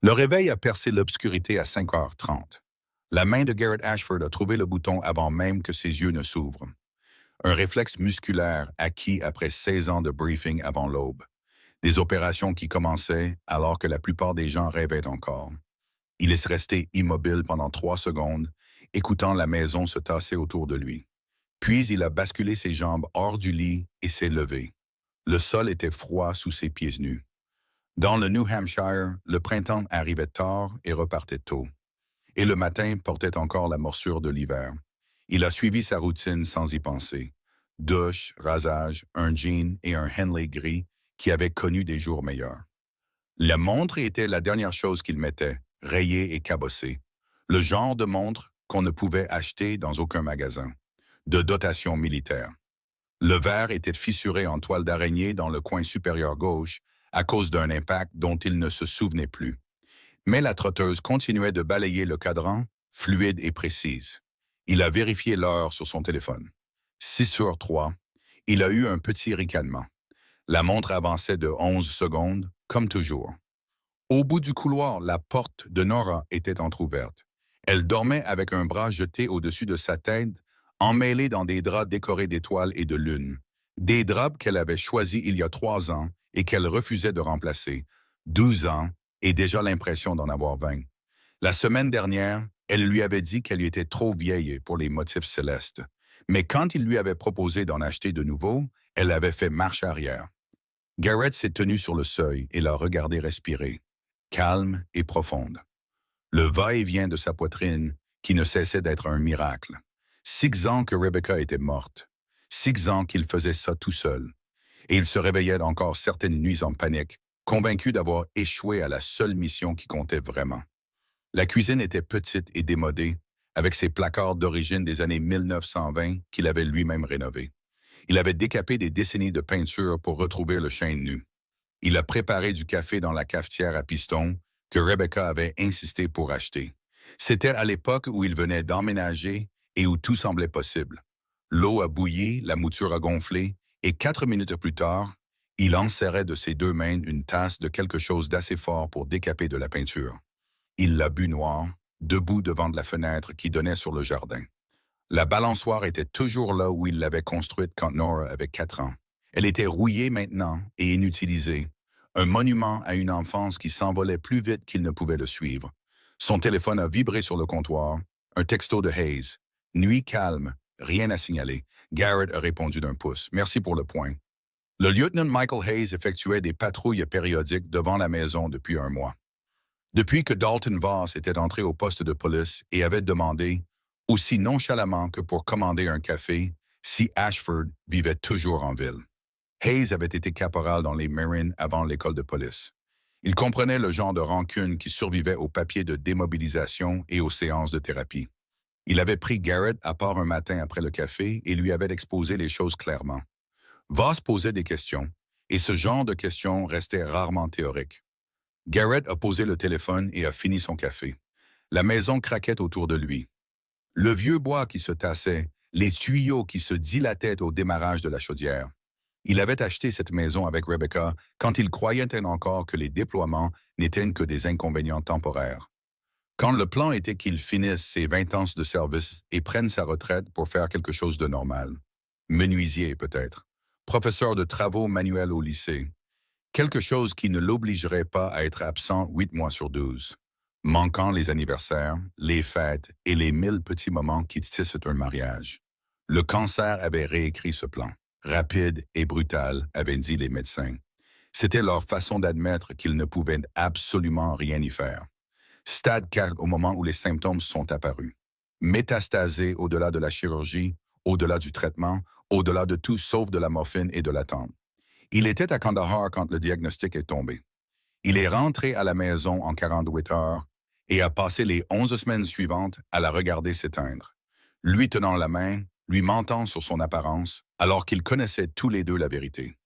Le réveil a percé l'obscurité à 5h30. La main de Garrett Ashford a trouvé le bouton avant même que ses yeux ne s'ouvrent. Un réflexe musculaire acquis après 16 ans de briefing avant l'aube. Des opérations qui commençaient alors que la plupart des gens rêvaient encore. Il est resté immobile pendant 3 secondes, écoutant la maison se tasser autour de lui. Puis il a basculé ses jambes hors du lit et s'est levé. Le sol était froid sous ses pieds nus. Dans le New Hampshire, le printemps arrivait tard et repartait tôt. Et le matin portait encore la morsure de l'hiver. Il a suivi sa routine sans y penser. Douche, rasage, un jean et un Henley gris qui avaient connu des jours meilleurs. La montre était la dernière chose qu'il mettait, rayée et cabossée. Le genre de montre qu'on ne pouvait acheter dans aucun magasin. De dotation militaire. Le verre était fissuré en toile d'araignée dans le coin supérieur gauche à cause d'un impact dont il ne se souvenait plus. Mais la trotteuse continuait de balayer le cadran, fluide et précise. Il a vérifié l'heure sur son téléphone. 6h03. Il a eu un petit ricanement. La montre avançait de 11 secondes, comme toujours. Au bout du couloir, la porte de Nora était entr'ouverte. Elle dormait avec un bras jeté au-dessus de sa tête, emmêlé dans des draps décorés d'étoiles et de lunes. Des draps qu'elle avait choisis il y a 3 ans et qu'elle refusait de remplacer. 12 ans et déjà l'impression d'en avoir 20. La semaine dernière, elle lui avait dit qu'elle était trop vieille pour les motifs célestes. Mais quand il lui avait proposé d'en acheter de nouveaux, elle avait fait marche arrière. Garrett s'est tenu sur le seuil et l'a regardé respirer, calme et profonde. Le va-et-vient de sa poitrine qui ne cessait d'être un miracle. 6 ans que Rebecca était morte. 6 ans qu'il faisait ça tout seul. Et il se réveillait encore certaines nuits en panique, convaincu d'avoir échoué à la seule mission qui comptait vraiment. La cuisine était petite et démodée, avec ses placards d'origine des années 1920 qu'il avait lui-même rénovés. Il avait décapé des décennies de peinture pour retrouver le chêne nu. Il a préparé du café dans la cafetière à piston que Rebecca avait insisté pour acheter. C'était à l'époque où il venait d'emménager et où tout semblait possible. L'eau a bouilli, la mouture a gonflé, et 4 minutes plus tard, il enserrait de ses 2 mains une tasse de quelque chose d'assez fort pour décaper de la peinture. Il l'a bu noir, debout devant de la fenêtre qui donnait sur le jardin. La balançoire était toujours là où il l'avait construite quand Nora avait 4 ans. Elle était rouillée maintenant et inutilisée. Un monument à une enfance qui s'envolait plus vite qu'il ne pouvait le suivre. Son téléphone a vibré sur le comptoir. Un texto de Hayes. Nuit calme, rien à signaler. Garrett a répondu d'un pouce. Merci pour le point. Le lieutenant Michael Hayes effectuait des patrouilles périodiques devant la maison depuis 1 mois. Depuis que Dalton Voss était entré au poste de police et avait demandé, aussi nonchalamment que pour commander un café, si Ashford vivait toujours en ville. Hayes avait été caporal dans les Marines avant l'école de police. Il comprenait le genre de rancune qui survivait aux papiers de démobilisation et aux séances de thérapie. Il avait pris Garrett à part un matin après le café et lui avait exposé les choses clairement. Voss posait des questions, et ce genre de questions restait rarement théorique. Garrett a posé le téléphone et a fini son café. La maison craquait autour de lui. Le vieux bois qui se tassait, les tuyaux qui se dilataient au démarrage de la chaudière. Il avait acheté cette maison avec Rebecca quand il croyait encore que les déploiements n'étaient que des inconvénients temporaires. Quand le plan était qu'il finisse ses 20 ans de service et prenne sa retraite pour faire quelque chose de normal. Menuisier peut-être. Professeur de travaux manuels au lycée. Quelque chose qui ne l'obligerait pas à être absent 8 mois sur 12. Manquant les anniversaires, les fêtes et les 1000 petits moments qui tissent un mariage. Le cancer avait réécrit ce plan. Rapide et brutal, avaient dit les médecins. C'était leur façon d'admettre qu'ils ne pouvaient absolument rien y faire. Stade 4 au moment où les symptômes sont apparus. Métastasé au-delà de la chirurgie, au-delà du traitement, au-delà de tout sauf de la morphine et de l'attente. Il était à Kandahar quand le diagnostic est tombé. Il est rentré à la maison en 48 heures et a passé les 11 semaines suivantes à la regarder s'éteindre. Lui tenant la main, lui mentant sur son apparence, alors qu'ils connaissaient tous les deux la vérité.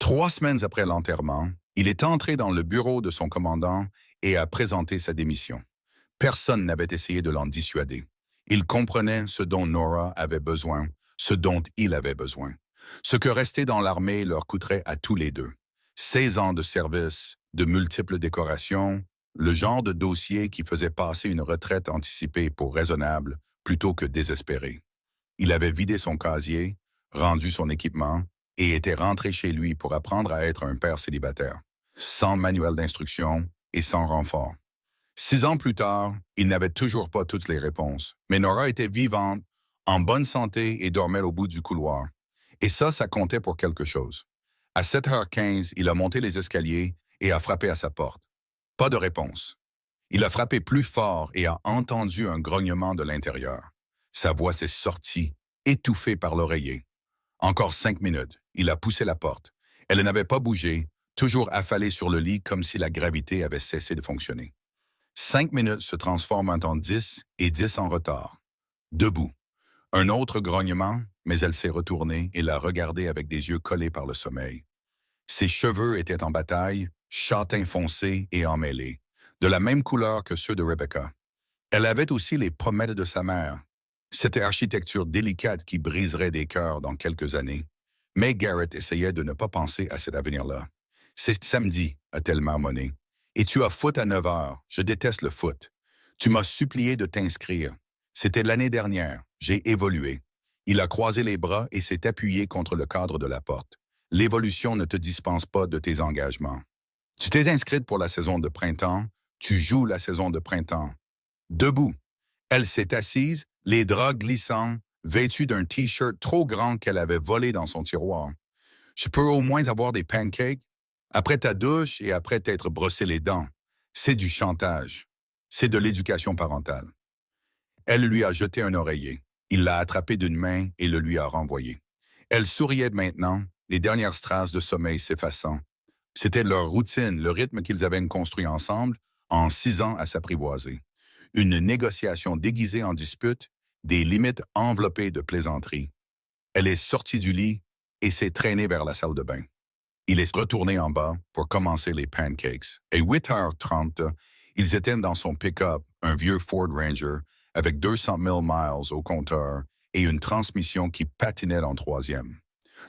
3 semaines après l'enterrement, il est entré dans le bureau de son commandant et a présenté sa démission. Personne n'avait essayé de l'en dissuader. Il comprenait ce dont Nora avait besoin, ce dont il avait besoin. Ce que rester dans l'armée leur coûterait à tous les deux. 16 ans de service, de multiples décorations, le genre de dossier qui faisait passer une retraite anticipée pour raisonnable plutôt que désespérée. Il avait vidé son casier, rendu son équipement et était rentré chez lui pour apprendre à être un père célibataire, sans manuel d'instruction et sans renfort. 6 ans plus tard, il n'avait toujours pas toutes les réponses, mais Nora était vivante, en bonne santé et dormait au bout du couloir. Et ça comptait pour quelque chose. À 7h15, il a monté les escaliers et a frappé à sa porte. Pas de réponse. Il a frappé plus fort et a entendu un grognement de l'intérieur. Sa voix s'est sortie, étouffée par l'oreiller. Encore 5 minutes, il a poussé la porte. Elle n'avait pas bougé, toujours affalée sur le lit comme si la gravité avait cessé de fonctionner. 5 minutes se transforment en 10 et 10 en retard. Debout. Un autre grognement, mais elle s'est retournée et l'a regardé avec des yeux collés par le sommeil. Ses cheveux étaient en bataille, châtain foncé et emmêlés, de la même couleur que ceux de Rebecca. Elle avait aussi les pommettes de sa mère. Cette architecture délicate qui briserait des cœurs dans quelques années. Mais Garrett essayait de ne pas penser à cet avenir-là. C'est samedi, a-t-elle marmonné. Et tu as foot à 9 heures. Je déteste le foot. Tu m'as supplié de t'inscrire. C'était l'année dernière. J'ai évolué. Il a croisé les bras et s'est appuyé contre le cadre de la porte. L'évolution ne te dispense pas de tes engagements. Tu t'es inscrite pour la saison de printemps. Tu joues la saison de printemps. Debout. Elle s'est assise, les draps glissants, vêtue d'un T-shirt trop grand qu'elle avait volé dans son tiroir. Je peux au moins avoir des pancakes? Après ta douche et après t'être brossé les dents. C'est du chantage. C'est de l'éducation parentale. Elle lui a jeté un oreiller. Il l'a attrapé d'une main et le lui a renvoyé. Elle souriait maintenant, les dernières strass de sommeil s'effaçant. C'était leur routine, le rythme qu'ils avaient construit ensemble en 6 ans à s'apprivoiser. Une négociation déguisée en dispute, des limites enveloppées de plaisanteries. Elle est sortie du lit et s'est traînée vers la salle de bain. Il est retourné en bas pour commencer les pancakes. Et 8h30, ils étaient dans son pick-up, un vieux Ford Ranger, avec 200 000 miles au compteur et une transmission qui patinait en troisième.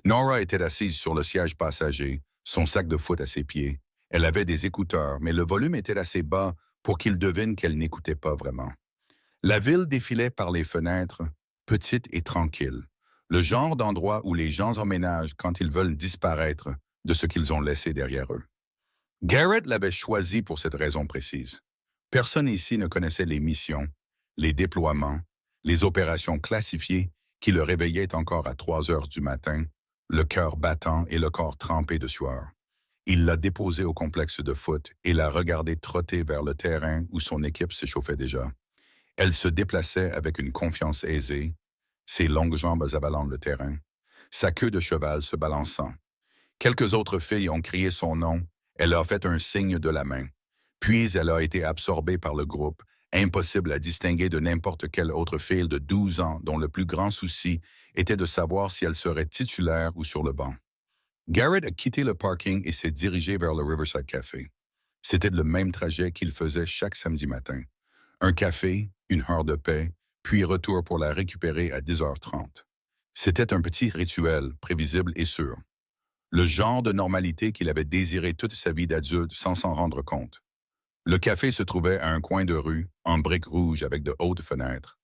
Nora était assise sur le siège passager, son sac de foot à ses pieds. Elle avait des écouteurs, mais le volume était assez bas pour qu'il devine qu'elle n'écoutait pas vraiment. La ville défilait par les fenêtres, petite et tranquille. Le genre d'endroit où les gens emménagent quand ils veulent disparaître de ce qu'ils ont laissé derrière eux. Garrett l'avait choisi pour cette raison précise. Personne ici ne connaissait les missions, les déploiements, les opérations classifiées qui le réveillaient encore à 3 heures du matin, le cœur battant et le corps trempé de sueur. Il l'a déposée au complexe de foot et l'a regardée trotter vers le terrain où son équipe s'échauffait déjà. Elle se déplaçait avec une confiance aisée, ses longues jambes avalant le terrain, sa queue de cheval se balançant. Quelques autres filles ont crié son nom, elle a fait un signe de la main. Puis elle a été absorbée par le groupe, impossible à distinguer de n'importe quelle autre fille de 12 ans dont le plus grand souci était de savoir si elle serait titulaire ou sur le banc. Garrett a quitté le parking et s'est dirigé vers le Riverside Café. C'était le même trajet qu'il faisait chaque samedi matin. Un café, une heure de paix, puis retour pour la récupérer à 10h30. C'était un petit rituel, prévisible et sûr. Le genre de normalité qu'il avait désiré toute sa vie d'adulte sans s'en rendre compte. Le café se trouvait à un coin de rue, en briques rouges avec de hautes fenêtres.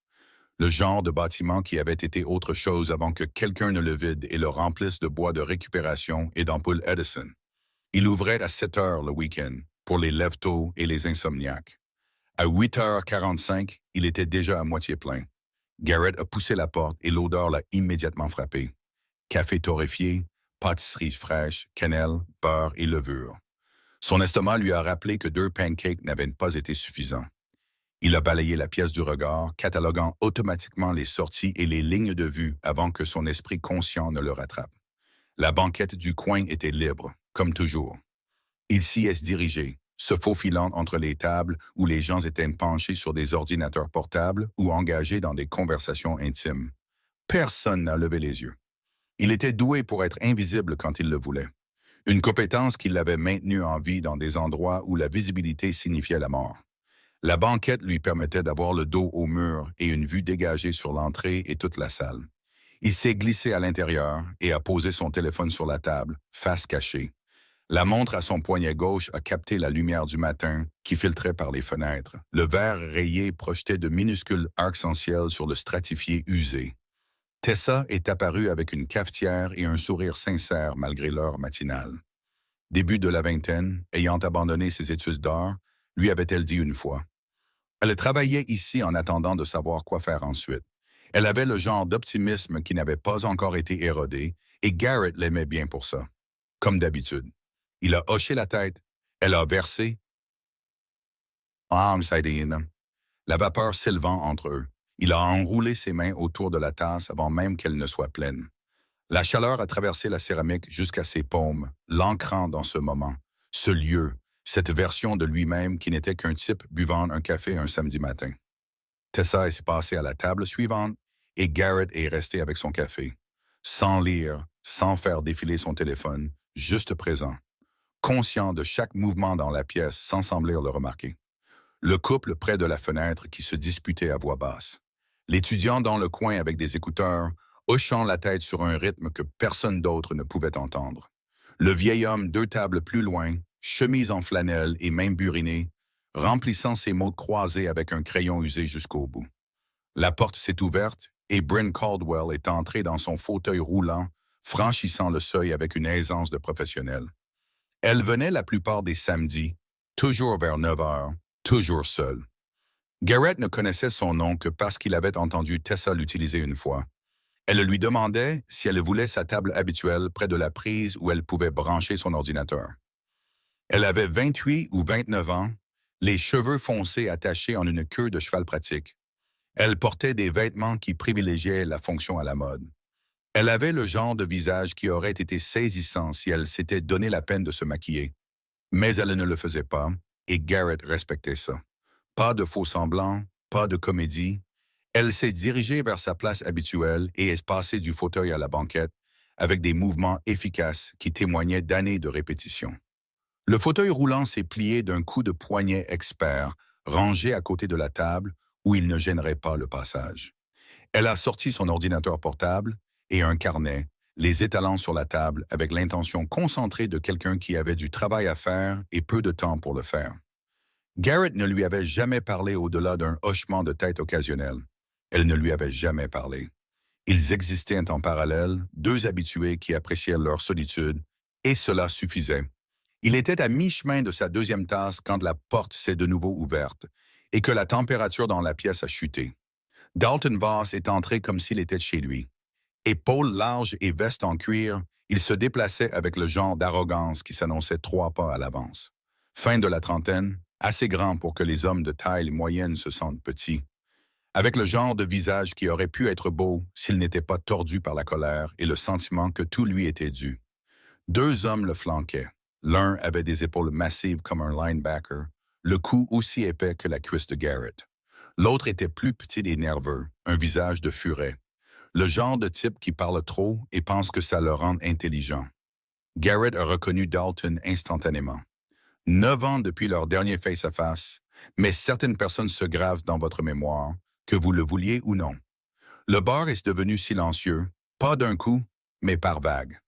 Le genre de bâtiment qui avait été autre chose avant que quelqu'un ne le vide et le remplisse de bois de récupération et d'ampoules Edison. Il ouvrait à 7 heures le week-end, pour les lève-tôt et les insomniaques. À 8h45, il était déjà à moitié plein. Garrett a poussé la porte et l'odeur l'a immédiatement frappé. Café torréfié, pâtisserie fraîche, cannelle, beurre et levure. Son estomac lui a rappelé que 2 pancakes n'avaient pas été suffisants. Il a balayé la pièce du regard, cataloguant automatiquement les sorties et les lignes de vue avant que son esprit conscient ne le rattrape. La banquette du coin était libre, comme toujours. Il s'y est dirigé, se faufilant entre les tables où les gens étaient penchés sur des ordinateurs portables ou engagés dans des conversations intimes. Personne n'a levé les yeux. Il était doué pour être invisible quand il le voulait. Une compétence qui l'avait maintenu en vie dans des endroits où la visibilité signifiait la mort. La banquette lui permettait d'avoir le dos au mur et une vue dégagée sur l'entrée et toute la salle. Il s'est glissé à l'intérieur et a posé son téléphone sur la table, face cachée. La montre à son poignet gauche a capté la lumière du matin qui filtrait par les fenêtres. Le verre rayé projetait de minuscules arcs-en-ciel sur le stratifié usé. Tessa est apparue avec une cafetière et un sourire sincère malgré l'heure matinale. Début de la vingtaine, ayant abandonné ses études d'art, lui avait-elle dit une fois. Elle travaillait ici en attendant de savoir quoi faire ensuite. Elle avait le genre d'optimisme qui n'avait pas encore été érodé, et Garrett l'aimait bien pour ça. Comme d'habitude. Il a hoché la tête. Elle a versé. La vapeur s'élevant entre eux. Il a enroulé ses mains autour de la tasse avant même qu'elle ne soit pleine. La chaleur a traversé la céramique jusqu'à ses paumes, l'ancrant dans ce moment, ce lieu, cette version de lui-même qui n'était qu'un type buvant un café un samedi matin. Tessa est passée à la table suivante et Garrett est resté avec son café, sans lire, sans faire défiler son téléphone, juste présent, conscient de chaque mouvement dans la pièce sans sembler le remarquer. Le couple près de la fenêtre qui se disputait à voix basse. L'étudiant dans le coin avec des écouteurs, hochant la tête sur un rythme que personne d'autre ne pouvait entendre. Le vieil homme 2 tables plus loin, chemise en flanelle et main burinée, remplissant ses mots croisés avec un crayon usé jusqu'au bout. La porte s'est ouverte et Bryn Caldwell est entré dans son fauteuil roulant, franchissant le seuil avec une aisance de professionnel. Elle venait la plupart des samedis, toujours vers 9 heures, toujours seule. Garrett ne connaissait son nom que parce qu'il avait entendu Tessa l'utiliser une fois. Elle lui demandait si elle voulait sa table habituelle près de la prise où elle pouvait brancher son ordinateur. Elle avait 28 ou 29 ans, les cheveux foncés attachés en une queue de cheval pratique. Elle portait des vêtements qui privilégiaient la fonction à la mode. Elle avait le genre de visage qui aurait été saisissant si elle s'était donné la peine de se maquiller. Mais elle ne le faisait pas, et Garrett respectait ça. Pas de faux-semblants, pas de comédie. Elle s'est dirigée vers sa place habituelle et est passée du fauteuil à la banquette avec des mouvements efficaces qui témoignaient d'années de répétition. Le fauteuil roulant s'est plié d'un coup de poignet expert, rangé à côté de la table où il ne gênerait pas le passage. Elle a sorti son ordinateur portable et un carnet, les étalant sur la table avec l'intention concentrée de quelqu'un qui avait du travail à faire et peu de temps pour le faire. Garrett ne lui avait jamais parlé au-delà d'un hochement de tête occasionnel. Elle ne lui avait jamais parlé. Ils existaient en parallèle, 2 habitués qui appréciaient leur solitude, et cela suffisait. Il était à mi-chemin de sa 2e tasse quand la porte s'est de nouveau ouverte et que la température dans la pièce a chuté. Dalton Voss est entré comme s'il était chez lui. Épaules larges et veste en cuir, il se déplaçait avec le genre d'arrogance qui s'annonçait 3 pas à l'avance. Fin de la trentaine, assez grand pour que les hommes de taille moyenne se sentent petits. Avec le genre de visage qui aurait pu être beau s'il n'était pas tordu par la colère et le sentiment que tout lui était dû. 2 hommes le flanquaient. L'un avait des épaules massives comme un linebacker, le cou aussi épais que la cuisse de Garrett. L'autre était plus petit et nerveux, un visage de furet. Le genre de type qui parle trop et pense que ça le rend intelligent. Garrett a reconnu Dalton instantanément. 9 ans depuis leur dernier face-à-face, mais certaines personnes se gravent dans votre mémoire, que vous le vouliez ou non. Le bar est devenu silencieux, pas d'un coup, mais par vagues.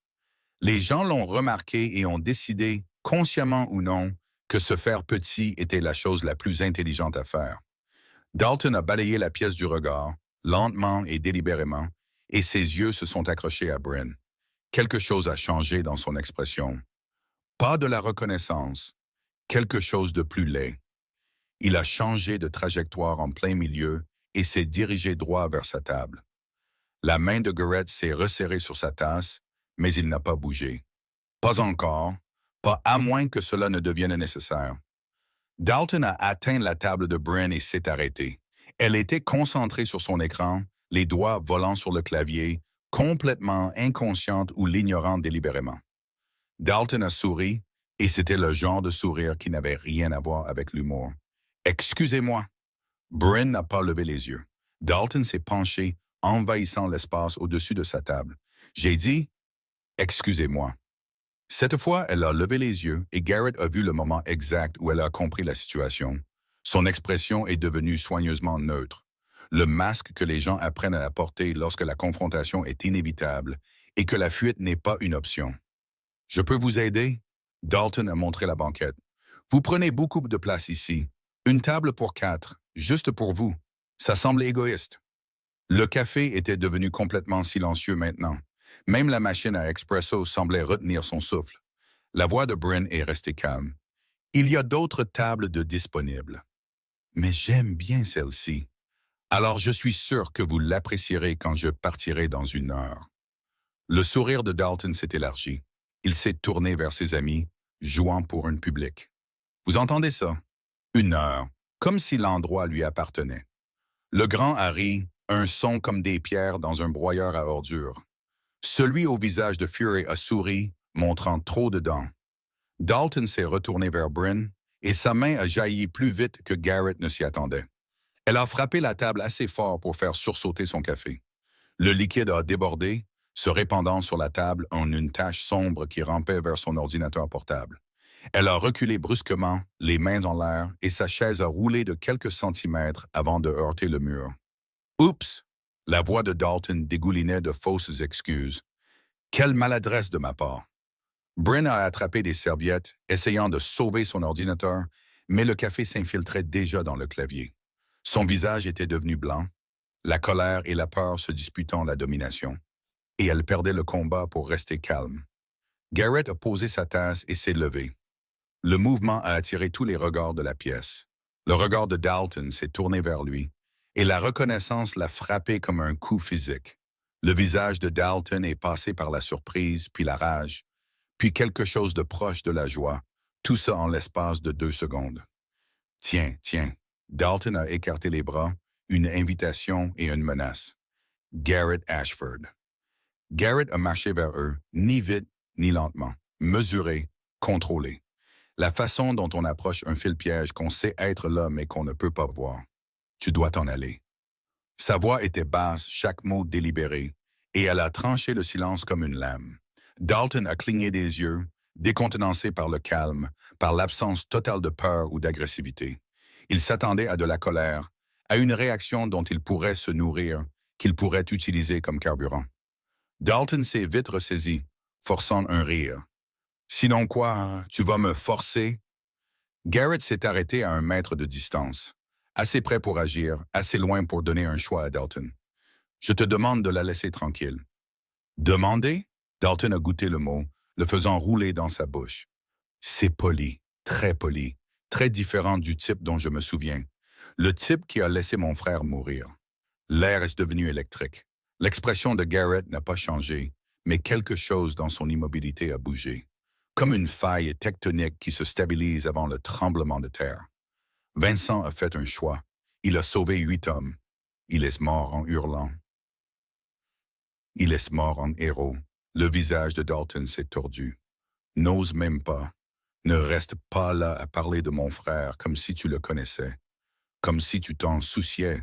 Les gens l'ont remarqué et ont décidé, consciemment ou non, que se faire petit était la chose la plus intelligente à faire. Dalton a balayé la pièce du regard, lentement et délibérément, et ses yeux se sont accrochés à Bryn. Quelque chose a changé dans son expression. Pas de la reconnaissance, quelque chose de plus laid. Il a changé de trajectoire en plein milieu et s'est dirigé droit vers sa table. La main de Garrett s'est resserrée sur sa tasse, mais il n'a pas bougé. Pas encore, pas à moins que cela ne devienne nécessaire. Dalton a atteint la table de Bryn et s'est arrêté. Elle était concentrée sur son écran, les doigts volant sur le clavier, complètement inconsciente ou l'ignorant délibérément. Dalton a souri, et c'était le genre de sourire qui n'avait rien à voir avec l'humour. « Excusez-moi ». Bryn n'a pas levé les yeux. Dalton s'est penché, envahissant l'espace au-dessus de sa table. J'ai dit « Excusez-moi ». Cette fois, elle a levé les yeux et Garrett a vu le moment exact où elle a compris la situation. Son expression est devenue soigneusement neutre. Le masque que les gens apprennent à porter lorsque la confrontation est inévitable et que la fuite n'est pas une option. « Je peux vous aider » Dalton a montré la banquette. Vous prenez beaucoup de place ici. Une table pour 4, juste pour vous. Ça semble égoïste. Le café était devenu complètement silencieux maintenant. Même la machine à expresso semblait retenir son souffle. La voix de Bryn est restée calme. Il y a d'autres tables de disponibles. Mais j'aime bien celle-ci. Alors je suis sûr que vous l'apprécierez quand je partirai dans 1 heure. Le sourire de Dalton s'est élargi. Il s'est tourné vers ses amis, jouant pour un public. Vous entendez ça? 1 heure, comme si l'endroit lui appartenait. Le grand Harry, un son comme des pierres dans un broyeur à ordures. Celui au visage de Fury a souri, montrant trop de dents. Dalton s'est retourné vers Bryn, et sa main a jailli plus vite que Garrett ne s'y attendait. Elle a frappé la table assez fort pour faire sursauter son café. Le liquide a débordé, se répandant sur la table en une tache sombre qui rampait vers son ordinateur portable. Elle a reculé brusquement, les mains en l'air, et sa chaise a roulé de quelques centimètres avant de heurter le mur. « Oups! » La voix de Dalton dégoulinait de fausses excuses. « Quelle maladresse de ma part! » Bryn a attrapé des serviettes, essayant de sauver son ordinateur, mais le café s'infiltrait déjà dans le clavier. Son visage était devenu blanc, la colère et la peur se disputant la domination, et elle perdait le combat pour rester calme. Garrett a posé sa tasse et s'est levé. Le mouvement a attiré tous les regards de la pièce. Le regard de Dalton s'est tourné vers lui, et la reconnaissance l'a frappé comme un coup physique. Le visage de Dalton est passé par la surprise, puis la rage, puis quelque chose de proche de la joie, tout ça en l'espace de 2 secondes. « Tiens, tiens !» Dalton a écarté les bras, une invitation et une menace. « Garrett Ashford. » Garrett a marché vers eux, ni vite ni lentement, mesuré, contrôlé. La façon dont on approche un fil-piège qu'on sait être là mais qu'on ne peut pas voir. « Tu dois t'en aller. » Sa voix était basse, chaque mot délibéré, et elle a tranché le silence comme une lame. Dalton a cligné des yeux, décontenancé par le calme, par l'absence totale de peur ou d'agressivité. Il s'attendait à de la colère, à une réaction dont il pourrait se nourrir, qu'il pourrait utiliser comme carburant. Dalton s'est vite ressaisi, forçant un rire. « Sinon quoi, tu vas me forcer? » Garrett s'est arrêté à 1 mètre de distance, assez près pour agir, assez loin pour donner un choix à Dalton. « Je te demande de la laisser tranquille. » « Demander? » Dalton a goûté le mot, le faisant rouler dans sa bouche. « C'est poli, très différent du type dont je me souviens. Le type qui a laissé mon frère mourir. » L'air est devenu électrique. L'expression de Garrett n'a pas changé, mais quelque chose dans son immobilité a bougé, comme une faille tectonique qui se stabilise avant le tremblement de terre. Vincent a fait un choix. Il a sauvé 8 hommes. Il est mort en hurlant. Il est mort en héros. Le visage de Dalton s'est tordu. N'ose même pas. Ne reste pas là à parler de mon frère comme si tu le connaissais. Comme si tu t'en souciais.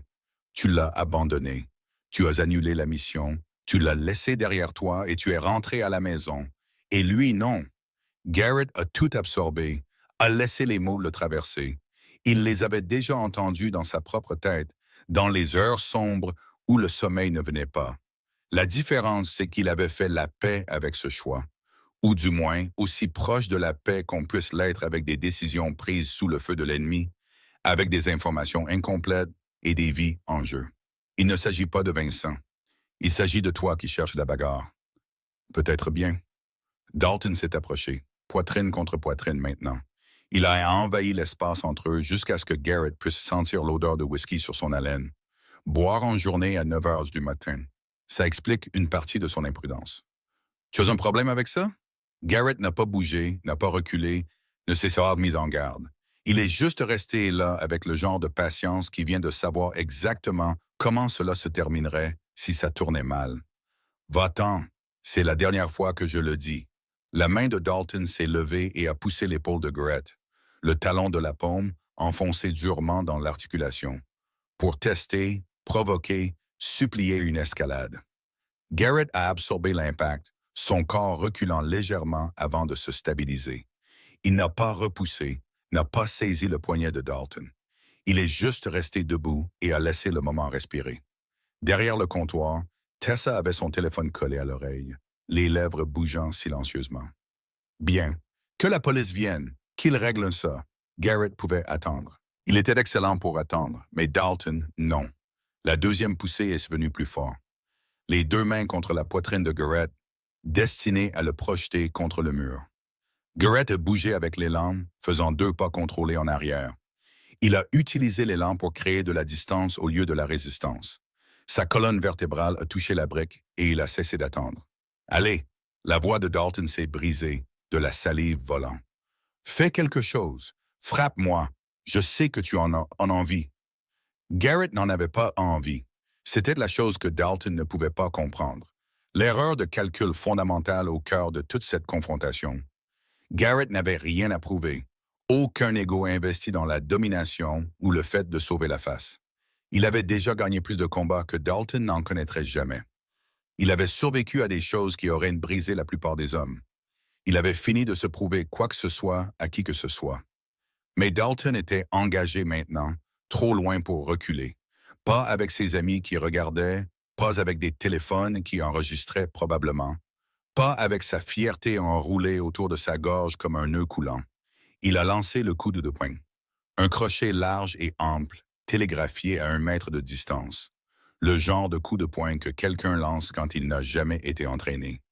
Tu l'as abandonné. Tu as annulé la mission. Tu l'as laissé derrière toi et tu es rentré à la maison. Et lui, non. Garrett a tout absorbé, a laissé les mots le traverser. Il les avait déjà entendus dans sa propre tête, dans les heures sombres où le sommeil ne venait pas. La différence, c'est qu'il avait fait la paix avec ce choix, ou du moins aussi proche de la paix qu'on puisse l'être avec des décisions prises sous le feu de l'ennemi, avec des informations incomplètes et des vies en jeu. Il ne s'agit pas de Vincent. Il s'agit de toi qui cherches la bagarre. Peut-être bien. Dalton s'est approché, poitrine contre poitrine maintenant. Il a envahi l'espace entre eux jusqu'à ce que Garrett puisse sentir l'odeur de whisky sur son haleine. Boire en journée à 9 heures du matin. Ça explique une partie de son imprudence. Tu as un problème avec ça? Garrett n'a pas bougé, n'a pas reculé, ne s'est pas mis en garde. Il est juste resté là avec le genre de patience qui vient de savoir exactement comment cela se terminerait si ça tournait mal. Va-t'en, c'est la dernière fois que je le dis. La main de Dalton s'est levée et a poussé l'épaule de Garrett, le talon de la paume enfoncé durement dans l'articulation, pour tester, provoquer, supplier une escalade. Garrett a absorbé l'impact, son corps reculant légèrement avant de se stabiliser. Il n'a pas repoussé, n'a pas saisi le poignet de Dalton. Il est juste resté debout et a laissé le moment respirer. Derrière le comptoir, Tessa avait son téléphone collé à l'oreille, les lèvres bougeant silencieusement. « Bien, Que la police vienne, qu'il règle ça. Garrett pouvait attendre. Il était excellent pour attendre, mais Dalton, non. La deuxième poussée est venue plus fort. Les deux mains contre la poitrine de Garrett, destinées à le projeter contre le mur. Garrett a bougé avec l'élan, faisant 2 pas contrôlés en arrière. Il a utilisé l'élan pour créer de la distance au lieu de la résistance. Sa colonne vertébrale a touché la brique et il a cessé d'attendre. Allez, la voix de Dalton s'est brisée, de la salive volant. Fais quelque chose. Frappe-moi. Je sais que tu en as envie. Garrett n'en avait pas envie. C'était la chose que Dalton ne pouvait pas comprendre. L'erreur de calcul fondamentale au cœur de toute cette confrontation. Garrett n'avait rien à prouver. Aucun ego investi dans la domination ou le fait de sauver la face. Il avait déjà gagné plus de combats que Dalton n'en connaîtrait jamais. Il avait survécu à des choses qui auraient brisé la plupart des hommes. Il avait fini de se prouver quoi que ce soit à qui que ce soit. Mais Dalton était engagé maintenant, trop loin pour reculer. Pas avec ses amis qui regardaient, pas avec des téléphones qui enregistraient probablement, pas avec sa fierté enroulée autour de sa gorge comme un nœud coulant. Il a lancé le coup de poing. Un crochet large et ample, télégraphié à 1 mètre de distance. Le genre de coup de poing que quelqu'un lance quand il n'a jamais été entraîné.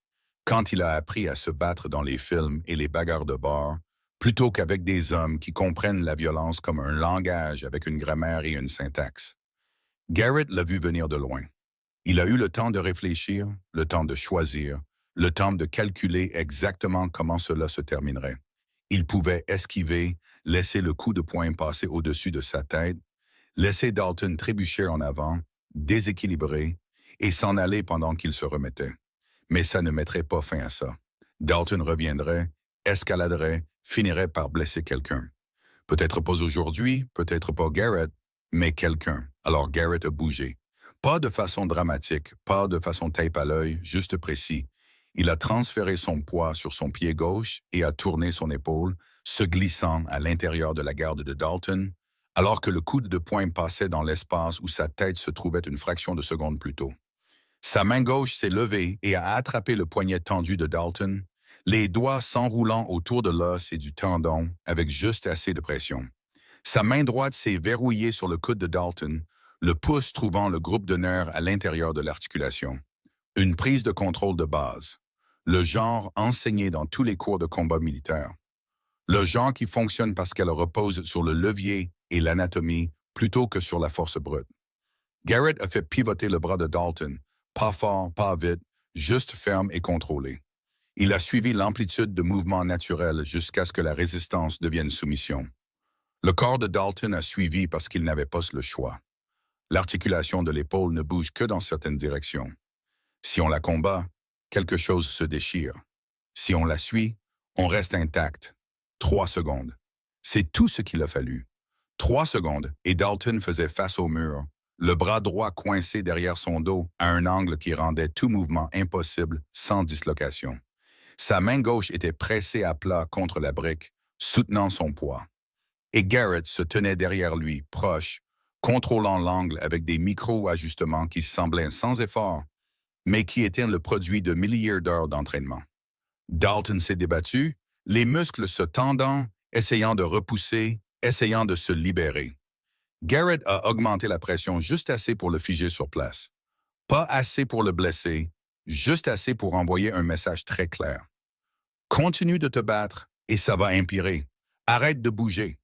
Quand il a appris à se battre dans les films et les bagarres de bar, plutôt qu'avec des hommes qui comprennent la violence comme un langage avec une grammaire et une syntaxe. Garrett l'a vu venir de loin. Il a eu le temps de réfléchir, le temps de choisir, le temps de calculer exactement comment cela se terminerait. Il pouvait esquiver, laisser le coup de poing passer au-dessus de sa tête, laisser Dalton trébucher en avant, déséquilibré, et s'en aller pendant qu'il se remettait. Mais ça ne mettrait pas fin à ça. Dalton reviendrait, escaladerait, finirait par blesser quelqu'un. Peut-être pas aujourd'hui, peut-être pas Garrett, mais quelqu'un. Alors Garrett a bougé. Pas de façon dramatique, pas de façon tape à l'œil, juste précis. Il a transféré son poids sur son pied gauche et a tourné son épaule, se glissant à l'intérieur de la garde de Dalton, alors que le coup de poing passait dans l'espace où sa tête se trouvait une fraction de seconde plus tôt. Sa main gauche s'est levée et a attrapé le poignet tendu de Dalton, les doigts s'enroulant autour de l'os et du tendon avec juste assez de pression. Sa main droite s'est verrouillée sur le coude de Dalton, le pouce trouvant le groupe de nerfs à l'intérieur de l'articulation. Une prise de contrôle de base. Le genre enseigné dans tous les cours de combat militaire. Le genre qui fonctionne parce qu'elle repose sur le levier et l'anatomie plutôt que sur la force brute. Garrett a fait pivoter le bras de Dalton, pas fort, pas vite, juste ferme et contrôlé. Il a suivi l'amplitude de mouvement naturel jusqu'à ce que la résistance devienne soumission. Le corps de Dalton a suivi parce qu'il n'avait pas le choix. L'articulation de l'épaule ne bouge que dans certaines directions. Si on la combat, quelque chose se déchire. Si on la suit, on reste intact. 3 secondes. C'est tout ce qu'il a fallu. 3 secondes, et Dalton faisait face au mur, le bras droit coincé derrière son dos à un angle qui rendait tout mouvement impossible sans dislocation. Sa main gauche était pressée à plat contre la brique, soutenant son poids. Et Garrett se tenait derrière lui, proche, contrôlant l'angle avec des micro-ajustements qui semblaient sans effort, mais qui étaient le produit de milliers d'heures d'entraînement. Dalton s'est débattu, les muscles se tendant, essayant de repousser, essayant de se libérer. Garrett a augmenté la pression juste assez pour le figer sur place. Pas assez pour le blesser, juste assez pour envoyer un message très clair. Continue de te battre et ça va empirer. Arrête de bouger.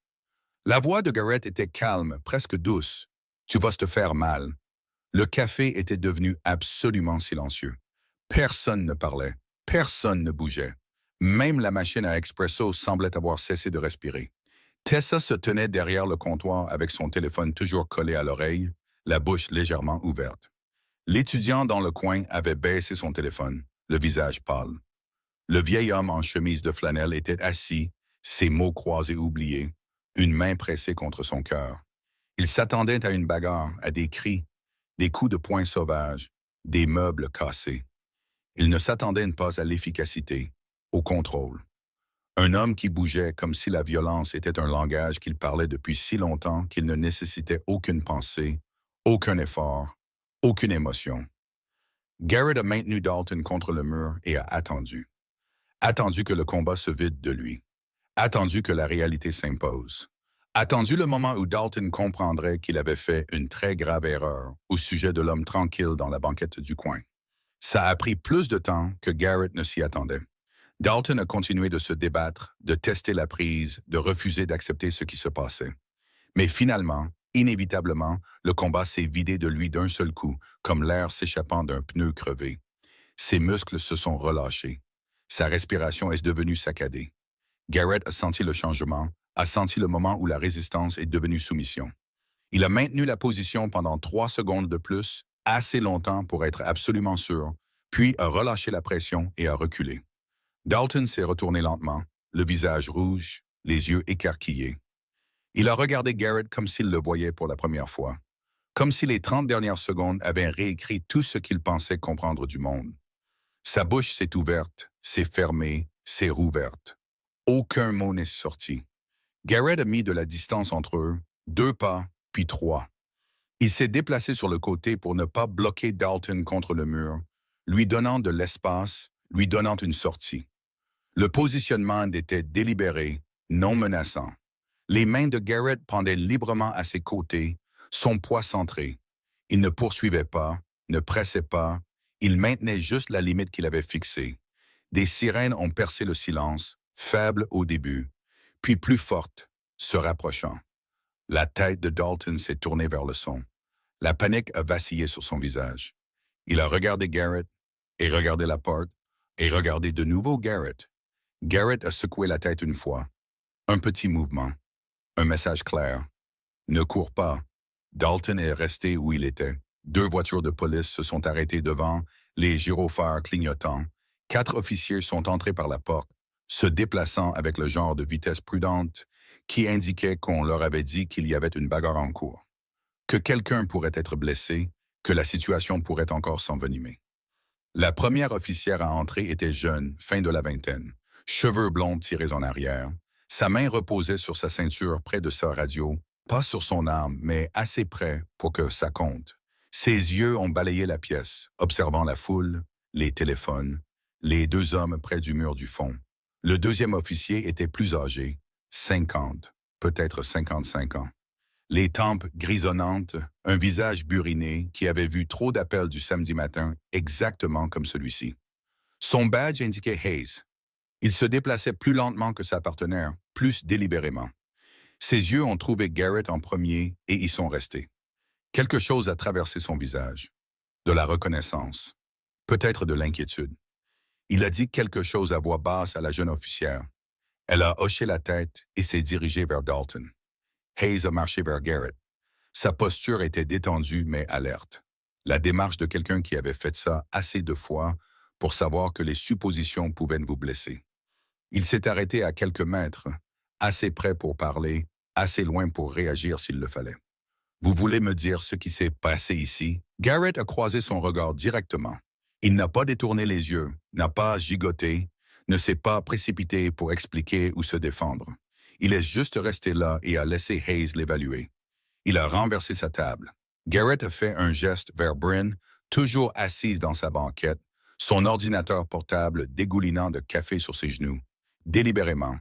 La voix de Garrett était calme, presque douce. Tu vas te faire mal. Le café était devenu absolument silencieux. Personne ne parlait, personne ne bougeait. Même la machine à expresso semblait avoir cessé de respirer. Tessa se tenait derrière le comptoir avec son téléphone toujours collé à l'oreille, la bouche légèrement ouverte. L'étudiant dans le coin avait baissé son téléphone, le visage pâle. Le vieil homme en chemise de flanelle était assis, ses mots croisés oubliés, une main pressée contre son cœur. Il s'attendait à une bagarre, à des cris, des coups de poing sauvages, des meubles cassés. Il ne s'attendait pas à l'efficacité, au contrôle. Un homme qui bougeait comme si la violence était un langage qu'il parlait depuis si longtemps qu'il ne nécessitait aucune pensée, aucun effort, aucune émotion. Garrett a maintenu Dalton contre le mur et a attendu. Attendu que le combat se vide de lui. Attendu que la réalité s'impose. Attendu le moment où Dalton comprendrait qu'il avait fait une très grave erreur au sujet de l'homme tranquille dans la banquette du coin. Ça a pris plus de temps que Garrett ne s'y attendait. Dalton a continué de se débattre, de tester la prise, de refuser d'accepter ce qui se passait. Mais finalement, inévitablement, le combat s'est vidé de lui d'un seul coup, comme l'air s'échappant d'un pneu crevé. Ses muscles se sont relâchés. Sa respiration est devenue saccadée. Garrett a senti le changement, a senti le moment où la résistance est devenue soumission. Il a maintenu la position pendant 3 secondes de plus, assez longtemps pour être absolument sûr, puis a relâché la pression et a reculé. Dalton s'est retourné lentement, le visage rouge, les yeux écarquillés. Il a regardé Garrett comme s'il le voyait pour la première fois, comme si les 30 dernières secondes avaient réécrit tout ce qu'il pensait comprendre du monde. Sa bouche s'est ouverte, s'est fermée, s'est rouverte. Aucun mot n'est sorti. Garrett a mis de la distance entre eux, 2 pas, puis 3. Il s'est déplacé sur le côté pour ne pas bloquer Dalton contre le mur, lui donnant de l'espace, lui donnant une sortie. Le positionnement était délibéré, non menaçant. Les mains de Garrett pendaient librement à ses côtés, son poids centré. Il ne poursuivait pas, ne pressait pas, il maintenait juste la limite qu'il avait fixée. Des sirènes ont percé le silence, faibles au début, puis plus fortes, se rapprochant. La tête de Dalton s'est tournée vers le son. La panique a vacillé sur son visage. Il a regardé Garrett, et regardé la porte, et regardé de nouveau Garrett. Garrett a secoué la tête une fois. Un petit mouvement. Un message clair. Ne cours pas. Dalton est resté où il était. 2 voitures de police se sont arrêtées devant, les gyrophares clignotants. 4 officiers sont entrés par la porte, se déplaçant avec le genre de vitesse prudente qui indiquait qu'on leur avait dit qu'il y avait une bagarre en cours, que quelqu'un pourrait être blessé, que la situation pourrait encore s'envenimer. La première officière à entrer était jeune, fin de la vingtaine, cheveux blonds tirés en arrière. Sa main reposait sur sa ceinture près de sa radio, pas sur son arme, mais assez près pour que ça compte. Ses yeux ont balayé la pièce, observant la foule, les téléphones, les 2 hommes près du mur du fond. Le deuxième officier était plus âgé, 50, peut-être 55 ans. Les tempes grisonnantes, un visage buriné qui avait vu trop d'appels du samedi matin exactement comme celui-ci. Son badge indiquait Hayes. Il se déplaçait plus lentement que sa partenaire, plus délibérément. Ses yeux ont trouvé Garrett en premier et y sont restés. Quelque chose a traversé son visage. De la reconnaissance. Peut-être de l'inquiétude. Il a dit quelque chose à voix basse à la jeune officière. Elle a hoché la tête et s'est dirigée vers Dalton. Hayes a marché vers Garrett. Sa posture était détendue mais alerte. La démarche de quelqu'un qui avait fait ça assez de fois pour savoir que les suppositions pouvaient vous blesser. Il s'est arrêté à quelques mètres, assez près pour parler, assez loin pour réagir s'il le fallait. Vous voulez me dire ce qui s'est passé ici? Garrett a croisé son regard directement. Il n'a pas détourné les yeux, n'a pas gigoté, ne s'est pas précipité pour expliquer ou se défendre. Il est juste resté là et a laissé Hayes l'évaluer. Il a renversé sa table. Garrett a fait un geste vers Bryn, toujours assise dans sa banquette, son ordinateur portable dégoulinant de café sur ses genoux, délibérément.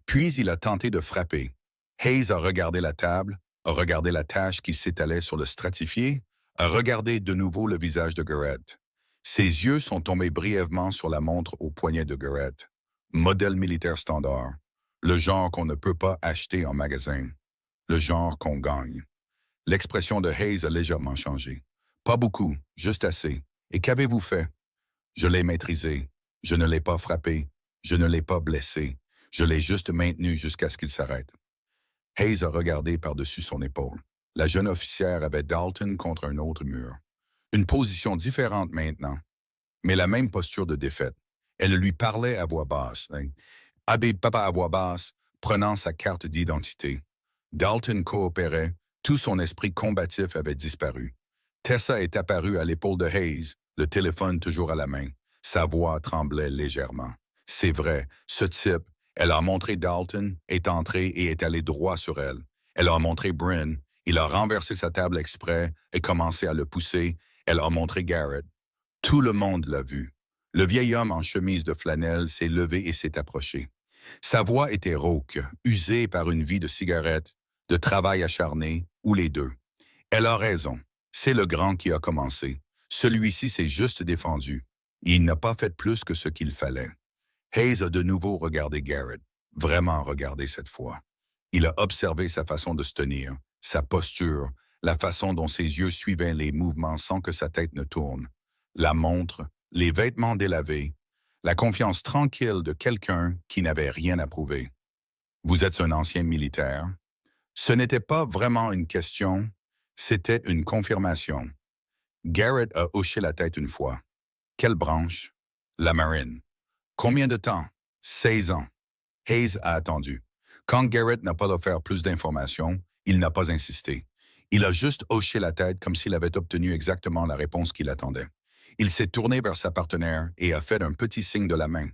Puis il a tenté de frapper. Hayes a regardé la table, a regardé la tache qui s'étalait sur le stratifié, a regardé de nouveau le visage de Garrett. Ses yeux sont tombés brièvement sur la montre au poignet de Garrett. Modèle militaire standard. Le genre qu'on ne peut pas acheter en magasin. Le genre qu'on gagne. L'expression de Hayes a légèrement changé. Pas beaucoup, juste assez. Et qu'avez-vous fait? Je l'ai maîtrisé. Je ne l'ai pas frappé. Je ne l'ai pas blessé. Je l'ai juste maintenu jusqu'à ce qu'il s'arrête. Hayes a regardé par-dessus son épaule. La jeune officière avait Dalton contre un autre mur. Une position différente maintenant, mais la même posture de défaite. Elle lui parlait à voix basse. Habib Papa à voix basse, prenant sa carte d'identité. Dalton coopérait, tout son esprit combatif avait disparu. Tessa est apparue à l'épaule de Hayes, le téléphone toujours à la main. Sa voix tremblait légèrement. C'est vrai, ce type, elle a montré Dalton, est entré et est allé droit sur elle. Elle a montré Bryn, il a renversé sa table exprès et commencé à le pousser. Elle a montré Garrett. Tout le monde l'a vu. Le vieil homme en chemise de flanelle s'est levé et s'est approché. Sa voix était rauque, usée par une vie de cigarettes, de travail acharné, ou les deux. Elle a raison. C'est le grand qui a commencé. Celui-ci s'est juste défendu. Il n'a pas fait plus que ce qu'il fallait. Hayes a de nouveau regardé Garrett, vraiment regardé cette fois. Il a observé sa façon de se tenir, sa posture, la façon dont ses yeux suivaient les mouvements sans que sa tête ne tourne, la montre, les vêtements délavés, la confiance tranquille de quelqu'un qui n'avait rien à prouver. Vous êtes un ancien militaire. Ce n'était pas vraiment une question, c'était une confirmation. Garrett a hoché la tête une fois. Quelle branche? La marine. Combien de temps? 16 ans. Hayes a attendu. Quand Garrett n'a pas offert plus d'informations, il n'a pas insisté. Il a juste hoché la tête comme s'il avait obtenu exactement la réponse qu'il attendait. Il s'est tourné vers sa partenaire et a fait un petit signe de la main.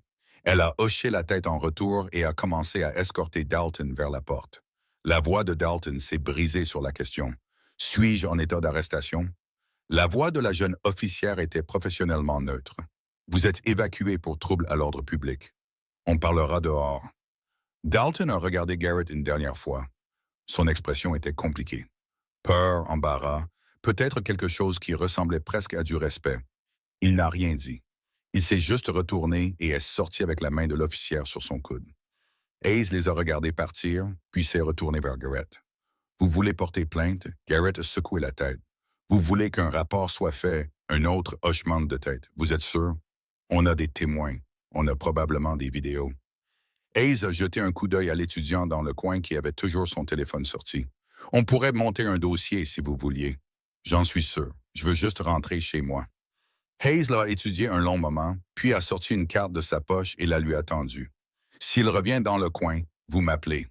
Elle a hoché la tête en retour et a commencé à escorter Dalton vers la porte. La voix de Dalton s'est brisée sur la question. Suis-je en état d'arrestation? La voix de la jeune officière était professionnellement neutre. Vous êtes évacué pour trouble à l'ordre public. On parlera dehors. Dalton a regardé Garrett une dernière fois. Son expression était compliquée. Peur, embarras, peut-être quelque chose qui ressemblait presque à du respect. Il n'a rien dit. Il s'est juste retourné et est sorti avec la main de l'officière sur son coude. Hayes les a regardés partir, puis s'est retourné vers Garrett. Vous voulez porter plainte? Garrett a secoué la tête. Vous voulez qu'un rapport soit fait? Un autre hochement de tête. Vous êtes sûr? On a des témoins. On a probablement des vidéos. Hayes a jeté un coup d'œil à l'étudiant dans le coin qui avait toujours son téléphone sorti. On pourrait monter un dossier si vous vouliez. J'en suis sûr. Je veux juste rentrer chez moi. Hayes l'a étudié un long moment, puis a sorti une carte de sa poche et la lui a tendue. S'il revient dans le coin, vous m'appelez.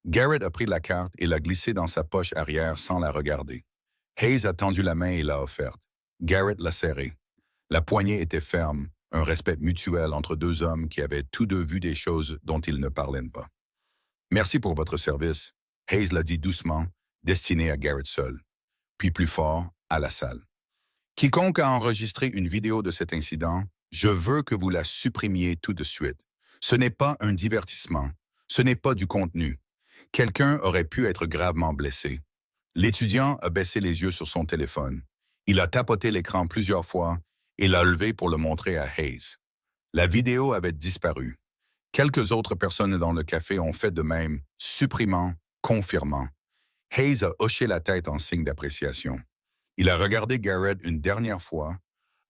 Garrett a pris la carte et l'a glissée dans sa poche arrière sans la regarder. Hayes a tendu la main et l'a offerte. Garrett l'a serrée. La poignée était ferme, un respect mutuel entre deux hommes qui avaient tous deux vu des choses dont ils ne parlaient pas. Merci pour votre service, Hayes l'a dit doucement, destiné à Garrett seul, puis plus fort, à la salle. Quiconque a enregistré une vidéo de cet incident, je veux que vous la supprimiez tout de suite. Ce n'est pas un divertissement. Ce n'est pas du contenu. Quelqu'un aurait pu être gravement blessé. L'étudiant a baissé les yeux sur son téléphone. Il a tapoté l'écran plusieurs fois et l'a levé pour le montrer à Hayes. La vidéo avait disparu. Quelques autres personnes dans le café ont fait de même, supprimant, confirmant. Hayes a hoché la tête en signe d'appréciation. Il a regardé Garrett une dernière fois,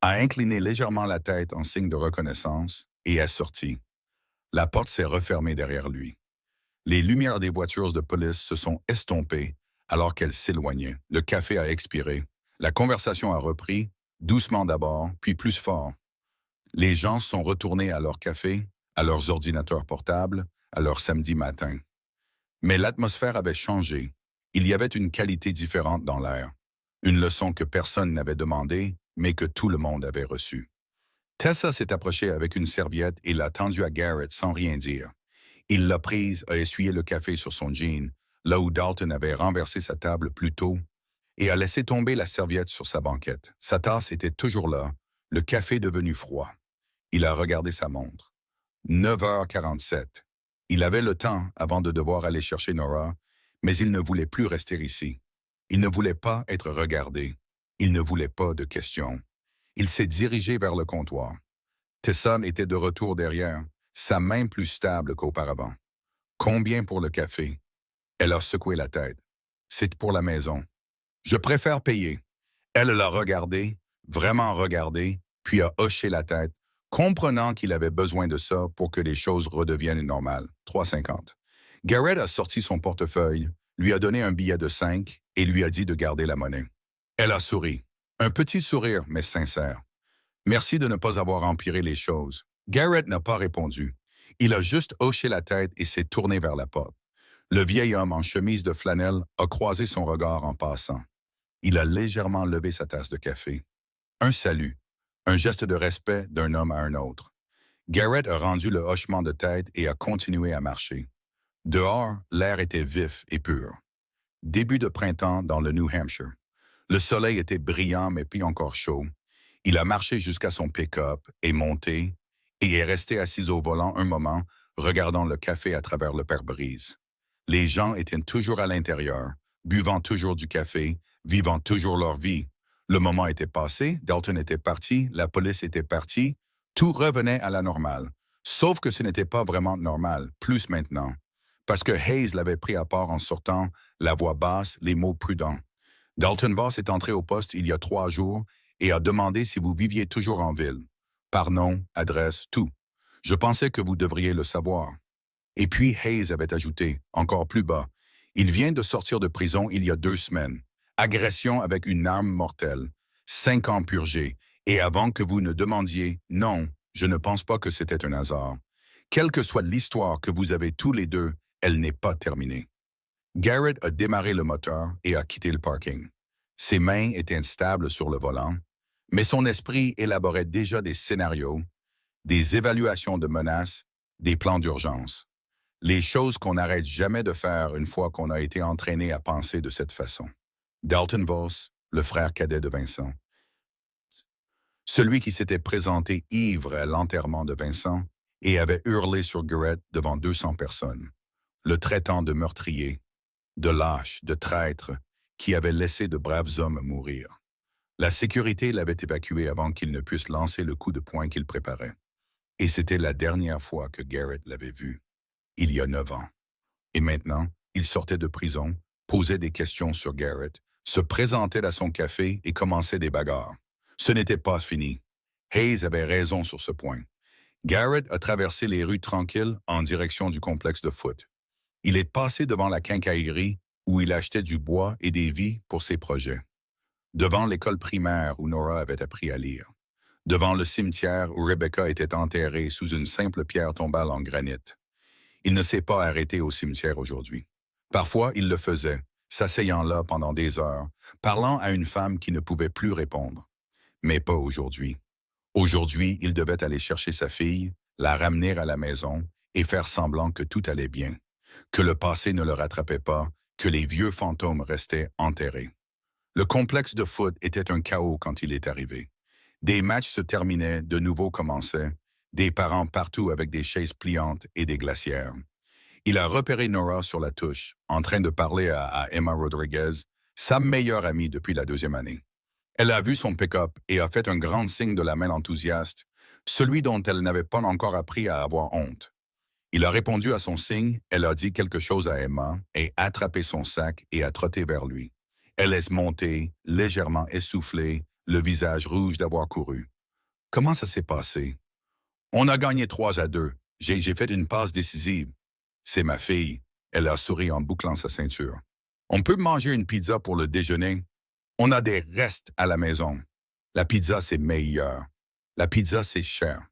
a incliné légèrement la tête en signe de reconnaissance et est sorti. La porte s'est refermée derrière lui. Les lumières des voitures de police se sont estompées alors qu'elles s'éloignaient. Le café a expiré. La conversation a repris, doucement d'abord, puis plus fort. Les gens sont retournés à leur café, à leurs ordinateurs portables, à leur samedi matin. Mais l'atmosphère avait changé. Il y avait une qualité différente dans l'air. Une leçon que personne n'avait demandée, mais que tout le monde avait reçue. Tessa s'est approchée avec une serviette et l'a tendue à Garrett sans rien dire. Il l'a prise, a essuyé le café sur son jean, là où Dalton avait renversé sa table plus tôt, et a laissé tomber la serviette sur sa banquette. Sa tasse était toujours là, le café devenu froid. Il a regardé sa montre. 9h47. Il avait le temps avant de devoir aller chercher Nora, mais il ne voulait plus rester ici. Il ne voulait pas être regardé. Il ne voulait pas de questions. Il s'est dirigé vers le comptoir. Tessa était de retour derrière, sa main plus stable qu'auparavant. Combien pour le café? Elle a secoué la tête. C'est pour la maison. Je préfère payer. Elle l'a regardé, vraiment regardé, puis a hoché la tête, comprenant qu'il avait besoin de ça pour que les choses redeviennent normales. 3,50. Garrett a sorti son portefeuille, lui a donné un billet de 5 et lui a dit de garder la monnaie. Elle a souri. Un petit sourire, mais sincère. Merci de ne pas avoir empiré les choses. Garrett n'a pas répondu. Il a juste hoché la tête et s'est tourné vers la porte. Le vieil homme en chemise de flanelle a croisé son regard en passant. Il a légèrement levé sa tasse de café. Un salut, un geste de respect d'un homme à un autre. Garrett a rendu le hochement de tête et a continué à marcher. Dehors, l'air était vif et pur. Début de printemps dans le New Hampshire. Le soleil était brillant mais puis encore chaud. Il a marché jusqu'à son pick-up, est monté et est resté assis au volant un moment, regardant le café à travers le pare-brise. Les gens étaient toujours à l'intérieur, buvant toujours du café, vivant toujours leur vie. Le moment était passé, Dalton était parti, la police était partie, tout revenait à la normale. Sauf que ce n'était pas vraiment normal, plus maintenant. Parce que Hayes l'avait pris à part en sortant, la voix basse, les mots prudents. Dalton Voss est entré au poste il y a 3 jours et a demandé si vous viviez toujours en ville. Par nom, adresse, tout. Je pensais que vous devriez le savoir. Et puis Hayes avait ajouté, encore plus bas, il vient de sortir de prison il y a 2 semaines. Agression avec une arme mortelle. 5 ans purgés. Et avant que vous ne demandiez, non, je ne pense pas que c'était un hasard. Quelle que soit l'histoire que vous avez tous les deux, elle n'est pas terminée. Garrett a démarré le moteur et a quitté le parking. Ses mains étaient instables sur le volant, mais son esprit élaborait déjà des scénarios, des évaluations de menaces, des plans d'urgence. Les choses qu'on n'arrête jamais de faire une fois qu'on a été entraîné à penser de cette façon. Dalton Voss, le frère cadet de Vincent. Celui qui s'était présenté ivre à l'enterrement de Vincent et avait hurlé sur Garrett devant 200 personnes, le traitant de meurtrier, de lâche, de traître, qui avait laissé de braves hommes mourir. La sécurité l'avait évacué avant qu'il ne puisse lancer le coup de poing qu'il préparait. Et c'était la dernière fois que Garrett l'avait vu, il y a 9 ans. Et maintenant, il sortait de prison, posait des questions sur Garrett, se présentait à son café et commençait des bagarres. Ce n'était pas fini. Hayes avait raison sur ce point. Garrett a traversé les rues tranquilles en direction du complexe de foot. Il est passé devant la quincaillerie où il achetait du bois et des vies pour ses projets. Devant l'école primaire où Nora avait appris à lire. Devant le cimetière où Rebecca était enterrée sous une simple pierre tombale en granit. Il ne s'est pas arrêté au cimetière aujourd'hui. Parfois, il le faisait, s'asseyant là pendant des heures, parlant à une femme qui ne pouvait plus répondre. Mais pas aujourd'hui. Aujourd'hui, il devait aller chercher sa fille, la ramener à la maison et faire semblant que tout allait bien, que le passé ne le rattrapait pas, que les vieux fantômes restaient enterrés. Le complexe de foot était un chaos quand il est arrivé. Des matchs se terminaient, de nouveaux commençaient, des parents partout avec des chaises pliantes et des glacières. Il a repéré Nora sur la touche, en train de parler à Emma Rodriguez, sa meilleure amie depuis la 2e année. Elle a vu son pick-up et a fait un grand signe de la main enthousiaste, celui dont elle n'avait pas encore appris à avoir honte. Il a répondu à son signe, elle a dit quelque chose à Emma et attrapé son sac et a trotté vers lui. Elle est montée, légèrement essoufflée, le visage rouge d'avoir couru. Comment ça s'est passé? On a gagné 3-2. J'ai fait une passe décisive. C'est ma fille. Elle a souri en bouclant sa ceinture. On peut manger une pizza pour le déjeuner? On a des restes à la maison. La pizza, c'est meilleur. La pizza, c'est cher.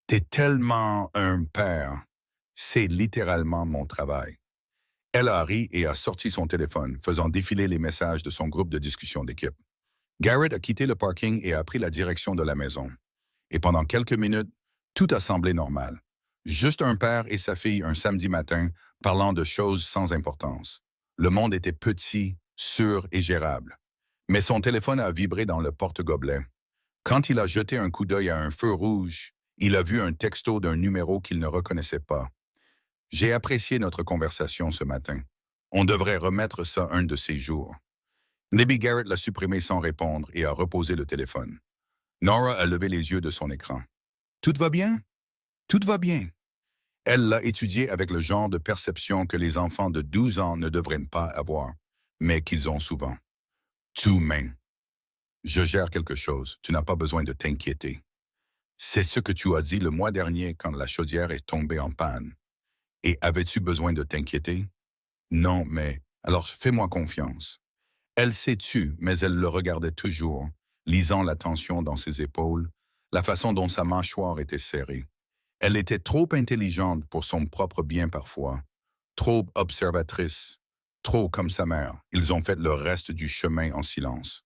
T'es tellement un père. C'est littéralement mon travail. Elle a ri et a sorti son téléphone, faisant défiler les messages de son groupe de discussion d'équipe. Garrett a quitté le parking et a pris la direction de la maison. Et pendant quelques minutes, tout a semblé normal. Juste un père et sa fille un samedi matin parlant de choses sans importance. Le monde était petit, sûr et gérable. Mais son téléphone a vibré dans le porte-gobelet. Quand il a jeté un coup d'œil à un feu rouge, il a vu un texto d'un numéro qu'il ne reconnaissait pas. J'ai apprécié notre conversation ce matin. On devrait remettre ça un de ces jours. Libby Garrett l'a supprimé sans répondre et a reposé le téléphone. Nora a levé les yeux de son écran. Tout va bien? Tout va bien. Elle l'a étudié avec le genre de perception que les enfants de 12 ans ne devraient pas avoir, mais qu'ils ont souvent. Tout main. Je gère quelque chose, tu n'as pas besoin de t'inquiéter. C'est ce que tu as dit le mois dernier quand la chaudière est tombée en panne. Et avais-tu besoin de t'inquiéter? Non, mais alors fais-moi confiance. Elle sait tu, mais elle le regardait toujours, lisant la tension dans ses épaules, la façon dont sa mâchoire était serrée. Elle était trop intelligente pour son propre bien parfois, trop observatrice, trop comme sa mère. Ils ont fait le reste du chemin en silence.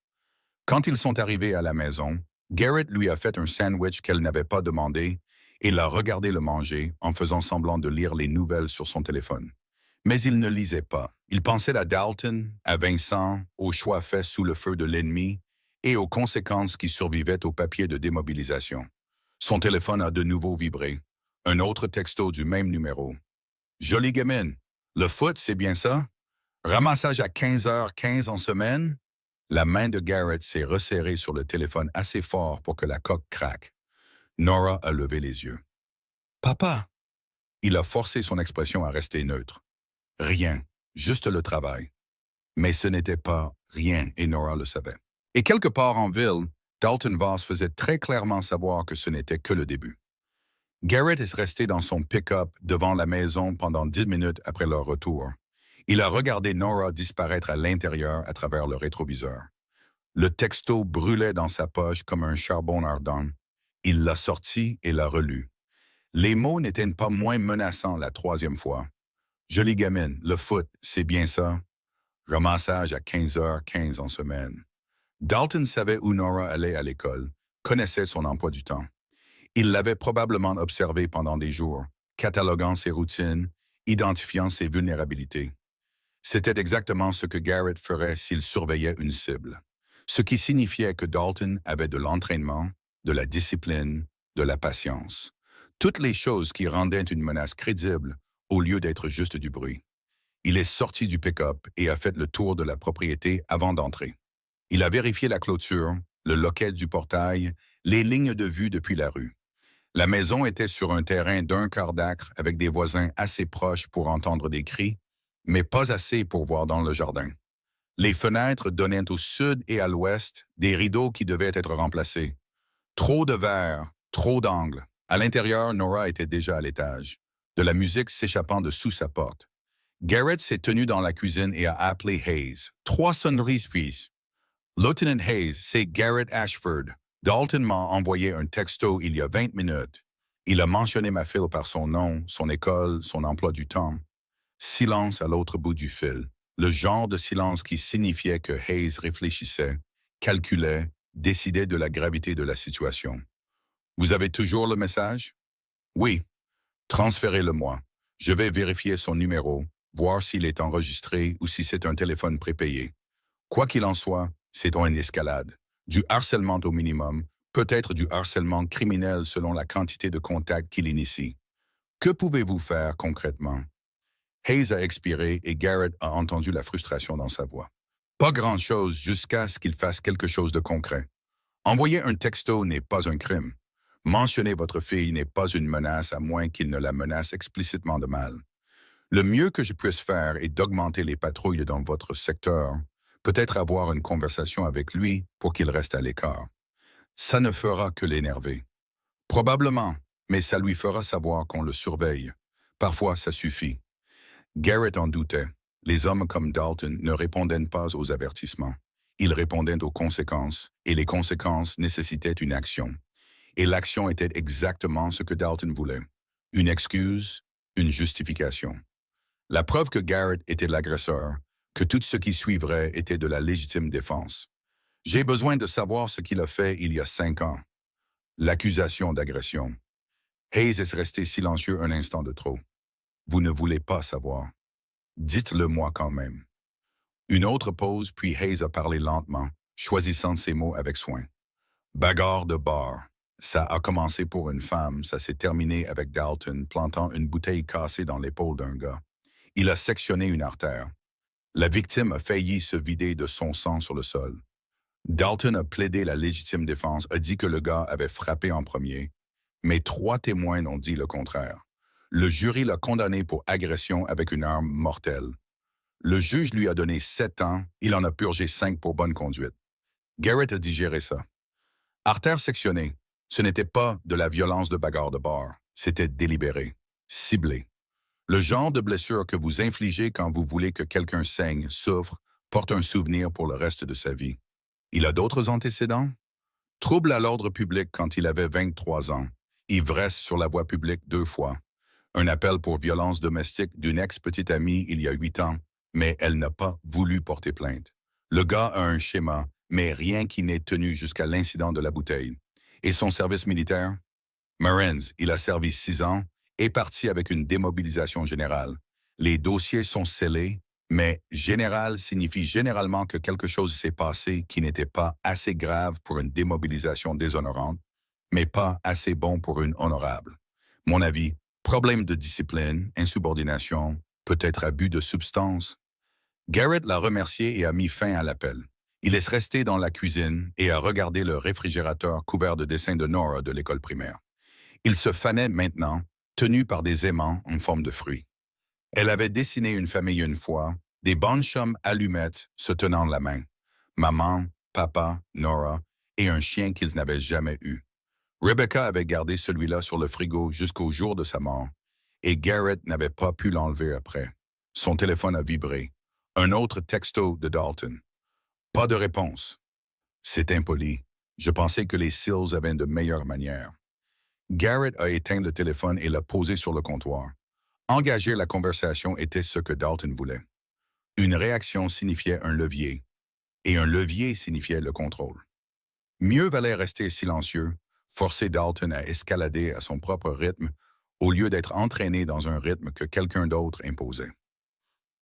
Quand ils sont arrivés à la maison, Garrett lui a fait un sandwich qu'elle n'avait pas demandé et l'a regardé le manger en faisant semblant de lire les nouvelles sur son téléphone. Mais il ne lisait pas. Il pensait à Dalton, à Vincent, aux choix faits sous le feu de l'ennemi et aux conséquences qui survivaient au papier de démobilisation. Son téléphone a de nouveau vibré. Un autre texto du même numéro. Jolie gamine. Le foot, c'est bien ça? Ramassage à 15h15 en semaine? La main de Garrett s'est resserrée sur le téléphone assez fort pour que la coque craque. Nora a levé les yeux. Papa! Il a forcé son expression à rester neutre. Rien, juste le travail. Mais ce n'était pas rien et Nora le savait. Et quelque part en ville, Dalton Voss faisait très clairement savoir que ce n'était que le début. Garrett est resté dans son pick-up devant la maison pendant 10 minutes après leur retour. Il a regardé Nora disparaître à l'intérieur à travers le rétroviseur. Le texto brûlait dans sa poche comme un charbon ardent. Il l'a sorti et l'a relu. Les mots n'étaient pas moins menaçants la troisième fois. Jolie gamine, le foot, c'est bien ça? Ramassage à 15h15 en semaine. Dalton savait où Nora allait à l'école, connaissait son emploi du temps. Il l'avait probablement observé pendant des jours, cataloguant ses routines, identifiant ses vulnérabilités. C'était exactement ce que Garrett ferait s'il surveillait une cible. Ce qui signifiait que Dalton avait de l'entraînement, de la discipline, de la patience. Toutes les choses qui rendaient une menace crédible au lieu d'être juste du bruit. Il est sorti du pick-up et a fait le tour de la propriété avant d'entrer. Il a vérifié la clôture, le loquet du portail, les lignes de vue depuis la rue. La maison était sur un terrain d'un quart d'acre avec des voisins assez proches pour entendre des cris, mais pas assez pour voir dans le jardin. Les fenêtres donnaient au sud et à l'ouest des rideaux qui devaient être remplacés. Trop de verre, trop d'angles. À l'intérieur, Nora était déjà à l'étage, de la musique s'échappant de sous sa porte. Garrett s'est tenu dans la cuisine et a appelé Hayes. 3 sonneries puis. Lieutenant Hayes, c'est Garrett Ashford. Dalton m'a envoyé un texto il y a 20 minutes. Il a mentionné ma fille par son nom, son école, son emploi du temps. Silence à l'autre bout du fil. Le genre de silence qui signifiait que Hayes réfléchissait, calculait, décidait de la gravité de la situation. Vous avez toujours le message? Oui. Transférez-le-moi. Je vais vérifier son numéro, voir s'il est enregistré ou si c'est un téléphone prépayé. Quoi qu'il en soit, c'est une escalade. Du harcèlement au minimum, peut-être du harcèlement criminel selon la quantité de contacts qu'il initie. Que pouvez-vous faire concrètement? Hayes a expiré et Garrett a entendu la frustration dans sa voix. Pas grand-chose jusqu'à ce qu'il fasse quelque chose de concret. Envoyer un texto n'est pas un crime. Mentionner votre fille n'est pas une menace à moins qu'il ne la menace explicitement de mal. Le mieux que je puisse faire est d'augmenter les patrouilles dans votre secteur, peut-être avoir une conversation avec lui pour qu'il reste à l'écart. Ça ne fera que l'énerver. Probablement, mais ça lui fera savoir qu'on le surveille. Parfois, ça suffit. Garrett en doutait. Les hommes comme Dalton ne répondaient pas aux avertissements. Ils répondaient aux conséquences, et les conséquences nécessitaient une action. Et l'action était exactement ce que Dalton voulait. Une excuse, une justification. La preuve que Garrett était l'agresseur, que tout ce qui suivrait était de la légitime défense. J'ai besoin de savoir ce qu'il a fait il y a 5 ans. L'accusation d'agression. Hayes est resté silencieux un instant de trop. Vous ne voulez pas savoir. Dites-le-moi quand même. Une autre pause, puis Hayes a parlé lentement, choisissant ses mots avec soin. Bagarre de bar. Ça a commencé pour une femme, ça s'est terminé avec Dalton plantant une bouteille cassée dans l'épaule d'un gars. Il a sectionné une artère. La victime a failli se vider de son sang sur le sol. Dalton a plaidé la légitime défense, a dit que le gars avait frappé en premier, mais 3 témoins ont dit le contraire. Le jury l'a condamné pour agression avec une arme mortelle. Le juge lui a donné 7 ans, il en a purgé 5 pour bonne conduite. Garrett a digéré ça. Artère sectionnée, ce n'était pas de la violence de bagarre de bar, c'était délibéré, ciblé. Le genre de blessure que vous infligez quand vous voulez que quelqu'un saigne, souffre, porte un souvenir pour le reste de sa vie. Il a d'autres antécédents? Trouble à l'ordre public quand il avait 23 ans. Ivresse sur la voie publique 2 fois. Un appel pour violence domestique d'une ex-petite amie il y a 8 ans, mais elle n'a pas voulu porter plainte. Le gars a un schéma, mais rien qui n'ait tenu jusqu'à l'incident de la bouteille. Et son service militaire? Marines, il a servi 6 ans, est parti avec une démobilisation générale. Les dossiers sont scellés, mais général signifie généralement que quelque chose s'est passé qui n'était pas assez grave pour une démobilisation déshonorante, mais pas assez bon pour une honorable. Mon avis, problème de discipline, insubordination, peut-être abus de substances. Garrett l'a remercié et a mis fin à l'appel. Il est resté dans la cuisine et a regardé le réfrigérateur couvert de dessins de Nora de l'école primaire. Il se fanait maintenant, tenu par des aimants en forme de fruits. Elle avait dessiné une famille une fois, des bonnes chums allumettes se tenant la main. Maman, papa, Nora et un chien qu'ils n'avaient jamais eu. Rebecca avait gardé celui-là sur le frigo jusqu'au jour de sa mort, et Garrett n'avait pas pu l'enlever après. Son téléphone a vibré. Un autre texto de Dalton. Pas de réponse. C'est impoli. Je pensais que les Sills avaient de meilleures manières. Garrett a éteint le téléphone et l'a posé sur le comptoir. Engager la conversation était ce que Dalton voulait. Une réaction signifiait un levier, et un levier signifiait le contrôle. Mieux valait rester silencieux, forcer Dalton à escalader à son propre rythme, au lieu d'être entraîné dans un rythme que quelqu'un d'autre imposait.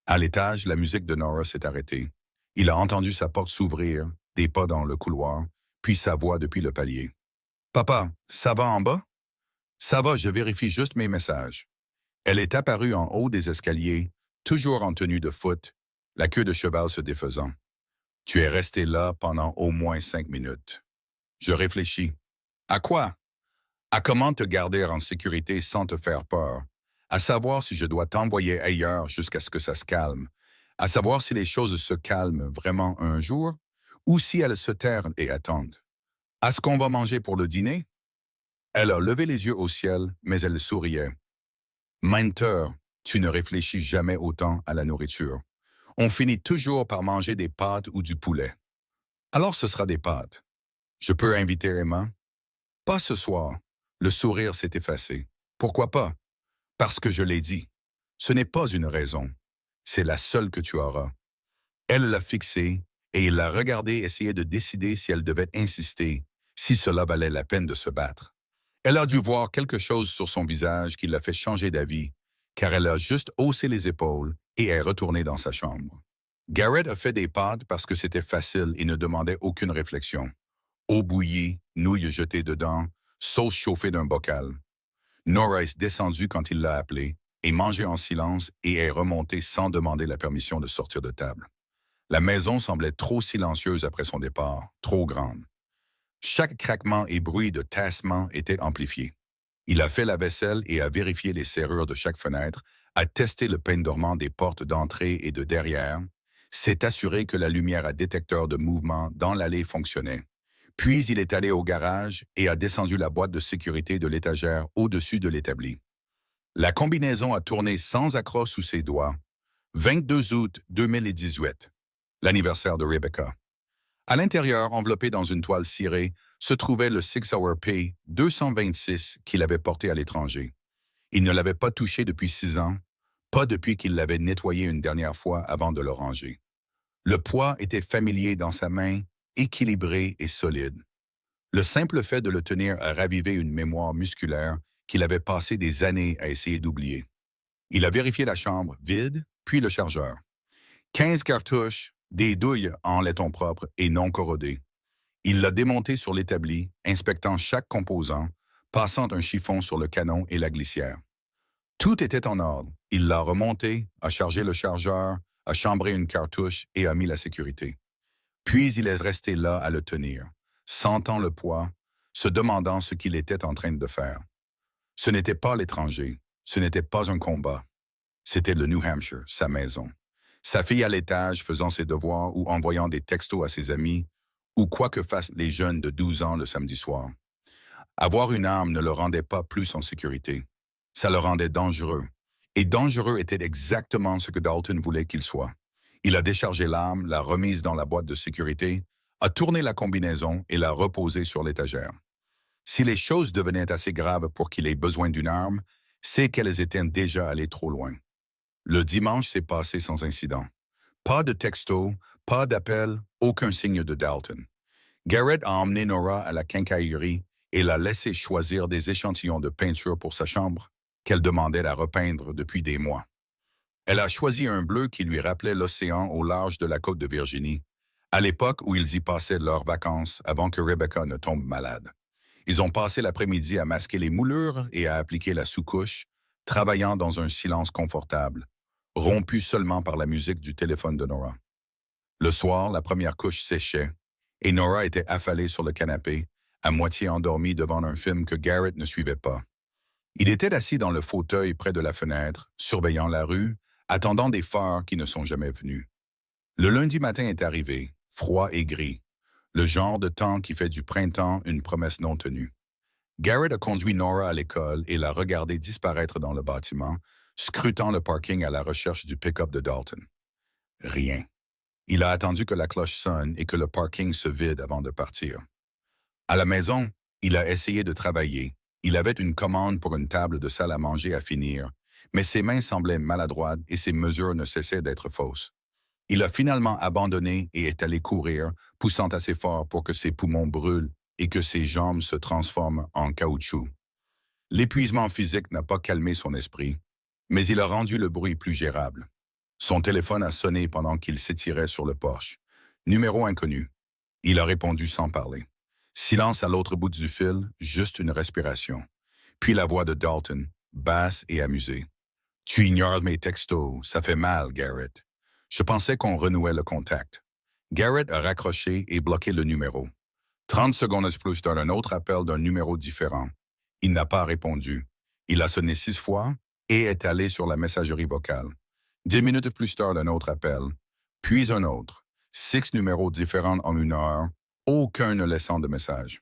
À l'étage, la musique de Nora s'est arrêtée. Il a entendu sa porte s'ouvrir, des pas dans le couloir, puis sa voix depuis le palier. « Papa, ça va en bas? »« Ça va, je vérifie juste mes messages. » Elle est apparue en haut des escaliers, toujours en tenue de foot, la queue de cheval se défaisant. « Tu es resté là pendant au moins 5 minutes. » Je réfléchis. « À quoi? » À comment te garder en sécurité sans te faire peur, à savoir si je dois t'envoyer ailleurs jusqu'à ce que ça se calme, à savoir si les choses se calment vraiment un jour, ou si elles se tairent et attendent. À ce qu'on va manger pour le dîner? Elle a levé les yeux au ciel, mais elle souriait. Menteur, tu ne réfléchis jamais autant à la nourriture. On finit toujours par manger des pâtes ou du poulet. Alors ce sera des pâtes. Je peux inviter Emma? Pas ce soir. Le sourire s'est effacé. Pourquoi pas? Parce que je l'ai dit. Ce n'est pas une raison. C'est la seule que tu auras. Elle l'a fixé et il l'a regardé essayer de décider si elle devait insister, si cela valait la peine de se battre. Elle a dû voir quelque chose sur son visage qui l'a fait changer d'avis, car elle a juste haussé les épaules et est retournée dans sa chambre. Garrett a fait des pâtes parce que c'était facile et ne demandait aucune réflexion. Eau bouillie, nouilles jetées dedans, sauce chauffée d'un bocal. Nora est descendue quand il l'a appelée, et mangé en silence et est remontée sans demander la permission de sortir de table. La maison semblait trop silencieuse après son départ, trop grande. Chaque craquement et bruit de tassement était amplifié. Il a fait la vaisselle et a vérifié les serrures de chaque fenêtre, a testé le pain dormant des portes d'entrée et de derrière, s'est assuré que la lumière à détecteur de mouvement dans l'allée fonctionnait. Puis il est allé au garage et a descendu la boîte de sécurité de l'étagère au-dessus de l'établi. La combinaison a tourné sans accroc sous ses doigts. 22 août 2018, l'anniversaire de Rebecca. À l'intérieur, enveloppé dans une toile cirée, se trouvait le Sig Sauer P 226 qu'il avait porté à l'étranger. Il ne l'avait pas touché depuis 6 ans, pas depuis qu'il l'avait nettoyé une dernière fois avant de le ranger. Le poids était familier dans sa main, équilibré et solide. Le simple fait de le tenir a ravivé une mémoire musculaire qu'il avait passé des années à essayer d'oublier. Il a vérifié la chambre vide, puis le chargeur. 15 cartouches, des douilles en laiton propre et non corrodées. Il l'a démonté sur l'établi, inspectant chaque composant, passant un chiffon sur le canon et la glissière. Tout était en ordre. Il l'a remonté, a chargé le chargeur, a chambré une cartouche et a mis la sécurité. Puis il est resté là à le tenir, sentant le poids, se demandant ce qu'il était en train de faire. Ce n'était pas l'étranger, ce n'était pas un combat. C'était le New Hampshire, sa maison. Sa fille à l'étage faisant ses devoirs ou envoyant des textos à ses amis, ou quoi que fassent les jeunes de 12 ans le samedi soir. Avoir une arme ne le rendait pas plus en sécurité. Ça le rendait dangereux. Et dangereux était exactement ce que Dalton voulait qu'il soit. Il a déchargé l'arme, l'a remise dans la boîte de sécurité, a tourné la combinaison et l'a reposée sur l'étagère. Si les choses devenaient assez graves pour qu'il ait besoin d'une arme, c'est qu'elles étaient déjà allées trop loin. Le dimanche s'est passé sans incident. Pas de texto, pas d'appel, aucun signe de Dalton. Garrett a emmené Nora à la quincaillerie et l'a laissé choisir des échantillons de peinture pour sa chambre qu'elle demandait à repeindre depuis des mois. Elle a choisi un bleu qui lui rappelait l'océan au large de la côte de Virginie, à l'époque où ils y passaient leurs vacances avant que Rebecca ne tombe malade. Ils ont passé l'après-midi à masquer les moulures et à appliquer la sous-couche, travaillant dans un silence confortable, rompu seulement par la musique du téléphone de Nora. Le soir, la première couche séchait, et Nora était affalée sur le canapé, à moitié endormie devant un film que Garrett ne suivait pas. Il était assis dans le fauteuil près de la fenêtre, surveillant la rue, attendant des phares qui ne sont jamais venus. Le lundi matin est arrivé, froid et gris, le genre de temps qui fait du printemps une promesse non tenue. Garrett a conduit Nora à l'école et l'a regardée disparaître dans le bâtiment, scrutant le parking à la recherche du pick-up de Dalton. Rien. Il a attendu que la cloche sonne et que le parking se vide avant de partir. À la maison, il a essayé de travailler. Il avait une commande pour une table de salle à manger à finir, mais ses mains semblaient maladroites et ses mesures ne cessaient d'être fausses. Il a finalement abandonné et est allé courir, poussant assez fort pour que ses poumons brûlent et que ses jambes se transforment en caoutchouc. L'épuisement physique n'a pas calmé son esprit, mais il a rendu le bruit plus gérable. Son téléphone a sonné pendant qu'il s'étirait sur le porche. Numéro inconnu. Il a répondu sans parler. Silence à l'autre bout du fil, juste une respiration. Puis la voix de Dalton, basse et amusée. « Tu ignores mes textos, ça fait mal, Garrett. » Je pensais qu'on renouait le contact. Garrett a raccroché et bloqué le numéro. 30 secondes plus tard, un autre appel d'un numéro différent. Il n'a pas répondu. Il a sonné 6 fois et est allé sur la messagerie vocale. 10 minutes plus tard, un autre appel, puis un autre. 6 numéros différents en 1 heure, aucun ne laissant de message.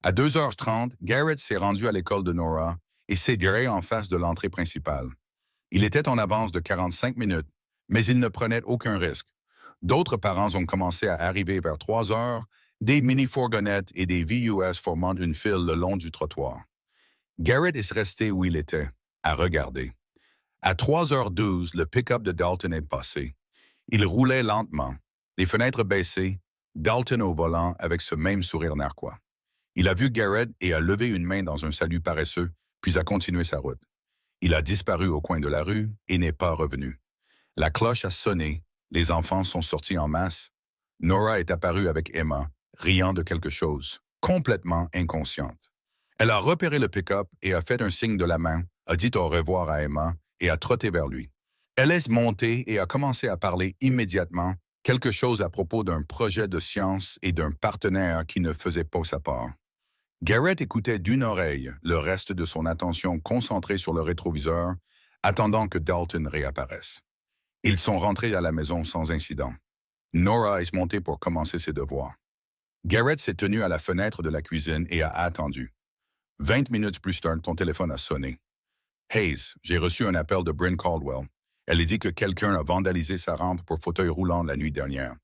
À 2h30, Garrett s'est rendu à l'école de Nora et s'est garé en face de l'entrée principale. Il était en avance de 45 minutes, mais il ne prenait aucun risque. D'autres parents ont commencé à arriver vers 3 heures, des mini-fourgonnettes et des VUS formant une file le long du trottoir. Garrett est resté où il était, à regarder. À 3h12, le pick-up de Dalton est passé. Il roulait lentement, les fenêtres baissées, Dalton au volant avec ce même sourire narquois. Il a vu Garrett et a levé une main dans un salut paresseux, puis a continué sa route. Il a disparu au coin de la rue et n'est pas revenu. La cloche a sonné, les enfants sont sortis en masse. Nora est apparue avec Emma, riant de quelque chose, complètement inconsciente. Elle a repéré le pick-up et a fait un signe de la main, a dit au revoir à Emma et a trotté vers lui. Elle est montée et a commencé à parler immédiatement, quelque chose à propos d'un projet de science et d'un partenaire qui ne faisait pas sa part. Garrett écoutait d'une oreille, le reste de son attention concentrée sur le rétroviseur, attendant que Dalton réapparaisse. Ils sont rentrés à la maison sans incident. Nora est montée pour commencer ses devoirs. Garrett s'est tenu à la fenêtre de la cuisine et a attendu. 20 minutes plus tard, ton téléphone a sonné. « Hayes, j'ai reçu un appel de Bryn Caldwell. Elle dit que quelqu'un a vandalisé sa rampe pour fauteuil roulant la nuit dernière.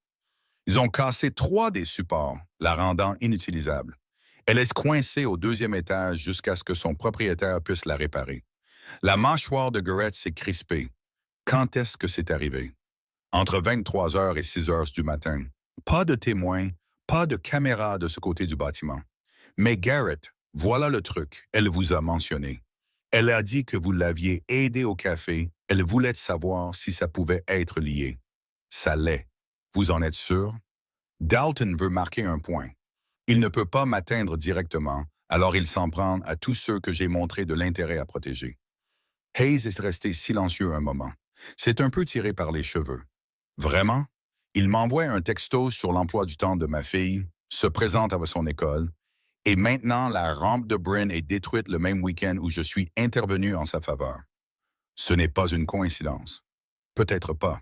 Ils ont cassé 3 des supports, la rendant inutilisable. Elle est coincée au 2e étage jusqu'à ce que son propriétaire puisse la réparer. La mâchoire de Garrett s'est crispée. Quand est-ce que c'est arrivé? Entre 23h et 6h du matin. Pas de témoins, pas de caméra de ce côté du bâtiment. Mais Garrett, voilà le truc, elle vous a mentionné. Elle a dit que vous l'aviez aidé au café, elle voulait savoir si ça pouvait être lié. Ça l'est. Vous en êtes sûr? Dalton veut marquer un point. Il ne peut pas m'atteindre directement, alors il s'en prend à tous ceux que j'ai montré de l'intérêt à protéger. Hayes est resté silencieux un moment. C'est un peu tiré par les cheveux. Vraiment? Il m'envoie un texto sur l'emploi du temps de ma fille, se présente à son école, et maintenant la rampe de Bryn est détruite le même week-end où je suis intervenu en sa faveur. Ce n'est pas une coïncidence. Peut-être pas.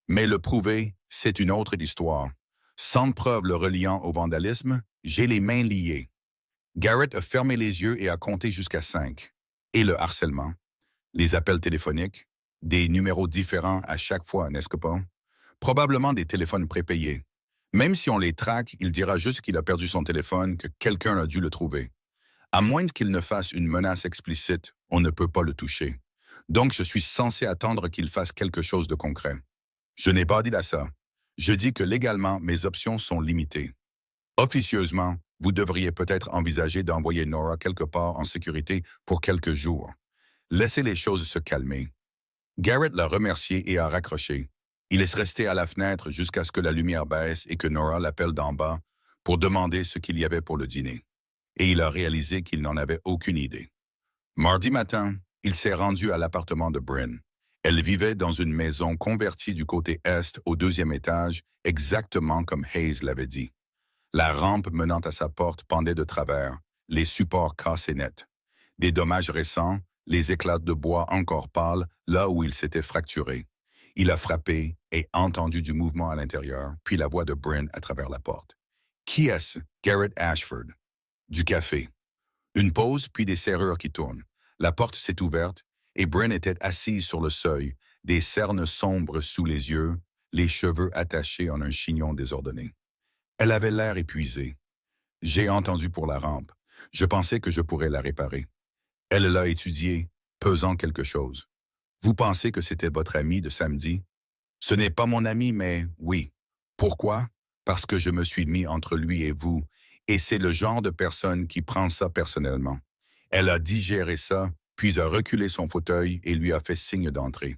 Mais le prouver, c'est une autre histoire. Sans preuve le reliant au vandalisme, j'ai les mains liées. Garrett a fermé les yeux et a compté jusqu'à 5. Et le harcèlement, les appels téléphoniques, des numéros différents à chaque fois, n'est-ce pas? Probablement des téléphones prépayés. Même si on les traque, il dira juste qu'il a perdu son téléphone, que quelqu'un a dû le trouver. À moins qu'il ne fasse une menace explicite, on ne peut pas le toucher. Donc je suis censé attendre qu'il fasse quelque chose de concret. Je n'ai pas dit à ça. Je dis que légalement, mes options sont limitées. Officieusement, vous devriez peut-être envisager d'envoyer Nora quelque part en sécurité pour quelques jours. Laissez les choses se calmer. Garrett l'a remercié et a raccroché. Il est resté à la fenêtre jusqu'à ce que la lumière baisse et que Nora l'appelle d'en bas pour demander ce qu'il y avait pour le dîner. et il a réalisé qu'il n'en avait aucune idée. Mardi matin, il s'est rendu à l'appartement de Bryn. Elle vivait dans une maison convertie du côté est au deuxième étage, exactement comme Hayes l'avait dit. La rampe menant à sa porte pendait de travers, les supports cassés nets. Des dommages récents, les éclats de bois encore pâles, là où il s'était fracturé. Il a frappé et entendu du mouvement à l'intérieur, puis la voix de Bryn à travers la porte. Qui est-ce? Garrett Ashford. Du café. Une pause, puis des serrures qui tournent. La porte s'est ouverte et Bryn était assise sur le seuil, des cernes sombres sous les yeux, les cheveux attachés en un chignon désordonné. Elle avait l'air épuisée. J'ai entendu pour la rampe. Je pensais que je pourrais la réparer. Elle l'a étudiée, pesant quelque chose. Vous pensez que c'était votre ami de samedi? Ce n'est pas mon ami, mais oui. Pourquoi? Parce que je me suis mis entre lui et vous, et c'est le genre de personne qui prend ça personnellement. Elle a digéré ça, puis a reculé son fauteuil et lui a fait signe d'entrer.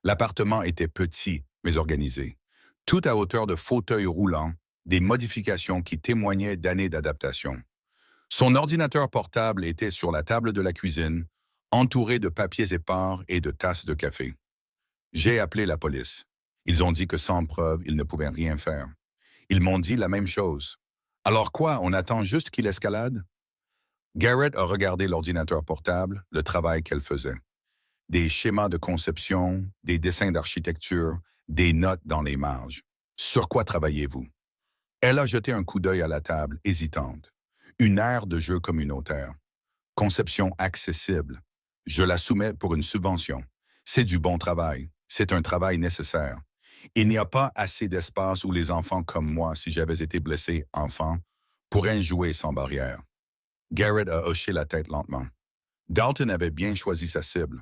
L'appartement était petit, mais organisé. Tout à hauteur de fauteuils roulants, des modifications qui témoignaient d'années d'adaptation. Son ordinateur portable était sur la table de la cuisine, entouré de papiers épars et de tasses de café. J'ai appelé la police. Ils ont dit que sans preuve, ils ne pouvaient rien faire. Ils m'ont dit la même chose. Alors quoi, on attend juste qu'il escalade? Garrett a regardé l'ordinateur portable, le travail qu'elle faisait. Des schémas de conception, des dessins d'architecture, des notes dans les marges. Sur quoi travaillez-vous? Elle a jeté un coup d'œil à la table, hésitante. Une aire de jeu communautaire. Conception accessible. Je la soumets pour une subvention. C'est du bon travail. C'est un travail nécessaire. Il n'y a pas assez d'espace où les enfants comme moi, si j'avais été blessé enfant, pourraient jouer sans barrière. Garrett a hoché la tête lentement. Dalton avait bien choisi sa cible.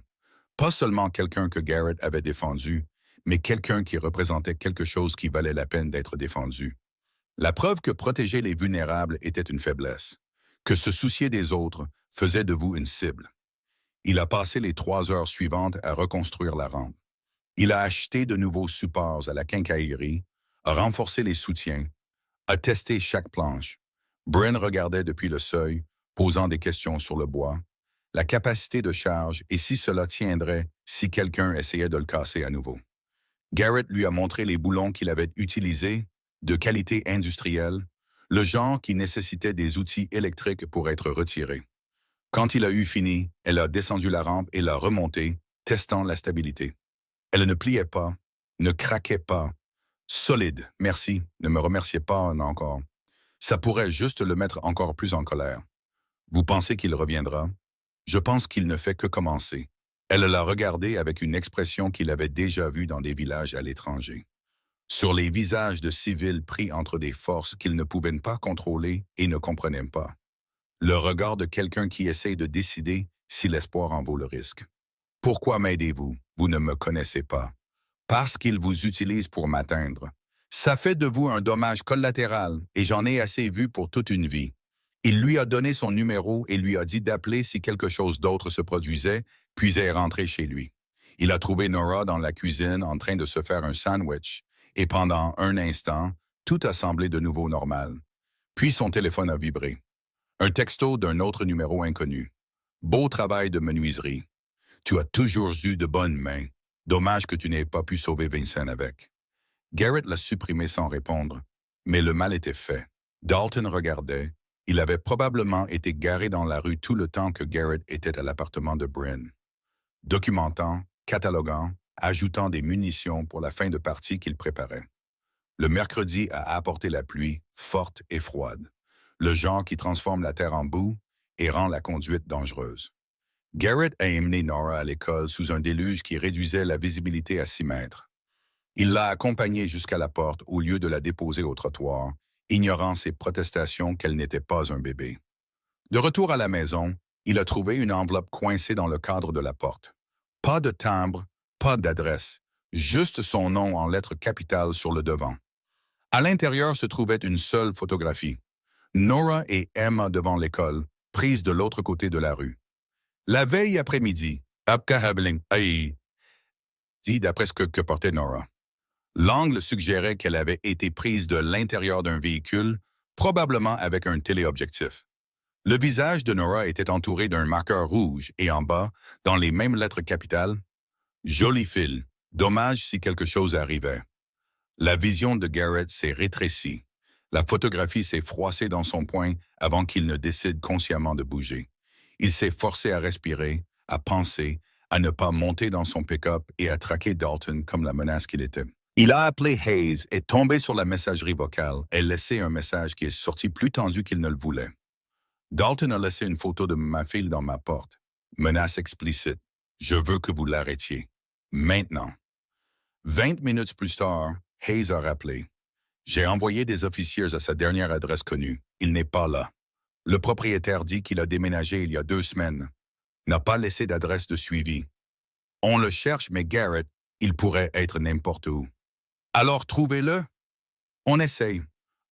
Pas seulement quelqu'un que Garrett avait défendu, mais quelqu'un qui représentait quelque chose qui valait la peine d'être défendu. La preuve que protéger les vulnérables était une faiblesse, que se soucier des autres faisait de vous une cible. Il a passé les 3 heures suivantes à reconstruire la rampe. Il a acheté de nouveaux supports à la quincaillerie, a renforcé les soutiens, a testé chaque planche. Bryn regardait depuis le seuil, posant des questions sur le bois, la capacité de charge et si cela tiendrait si quelqu'un essayait de le casser à nouveau. Garrett lui a montré les boulons qu'il avait utilisés, de qualité industrielle, le genre qui nécessitait des outils électriques pour être retirés. Quand il a eu fini, elle a descendu la rampe et l'a remontée, testant la stabilité. Elle ne pliait pas, ne craquait pas. Solide, merci, ne me remerciez pas encore. Ça pourrait juste le mettre encore plus en colère. Vous pensez qu'il reviendra? Je pense qu'il ne fait que commencer. Elle l'a regardé avec une expression qu'il avait déjà vue dans des villages à l'étranger. Sur les visages de civils pris entre des forces qu'ils ne pouvaient pas contrôler et ne comprenaient pas. Le regard de quelqu'un qui essaye de décider si l'espoir en vaut le risque. Pourquoi m'aidez-vous? Vous ne me connaissez pas. Parce qu'il vous utilise pour m'atteindre. Ça fait de vous un dommage collatéral et j'en ai assez vu pour toute une vie. Il lui a donné son numéro et lui a dit d'appeler si quelque chose d'autre se produisait, puis est rentré chez lui. Il a trouvé Nora dans la cuisine en train de se faire un sandwich et pendant un instant, tout a semblé de nouveau normal. Puis son téléphone a vibré. Un texto d'un autre numéro inconnu. Beau travail de menuiserie. Tu as toujours eu de bonnes mains. Dommage que tu n'aies pas pu sauver Vincent avec. Garrett l'a supprimé sans répondre, mais le mal était fait. Dalton regardait. Il avait probablement été garé dans la rue tout le temps que Garrett était à l'appartement de Bryn. Documentant, cataloguant, ajoutant des munitions pour la fin de partie qu'il préparait. Le mercredi a apporté la pluie, forte et froide. Le genre qui transforme la terre en boue et rend la conduite dangereuse. Garrett a emmené Nora à l'école sous un déluge qui réduisait la visibilité à 6 mètres. Il l'a accompagnée jusqu'à la porte au lieu de la déposer au trottoir, ignorant ses protestations qu'elle n'était pas un bébé. De retour à la maison, il a trouvé une enveloppe coincée dans le cadre de la porte. Pas de timbre, pas d'adresse, juste son nom en lettres capitales sur le devant. À l'intérieur se trouvait une seule photographie. Nora et Emma devant l'école, prises de l'autre côté de la rue. La veille après-midi, dit d'après ce que portait Nora. L'angle suggérait qu'elle avait été prise de l'intérieur d'un véhicule, probablement avec un téléobjectif. Le visage de Nora était entouré d'un marqueur rouge et en bas, dans les mêmes lettres capitales, Joli fil. Dommage si quelque chose arrivait. La vision de Garrett s'est rétrécie. La photographie s'est froissée dans son poing avant qu'il ne décide consciemment de bouger. Il s'est forcé à respirer, à penser, à ne pas monter dans son pick-up et à traquer Dalton comme la menace qu'il était. Il a appelé Hayes et tombé sur la messagerie vocale et laissé un message qui est sorti plus tendu qu'il ne le voulait. Dalton a laissé une photo de ma fille dans ma porte. Menace explicite. Je veux que vous l'arrêtiez. Maintenant. 20 minutes plus tard, Hayes a rappelé. J'ai envoyé des officiers à sa dernière adresse connue. Il n'est pas là. Le propriétaire dit qu'il a déménagé il y a 2 semaines. N'a pas laissé d'adresse de suivi. On le cherche, mais Garrett, il pourrait être n'importe où. Alors trouvez-le. On essaye.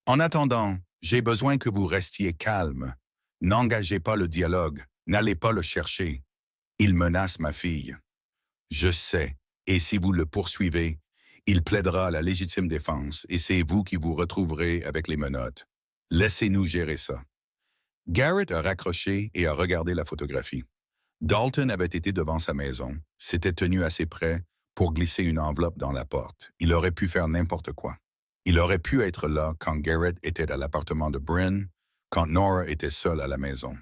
En attendant, j'ai besoin que vous restiez calme. N'engagez pas le dialogue. N'allez pas le chercher. Il menace ma fille. Je sais, et si vous le poursuivez, il plaidera à la légitime défense, et c'est vous qui vous retrouverez avec les menottes. Laissez-nous gérer ça. Garrett a raccroché et a regardé la photographie. Dalton avait été devant sa maison, s'était tenu assez près pour glisser une enveloppe dans la porte. Il aurait pu faire n'importe quoi. Il aurait pu être là quand Garrett était à l'appartement de Bryn, quand Nora était seule à la maison.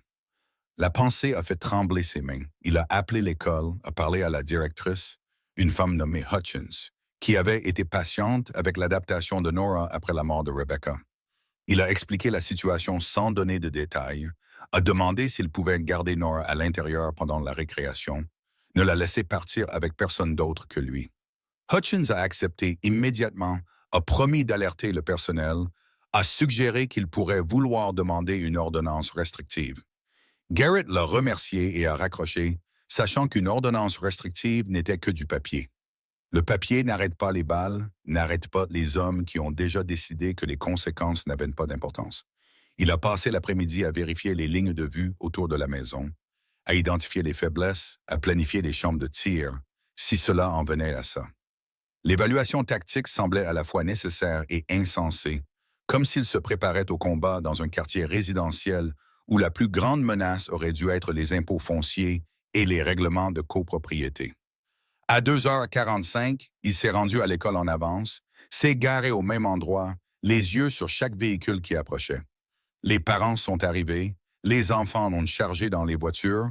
La pensée a fait trembler ses mains. Il a appelé l'école, a parlé à la directrice, une femme nommée Hutchins, qui avait été patiente avec l'adaptation de Nora après la mort de Rebecca. Il a expliqué la situation sans donner de détails, a demandé s'il pouvait garder Nora à l'intérieur pendant la récréation, ne la laisser partir avec personne d'autre que lui. Hutchins a accepté immédiatement, a promis d'alerter le personnel, a suggéré qu'il pourrait vouloir demander une ordonnance restrictive. Garrett l'a remercié et a raccroché, sachant qu'une ordonnance restrictive n'était que du papier. Le papier n'arrête pas les balles, n'arrête pas les hommes qui ont déjà décidé que les conséquences n'avaient pas d'importance. Il a passé l'après-midi à vérifier les lignes de vue autour de la maison, à identifier les faiblesses, à planifier des chambres de tir, si cela en venait à ça. L'évaluation tactique semblait à la fois nécessaire et insensée, comme s'il se préparait au combat dans un quartier résidentiel où la plus grande menace aurait dû être les impôts fonciers et les règlements de copropriété. À 2h45, il s'est rendu à l'école en avance, s'est garé au même endroit, les yeux sur chaque véhicule qui approchait. Les parents sont arrivés, les enfants ont chargé dans les voitures,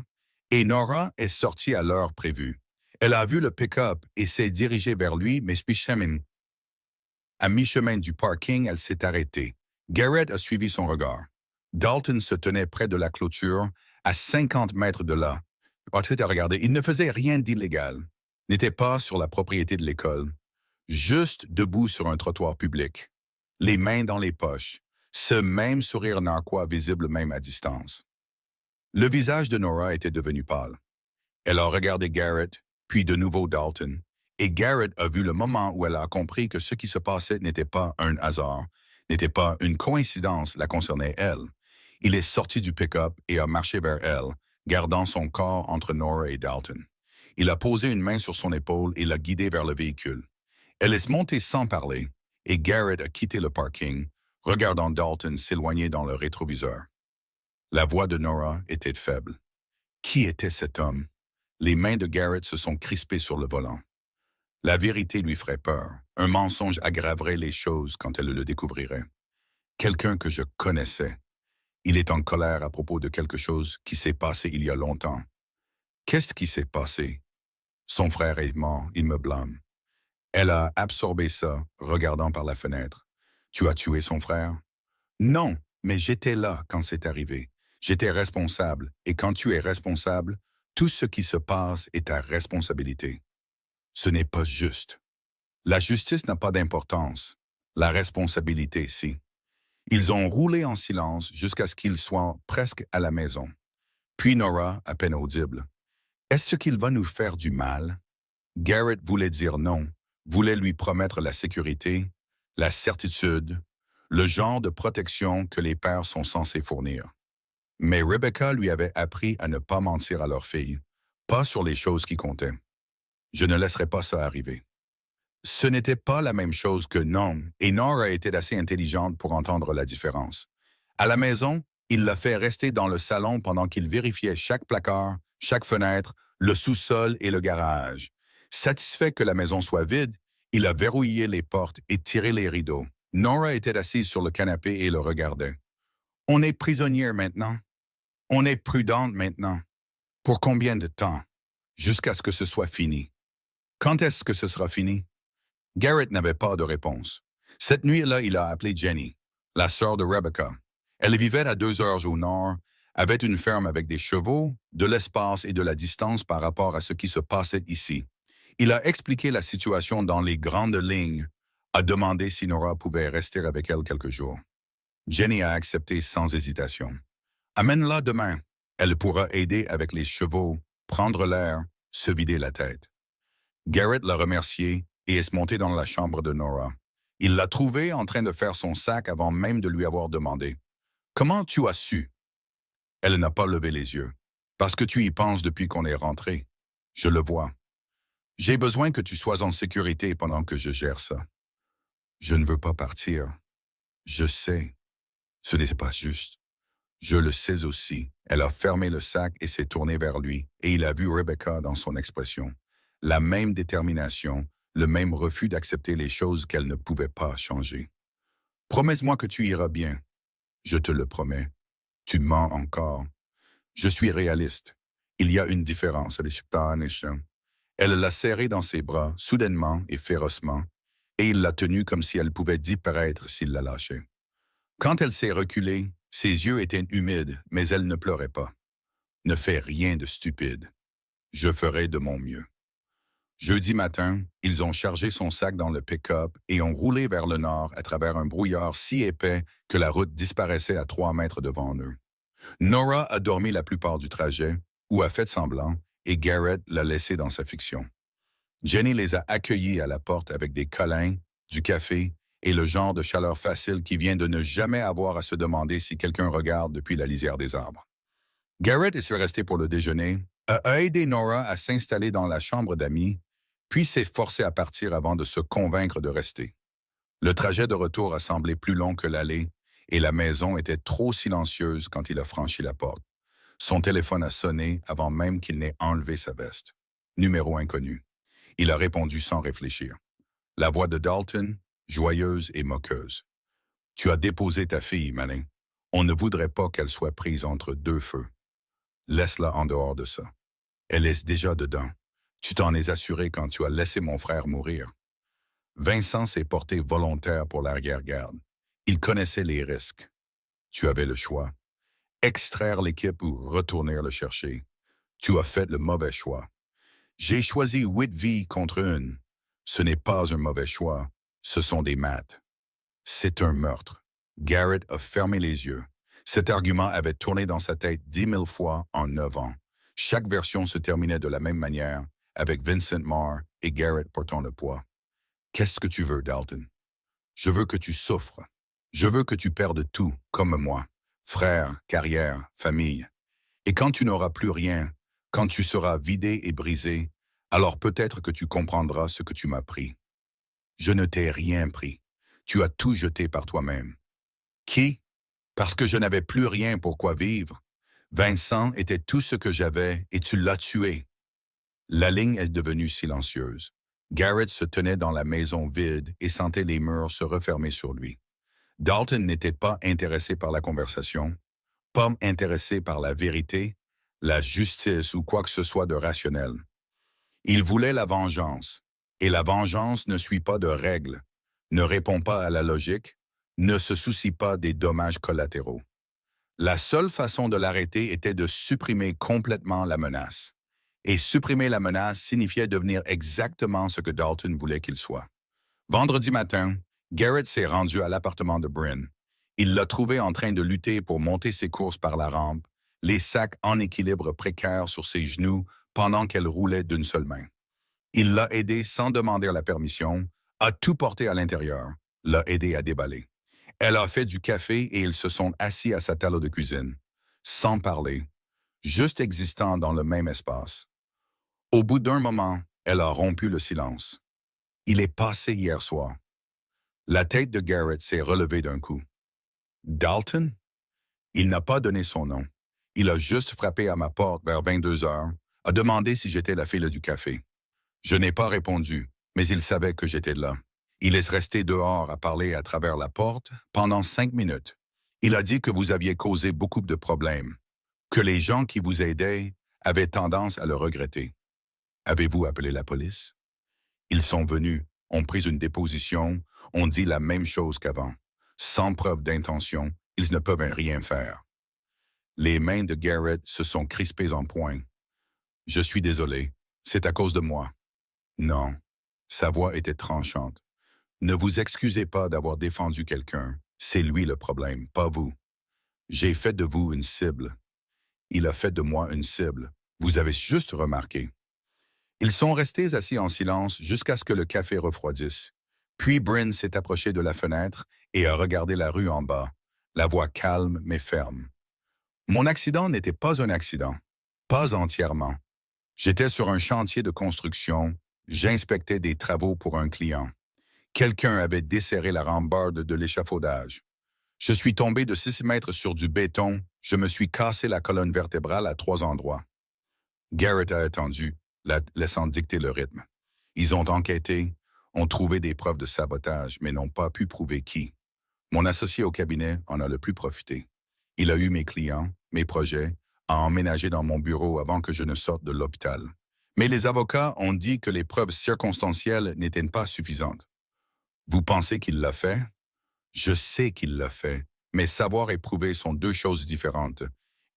et Nora est sortie à l'heure prévue. Elle a vu le pick-up et s'est dirigée vers lui, mais à mi-chemin du parking, elle s'est arrêtée. Garrett a suivi son regard. Dalton se tenait près de la clôture, à 50 mètres de là. Il ne faisait rien d'illégal. N'était pas sur la propriété de l'école. Juste debout sur un trottoir public. Les mains dans les poches. Ce même sourire narquois visible même à distance. Le visage de Nora était devenu pâle. Elle a regardé Garrett, puis de nouveau Dalton, et Garrett a vu le moment où elle a compris que ce qui se passait n'était pas un hasard, n'était pas une coïncidence la concernait elle. Il est sorti du pick-up et a marché vers elle, gardant son corps entre Nora et Dalton. Il a posé une main sur son épaule et l'a guidée vers le véhicule. Elle est montée sans parler, et Garrett a quitté le parking, regardant Dalton s'éloigner dans le rétroviseur. La voix de Nora était faible. Qui était cet homme? Les mains de Garrett se sont crispées sur le volant. La vérité lui ferait peur. Un mensonge aggraverait les choses quand elle le découvrirait. Quelqu'un que je connaissais. Il est en colère à propos de quelque chose qui s'est passé il y a longtemps. Qu'est-ce qui s'est passé? Son frère est mort, il me blâme. Elle a absorbé ça, regardant par la fenêtre. Tu as tué son frère? Non, mais j'étais là quand c'est arrivé. J'étais responsable, et quand tu es responsable, tout ce qui se passe est ta responsabilité. Ce n'est pas juste. La justice n'a pas d'importance. La responsabilité, si. Ils ont roulé en silence jusqu'à ce qu'ils soient presque à la maison. Puis Nora, à peine audible. Est-ce qu'il va nous faire du mal? Garrett voulait dire non, voulait lui promettre la sécurité, la certitude, le genre de protection que les pères sont censés fournir. Mais Rebecca lui avait appris à ne pas mentir à leur fille, pas sur les choses qui comptaient. Je ne laisserai pas ça arriver. Ce n'était pas la même chose que non, et Nora était assez intelligente pour entendre la différence. À la maison, Il l'a fait rester dans le salon pendant qu'il vérifiait chaque placard, chaque fenêtre, le sous-sol et le garage. Satisfait que la maison soit vide, il a verrouillé les portes et tiré les rideaux. Nora était assise sur le canapé et le regardait. On est prisonnière maintenant. On est prudente maintenant. Pour combien de temps? Jusqu'à ce que ce soit fini. Quand est-ce que ce sera fini? Garrett n'avait pas de réponse. Cette nuit-là, il a appelé Jenny, la sœur de Rebecca. Elle vivait à 2 heures au nord, avait une ferme avec des chevaux, de l'espace et de la distance par rapport à ce qui se passait ici. Il a expliqué la situation dans les grandes lignes, a demandé si Nora pouvait rester avec elle quelques jours. Jenny a accepté sans hésitation. Amène-la demain. Elle pourra aider avec les chevaux, prendre l'air, se vider la tête. Garrett l'a remercié et est monté dans la chambre de Nora. Il l'a trouvée en train de faire son sac avant même de lui avoir demandé. « Comment tu as su? » Elle n'a pas levé les yeux. « Parce que tu y penses depuis qu'on est rentré. Je le vois. J'ai besoin que tu sois en sécurité pendant que je gère ça. Je ne veux pas partir. Je sais. Ce n'est pas juste. Je le sais aussi. » Elle a fermé le sac et s'est tournée vers lui, et il a vu Rebecca dans son expression. La même détermination, le même refus d'accepter les choses qu'elle ne pouvait pas changer. « Promets-moi que tu iras bien. » « Je te le promets. Tu mens encore. Je suis réaliste. Il y a une différence. » Elle l'a serré dans ses bras, soudainement et férocement, et il l'a tenue comme si elle pouvait disparaître s'il la lâchait. Quand elle s'est reculée, ses yeux étaient humides, mais elle ne pleurait pas. « Ne fais rien de stupide. Je ferai de mon mieux. » Jeudi matin, ils ont chargé son sac dans le pick-up et ont roulé vers le nord à travers un brouillard si épais que la route disparaissait à 3 mètres devant eux. Nora a dormi la plupart du trajet, ou a fait semblant, et Garrett l'a laissé dans sa fiction. Jenny les a accueillis à la porte avec des câlins, du café et le genre de chaleur facile qui vient de ne jamais avoir à se demander si quelqu'un regarde depuis la lisière des arbres. Garrett est resté pour le déjeuner, a aidé Nora à s'installer dans la chambre d'amis, puis s'est forcé à partir avant de se convaincre de rester. Le trajet de retour a semblé plus long que l'aller, et la maison était trop silencieuse quand il a franchi la porte. Son téléphone a sonné avant même qu'il n'ait enlevé sa veste. Numéro inconnu. Il a répondu sans réfléchir. La voix de Dalton, joyeuse et moqueuse. « Tu as déposé ta fille, malin. On ne voudrait pas qu'elle soit prise entre deux feux. Laisse-la en dehors de ça. Elle est déjà dedans. Tu t'en es assuré quand tu as laissé mon frère mourir. » Vincent s'est porté volontaire pour l'arrière-garde. Il connaissait les risques. Tu avais le choix. Extraire l'équipe ou retourner le chercher. Tu as fait le mauvais choix. J'ai choisi 8 vies contre une. Ce n'est pas un mauvais choix. Ce sont des maths. C'est un meurtre. Garrett a fermé les yeux. Cet argument avait tourné dans sa tête 10 000 fois en 9 ans. Chaque version se terminait de la même manière, avec Vincent Marr et Garrett portant le poids. « Qu'est-ce que tu veux, Dalton? Je veux que tu souffres. Je veux que tu perdes tout, comme moi. Frère, carrière, famille. Et quand tu n'auras plus rien, quand tu seras vidé et brisé, alors peut-être que tu comprendras ce que tu m'as pris. Je ne t'ai rien pris. Tu as tout jeté par toi-même. Qui? Parce que je n'avais plus rien pour quoi vivre. Vincent était tout ce que j'avais et tu l'as tué. » La ligne est devenue silencieuse. Garrett se tenait dans la maison vide et sentait les murs se refermer sur lui. Dalton n'était pas intéressé par la conversation, pas intéressé par la vérité, la justice ou quoi que ce soit de rationnel. Il voulait la vengeance, et la vengeance ne suit pas de règles, ne répond pas à la logique, ne se soucie pas des dommages collatéraux. La seule façon de l'arrêter était de supprimer complètement la menace. Et supprimer la menace signifiait devenir exactement ce que Dalton voulait qu'il soit. Vendredi matin, Garrett s'est rendu à l'appartement de Bryn. Il l'a trouvé en train de lutter pour monter ses courses par la rampe, les sacs en équilibre précaire sur ses genoux pendant qu'elle roulait d'une seule main. Il l'a aidé sans demander la permission, a tout porté à l'intérieur, l'a aidé à déballer. Elle a fait du café et ils se sont assis à sa table de cuisine, sans parler, juste existant dans le même espace. Au bout d'un moment, elle a rompu le silence. « Il est passé hier soir. » La tête de Garrett s'est relevée d'un coup. « Dalton? » Il n'a pas donné son nom. Il a juste frappé à ma porte vers 22 heures, a demandé si j'étais la fille du café. Je n'ai pas répondu, mais il savait que j'étais là. Il est resté dehors à parler à travers la porte pendant 5 minutes. Il a dit que vous aviez causé beaucoup de problèmes, que les gens qui vous aidaient avaient tendance à le regretter. Avez-vous appelé la police? Ils sont venus, ont pris une déposition, ont dit la même chose qu'avant. Sans preuve d'intention, ils ne peuvent rien faire. Les mains de Garrett se sont crispées en poing. Je suis désolé, c'est à cause de moi. Non. Sa voix était tranchante. Ne vous excusez pas d'avoir défendu quelqu'un. C'est lui le problème, pas vous. J'ai fait de vous une cible. Il a fait de moi une cible. Vous avez juste remarqué. Ils sont restés assis en silence jusqu'à ce que le café refroidisse. Puis Bryn s'est approché de la fenêtre et a regardé la rue en bas, la voix calme mais ferme. Mon accident n'était pas un accident. Pas entièrement. J'étais sur un chantier de construction. J'inspectais des travaux pour un client. Quelqu'un avait desserré la rambarde de l'échafaudage. Je suis tombé de 6 mètres sur du béton. Je me suis cassé la colonne vertébrale à 3 endroits. Garrett a attendu, laissant dicter le rythme. Ils ont enquêté, ont trouvé des preuves de sabotage, mais n'ont pas pu prouver qui. Mon associé au cabinet en a le plus profité. Il a eu mes clients, mes projets, a emménagé dans mon bureau avant que je ne sorte de l'hôpital. Mais les avocats ont dit que les preuves circonstancielles n'étaient pas suffisantes. Vous pensez qu'il l'a fait? Je sais qu'il l'a fait, mais savoir et prouver sont 2 choses différentes.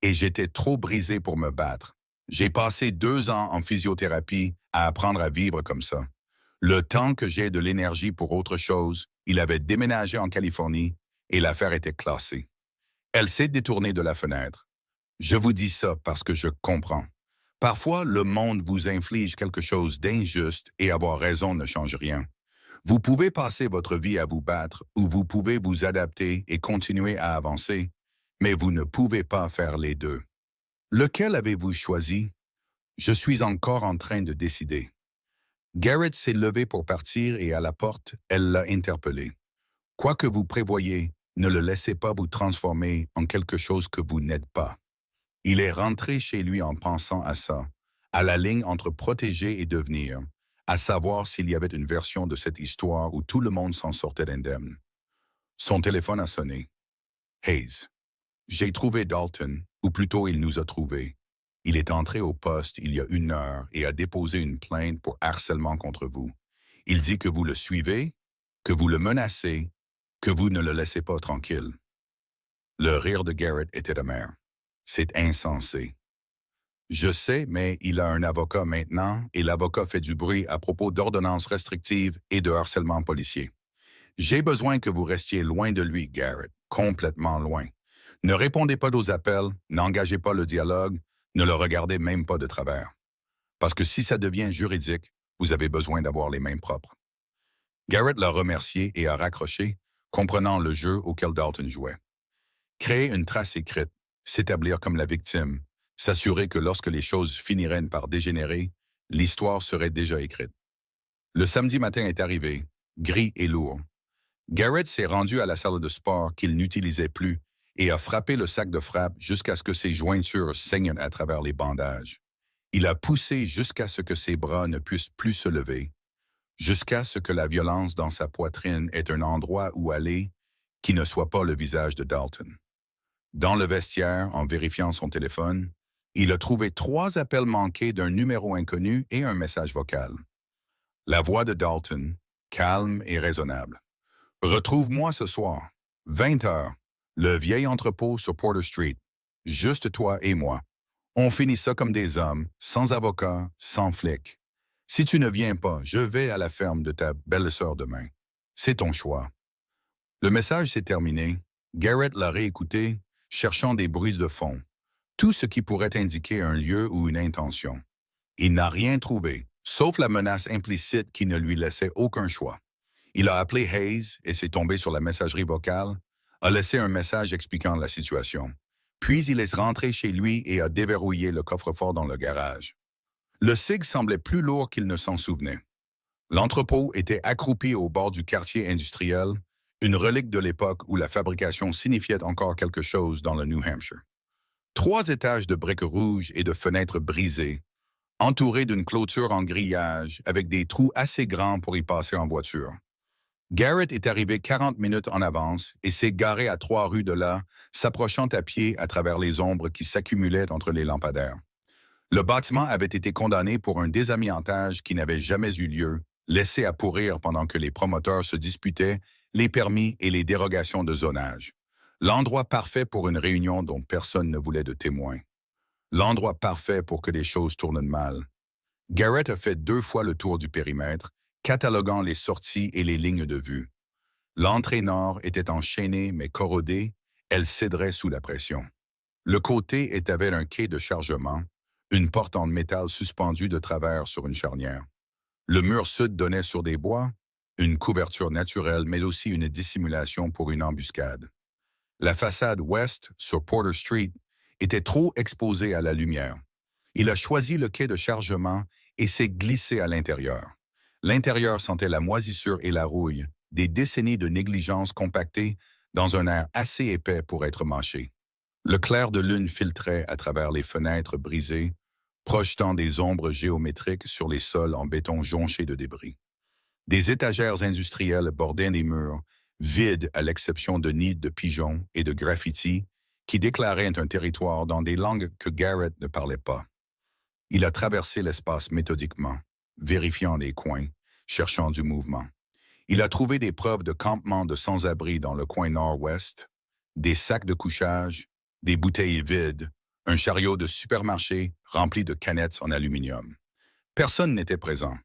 Et j'étais trop brisé pour me battre. J'ai passé 2 ans en physiothérapie à apprendre à vivre comme ça. Le temps que j'ai de l'énergie pour autre chose, il avait déménagé en Californie et l'affaire était classée. Elle s'est détournée de la fenêtre. Je vous dis ça parce que je comprends. Parfois, le monde vous inflige quelque chose d'injuste et avoir raison ne change rien. Vous pouvez passer votre vie à vous battre ou vous pouvez vous adapter et continuer à avancer, mais vous ne pouvez pas faire les deux. Lequel avez-vous choisi? Je suis encore en train de décider. Garrett s'est levé pour partir et à la porte, elle l'a interpellé. Quoi que vous prévoyez, ne le laissez pas vous transformer en quelque chose que vous n'êtes pas. Il est rentré chez lui en pensant à ça, à la ligne entre protéger et devenir, à savoir s'il y avait une version de cette histoire où tout le monde s'en sortait indemne. Son téléphone a sonné. Hayes. J'ai trouvé Dalton, ou plutôt il nous a trouvés. Il est entré au poste il y a 1 heure et a déposé une plainte pour harcèlement contre vous. Il dit que vous le suivez, que vous le menacez, que vous ne le laissez pas tranquille. Le rire de Garrett était amer. C'est insensé. Je sais, mais il a un avocat maintenant et l'avocat fait du bruit à propos d'ordonnances restrictives et de harcèlement policier. J'ai besoin que vous restiez loin de lui, Garrett, complètement loin. Ne répondez pas aux appels, n'engagez pas le dialogue, ne le regardez même pas de travers. Parce que si ça devient juridique, vous avez besoin d'avoir les mains propres. Garrett l'a remercié et a raccroché, comprenant le jeu auquel Dalton jouait. Créer une trace écrite, s'établir comme la victime, s'assurer que lorsque les choses finiraient par dégénérer, l'histoire serait déjà écrite. Le samedi matin est arrivé, gris et lourd. Garrett s'est rendu à la salle de sport qu'il n'utilisait plus et a frappé le sac de frappe jusqu'à ce que ses jointures saignent à travers les bandages. Il a poussé jusqu'à ce que ses bras ne puissent plus se lever, jusqu'à ce que la violence dans sa poitrine ait un endroit où aller qui ne soit pas le visage de Dalton. Dans le vestiaire, en vérifiant son téléphone, il a trouvé 3 appels manqués d'un numéro inconnu et un message vocal. La voix de Dalton, calme et raisonnable. « Retrouve-moi ce soir, 20 heures, le vieil entrepôt sur Porter Street. Juste toi et moi. On finit ça comme des hommes, sans avocat, sans flic. Si tu ne viens pas, je vais à la ferme de ta belle-sœur demain. C'est ton choix. » Le message s'est terminé. Garrett l'a réécouté, cherchant des bruits de fond. Tout ce qui pourrait indiquer un lieu ou une intention. Il n'a rien trouvé, sauf la menace implicite qui ne lui laissait aucun choix. Il a appelé Hayes et s'est tombé sur la messagerie vocale, a laissé un message expliquant la situation. Puis il est rentré chez lui et a déverrouillé le coffre-fort dans le garage. Le SIG semblait plus lourd qu'il ne s'en souvenait. L'entrepôt était accroupi au bord du quartier industriel, une relique de l'époque où la fabrication signifiait encore quelque chose dans le New Hampshire. 3 étages de briques rouges et de fenêtres brisées, entourés d'une clôture en grillage avec des trous assez grands pour y passer en voiture. Garrett est arrivé 40 minutes en avance et s'est garé à 3 rues de là, s'approchant à pied à travers les ombres qui s'accumulaient entre les lampadaires. Le bâtiment avait été condamné pour un désamiantage qui n'avait jamais eu lieu, laissé à pourrir pendant que les promoteurs se disputaient les permis et les dérogations de zonage. L'endroit parfait pour une réunion dont personne ne voulait de témoins. L'endroit parfait pour que les choses tournent mal. Garrett a fait 2 fois le tour du périmètre, cataloguant les sorties et les lignes de vue. L'entrée nord était enchaînée mais corrodée, elle céderait sous la pression. Le côté avait un quai de chargement, une porte en métal suspendue de travers sur une charnière. Le mur sud donnait sur des bois, une couverture naturelle mais aussi une dissimulation pour une embuscade. La façade ouest, sur Porter Street, était trop exposée à la lumière. Il a choisi le quai de chargement et s'est glissé à l'intérieur. L'intérieur sentait la moisissure et la rouille, des décennies de négligence compactées dans un air assez épais pour être mâché. Le clair de lune filtrait à travers les fenêtres brisées, projetant des ombres géométriques sur les sols en béton jonchés de débris. Des étagères industrielles bordaient les murs, vides à l'exception de nids de pigeons et de graffitis qui déclaraient un territoire dans des langues que Garrett ne parlait pas. Il a traversé l'espace méthodiquement, vérifiant les coins, cherchant du mouvement. Il a trouvé des preuves de campement de sans-abri dans le coin nord-ouest, des sacs de couchage, des bouteilles vides, un chariot de supermarché rempli de canettes en aluminium. Personne n'était présent.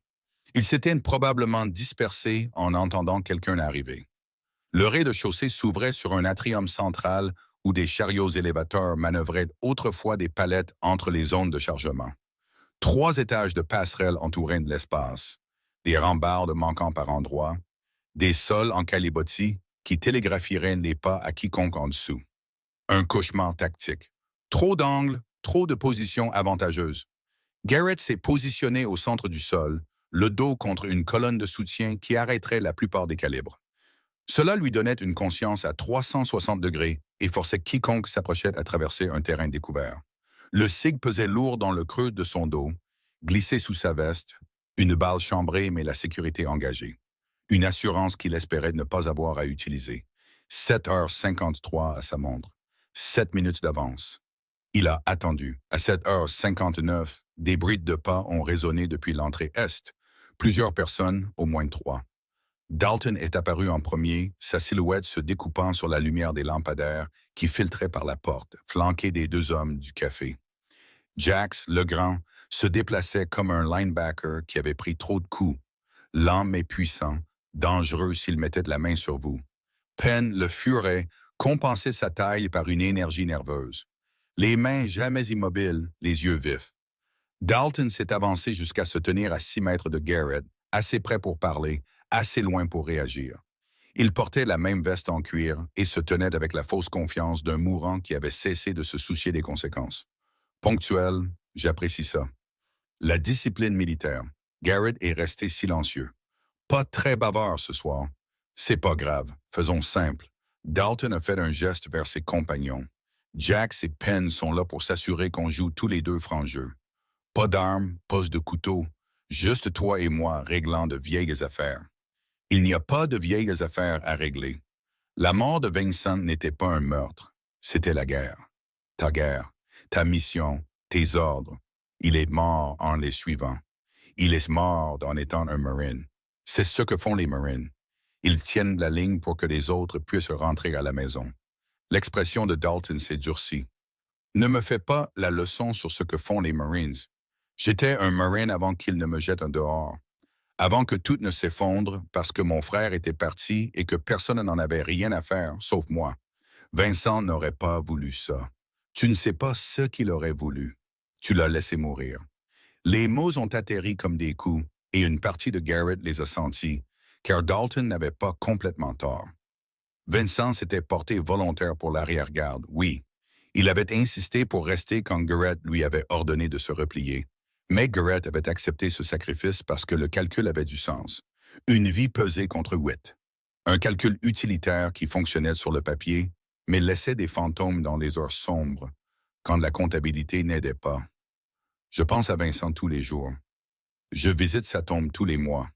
Ils s'étaient probablement dispersés en entendant quelqu'un arriver. Le rez-de-chaussée s'ouvrait sur un atrium central où des chariots élévateurs manœuvraient autrefois des palettes entre les zones de chargement. 3 étages de passerelles entouraient l'espace, des rambardes manquant par endroits, des sols en calibotis qui télégraphieraient les pas à quiconque en dessous. Un cauchemar tactique. Trop d'angles, trop de positions avantageuses. Garrett s'est positionné au centre du sol, le dos contre une colonne de soutien qui arrêterait la plupart des calibres. Cela lui donnait une conscience à 360 degrés et forçait quiconque s'approchait à traverser un terrain découvert. Le SIG pesait lourd dans le creux de son dos, glissé sous sa veste, une balle chambrée mais la sécurité engagée. Une assurance qu'il espérait ne pas avoir à utiliser. 7h53 à sa montre. 7 minutes d'avance. Il a attendu. À 7h59, des bruits de pas ont résonné depuis l'entrée est. Plusieurs personnes, au moins 3. Dalton est apparu en premier, sa silhouette se découpant sur la lumière des lampadaires qui filtraient par la porte, flanqué des 2 hommes du café. Jax, le grand, se déplaçait comme un linebacker qui avait pris trop de coups. Lent mais puissant, dangereux s'il mettait la main sur vous. Penn, le furet, compensait sa taille par une énergie nerveuse. Les mains jamais immobiles, les yeux vifs. Dalton s'est avancé jusqu'à se tenir à 6 mètres de Garrett, assez près pour parler, assez loin pour réagir. Il portait la même veste en cuir et se tenait avec la fausse confiance d'un mourant qui avait cessé de se soucier des conséquences. Ponctuel, j'apprécie ça. La discipline militaire. Garrett est resté silencieux. Pas très bavard ce soir. C'est pas grave, faisons simple. Dalton a fait un geste vers ses compagnons. Jax et Penn sont là pour s'assurer qu'on joue tous les 2 francs jeu. Pas d'armes, pas de couteau, juste toi et moi réglant de vieilles affaires. Il n'y a pas de vieilles affaires à régler. La mort de Vincent n'était pas un meurtre, c'était la guerre. Ta mission, tes ordres. Il est mort en les suivant. Il est mort en étant un Marine. C'est ce que font les Marines. Ils tiennent la ligne pour que les autres puissent rentrer à la maison. L'expression de Dalton s'est durcie. Ne me fais pas la leçon sur ce que font les Marines. J'étais un Marine avant qu'ils ne me jettent dehors. Avant que tout ne s'effondre parce que mon frère était parti et que personne n'en avait rien à faire, sauf moi. Vincent n'aurait pas voulu ça. Tu ne sais pas ce qu'il aurait voulu. Tu l'as laissé mourir. Les mots ont atterri comme des coups et une partie de Garrett les a sentis, car Dalton n'avait pas complètement tort. Vincent s'était porté volontaire pour l'arrière-garde, oui. Il avait insisté pour rester quand Garrett lui avait ordonné de se replier. Mais Garrett avait accepté ce sacrifice parce que le calcul avait du sens. Une vie pesée contre 8. Un calcul utilitaire qui fonctionnait sur le papier, mais laissait des fantômes dans les heures sombres, quand la comptabilité n'aidait pas. Je pense à Vincent tous les jours. Je visite sa tombe tous les mois.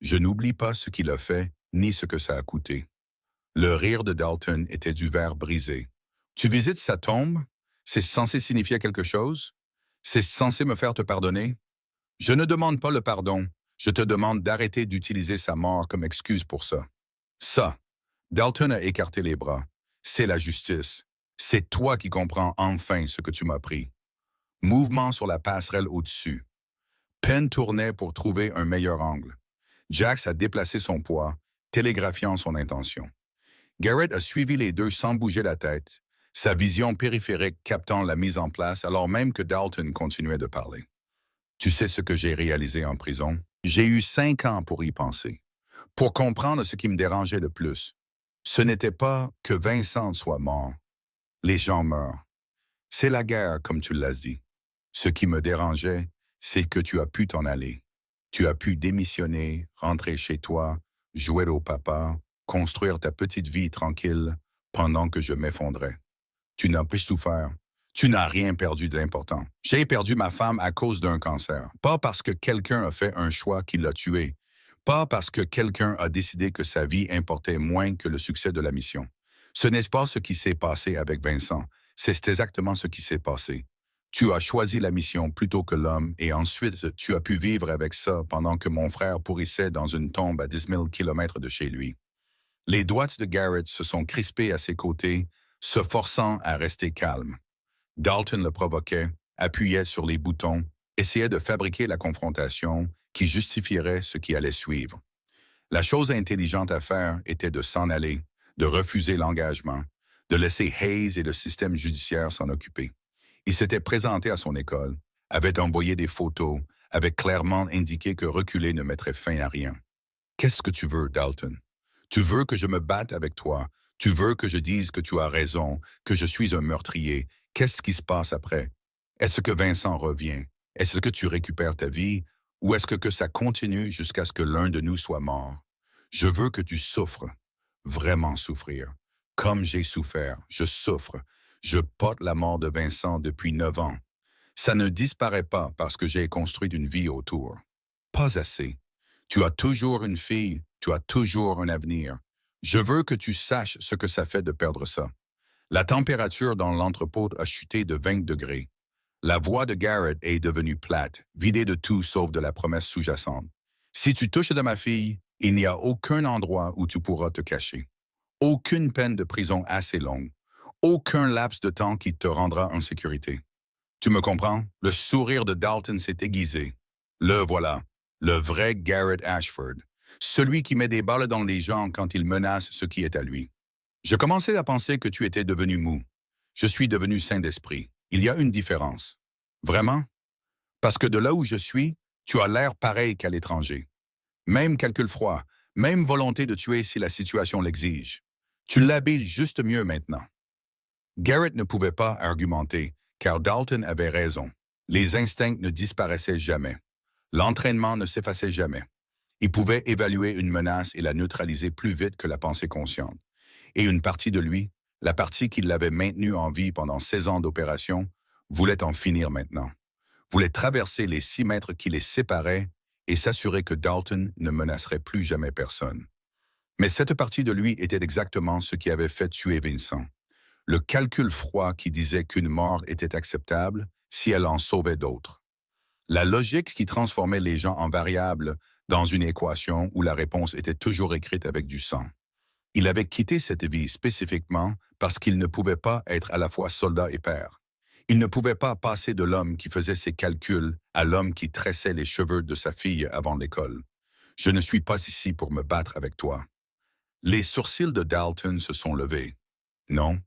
Je n'oublie pas ce qu'il a fait, ni ce que ça a coûté. Le rire de Dalton était du verre brisé. Tu visites sa tombe? C'est censé signifier quelque chose? C'est censé me faire te pardonner? Je ne demande pas le pardon. Je te demande d'arrêter d'utiliser sa mort comme excuse pour ça. Ça, Dalton a écarté les bras. C'est la justice. C'est toi qui comprends enfin ce que tu m'as pris. Mouvement sur la passerelle au-dessus. Penn tournait pour trouver un meilleur angle. Jax a déplacé son poids, télégraphiant son intention. Garrett a suivi les deux sans bouger la tête, sa vision périphérique captant la mise en place alors même que Dalton continuait de parler. Tu sais ce que j'ai réalisé en prison? J'ai eu 5 ans pour y penser, pour comprendre ce qui me dérangeait le plus. Ce n'était pas que Vincent soit mort. Les gens meurent. C'est la guerre, comme tu l'as dit. Ce qui me dérangeait, c'est que tu as pu t'en aller. Tu as pu démissionner, rentrer chez toi, jouer au papa, construire ta petite vie tranquille pendant que je m'effondrais. Tu n'as pas souffert. Tu n'as rien perdu d'important. J'ai perdu ma femme à cause d'un cancer. Pas parce que quelqu'un a fait un choix qui l'a tué. Pas parce que quelqu'un a décidé que sa vie importait moins que le succès de la mission. Ce n'est pas ce qui s'est passé avec Vincent. C'est exactement ce qui s'est passé. Tu as choisi la mission plutôt que l'homme et ensuite tu as pu vivre avec ça pendant que mon frère pourrissait dans une tombe à 10 000 kilomètres de chez lui. Les doigts de Garrett se sont crispés à ses côtés, se forçant à rester calme. Dalton le provoquait, appuyait sur les boutons, essayait de fabriquer la confrontation qui justifierait ce qui allait suivre. La chose intelligente à faire était de s'en aller, de refuser l'engagement, de laisser Hayes et le système judiciaire s'en occuper. Il s'était présenté à son école, avait envoyé des photos, avait clairement indiqué que reculer ne mettrait fin à rien. Qu'est-ce que tu veux, Dalton? Tu veux que je me batte avec toi? Tu veux que je dise que tu as raison, que je suis un meurtrier? Qu'est-ce qui se passe après? Est-ce que Vincent revient? Est-ce que tu récupères ta vie? Ou est-ce que ça continue jusqu'à ce que l'un de nous soit mort? Je veux que tu souffres, vraiment souffrir. Comme j'ai souffert, je souffre. Je porte la mort de Vincent depuis 9 ans. Ça ne disparaît pas parce que j'ai construit une vie autour. Pas assez. Tu as toujours une fille, tu as toujours un avenir. Je veux que tu saches ce que ça fait de perdre ça. La température dans l'entrepôt a chuté de 20 degrés. La voix de Garrett est devenue plate, vidée de tout sauf de la promesse sous-jacente. Si tu touches de ma fille, il n'y a aucun endroit où tu pourras te cacher. Aucune peine de prison assez longue. Aucun laps de temps qui te rendra en sécurité. Tu me comprends? Le sourire de Dalton s'est aiguisé. Le voilà, le vrai Garrett Ashford. Celui qui met des balles dans les gens quand il menace ce qui est à lui. Je commençais à penser que tu étais devenu mou. Je suis devenu sain d'esprit. Il y a une différence. Vraiment? Parce que de là où je suis, tu as l'air pareil qu'à l'étranger. Même calcul froid, même volonté de tuer si la situation l'exige. Tu l'habilles juste mieux maintenant. Garrett ne pouvait pas argumenter, car Dalton avait raison. Les instincts ne disparaissaient jamais. L'entraînement ne s'effaçait jamais. Il pouvait évaluer une menace et la neutraliser plus vite que la pensée consciente. Et une partie de lui, la partie qui l'avait maintenu en vie pendant 16 ans d'opération, voulait en finir maintenant. Voulait traverser les 6 mètres qui les séparaient et s'assurer que Dalton ne menacerait plus jamais personne. Mais cette partie de lui était exactement ce qui avait fait tuer Vincent. Le calcul froid qui disait qu'une mort était acceptable si elle en sauvait d'autres. La logique qui transformait les gens en variables dans une équation où la réponse était toujours écrite avec du sang. Il avait quitté cette vie spécifiquement parce qu'il ne pouvait pas être à la fois soldat et père. Il ne pouvait pas passer de l'homme qui faisait ses calculs à l'homme qui tressait les cheveux de sa fille avant l'école. Je ne suis pas ici pour me battre avec toi. Les sourcils de Dalton se sont levés. Non?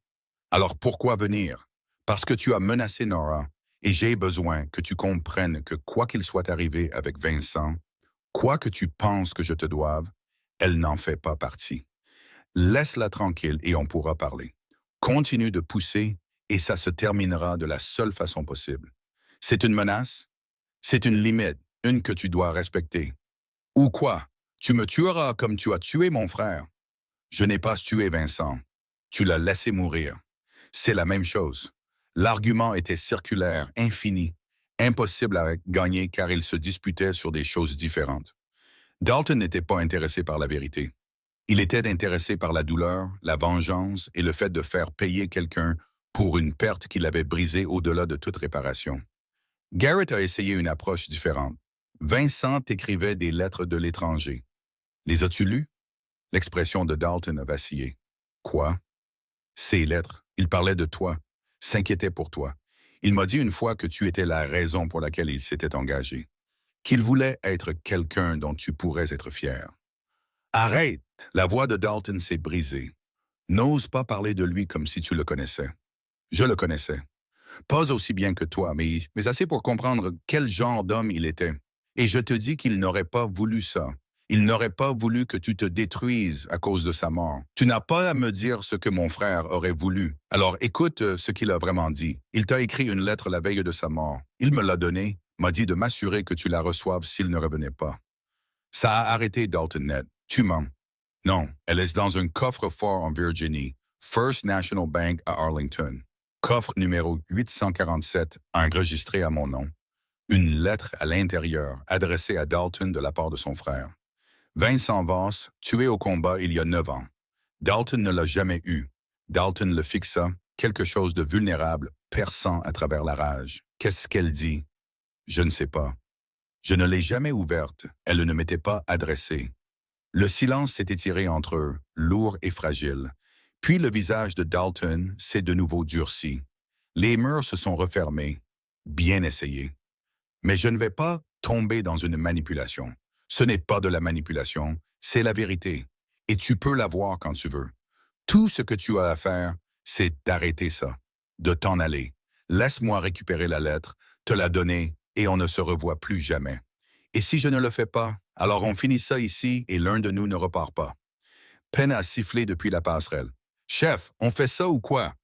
Alors pourquoi venir? Parce que tu as menacé Nora et j'ai besoin que tu comprennes que quoi qu'il soit arrivé avec Vincent, quoi que tu penses que je te doive, elle n'en fait pas partie. Laisse-la tranquille et on pourra parler. Continue de pousser et ça se terminera de la seule façon possible. C'est une menace, c'est une limite, une que tu dois respecter. Ou quoi? Tu me tueras comme tu as tué mon frère. Je n'ai pas tué Vincent. Tu l'as laissé mourir. C'est la même chose. L'argument était circulaire, infini, impossible à gagner car ils se disputaient sur des choses différentes. Dalton n'était pas intéressé par la vérité. Il était intéressé par la douleur, la vengeance et le fait de faire payer quelqu'un pour une perte qu'il avait brisée au-delà de toute réparation. Garrett a essayé une approche différente. Vincent écrivait des lettres de l'étranger. Les as-tu lues? L'expression de Dalton a vacillé. Quoi? Ces lettres, il parlait de toi, s'inquiétait pour toi. Il m'a dit une fois que tu étais la raison pour laquelle il s'était engagé, qu'il voulait être quelqu'un dont tu pourrais être fier. Arrête! La voix de Dalton s'est brisée. N'ose pas parler de lui comme si tu le connaissais. Je le connaissais. Pas aussi bien que toi, mais assez pour comprendre quel genre d'homme il était. Et je te dis qu'il n'aurait pas voulu ça. Il n'aurait pas voulu que tu te détruises à cause de sa mort. Tu n'as pas à me dire ce que mon frère aurait voulu. Alors écoute ce qu'il a vraiment dit. Il t'a écrit une lettre la veille de sa mort. Il me l'a donnée, m'a dit de m'assurer que tu la reçoives s'il ne revenait pas. Ça a arrêté Dalton Net. Tu mens. Non, elle est dans un coffre-fort en Virginie, First National Bank à Arlington. Coffre numéro 847, enregistré à mon nom. Une lettre à l'intérieur, adressée à Dalton de la part de son frère. Vincent Voss, tué au combat il y a 9 ans. Dalton ne l'a jamais eu. Dalton le fixa, quelque chose de vulnérable, perçant à travers la rage. Qu'est-ce qu'elle dit? Je ne sais pas. Je ne l'ai jamais ouverte, elle ne m'était pas adressée. Le silence s'est étiré entre eux, lourd et fragile. Puis le visage de Dalton s'est de nouveau durci. Les murs se sont refermés. Bien essayé. Mais je ne vais pas tomber dans une manipulation. Ce n'est pas de la manipulation, c'est la vérité. Et tu peux la voir quand tu veux. Tout ce que tu as à faire, c'est d'arrêter ça, de t'en aller. Laisse-moi récupérer la lettre, te la donner, et on ne se revoit plus jamais. Et si je ne le fais pas, alors on finit ça ici et l'un de nous ne repart pas. Penn a sifflé depuis la passerelle. « Chef, on fait ça ou quoi? »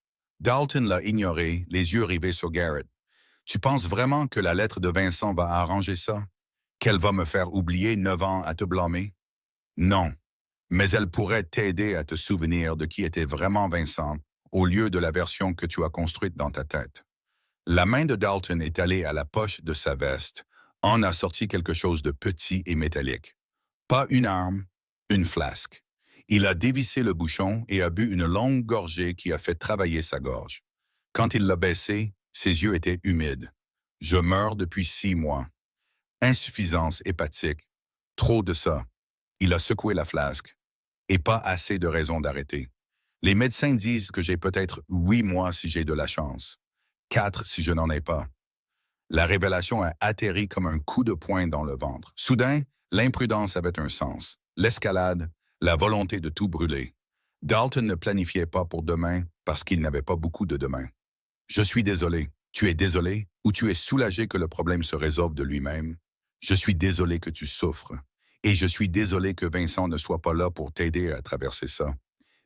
Dalton l'a ignoré, les yeux rivés sur Garrett. « Tu penses vraiment que la lettre de Vincent va arranger ça? Qu'elle va me faire oublier 9 ans à te blâmer? Non, mais elle pourrait t'aider à te souvenir de qui était vraiment Vincent au lieu de la version que tu as construite dans ta tête. » La main de Dalton est allée à la poche de sa veste, en a sorti quelque chose de petit et métallique. Pas une arme, une flasque. Il a dévissé le bouchon et a bu une longue gorgée qui a fait travailler sa gorge. Quand il l'a baissé, ses yeux étaient humides. « Je meurs depuis 6 mois. Insuffisance hépatique. Trop de ça. » Il a secoué la flasque. Et pas assez de raisons d'arrêter. Les médecins disent que j'ai peut-être 8 mois si j'ai de la chance. 4 si je n'en ai pas. La révélation a atterri comme un coup de poing dans le ventre. Soudain, l'imprudence avait un sens. L'escalade, la volonté de tout brûler. Dalton ne planifiait pas pour demain parce qu'il n'avait pas beaucoup de demain. Je suis désolé. Tu es désolé ou tu es soulagé que le problème se résolve de lui-même? Je suis désolé que tu souffres. Et je suis désolé que Vincent ne soit pas là pour t'aider à traverser ça.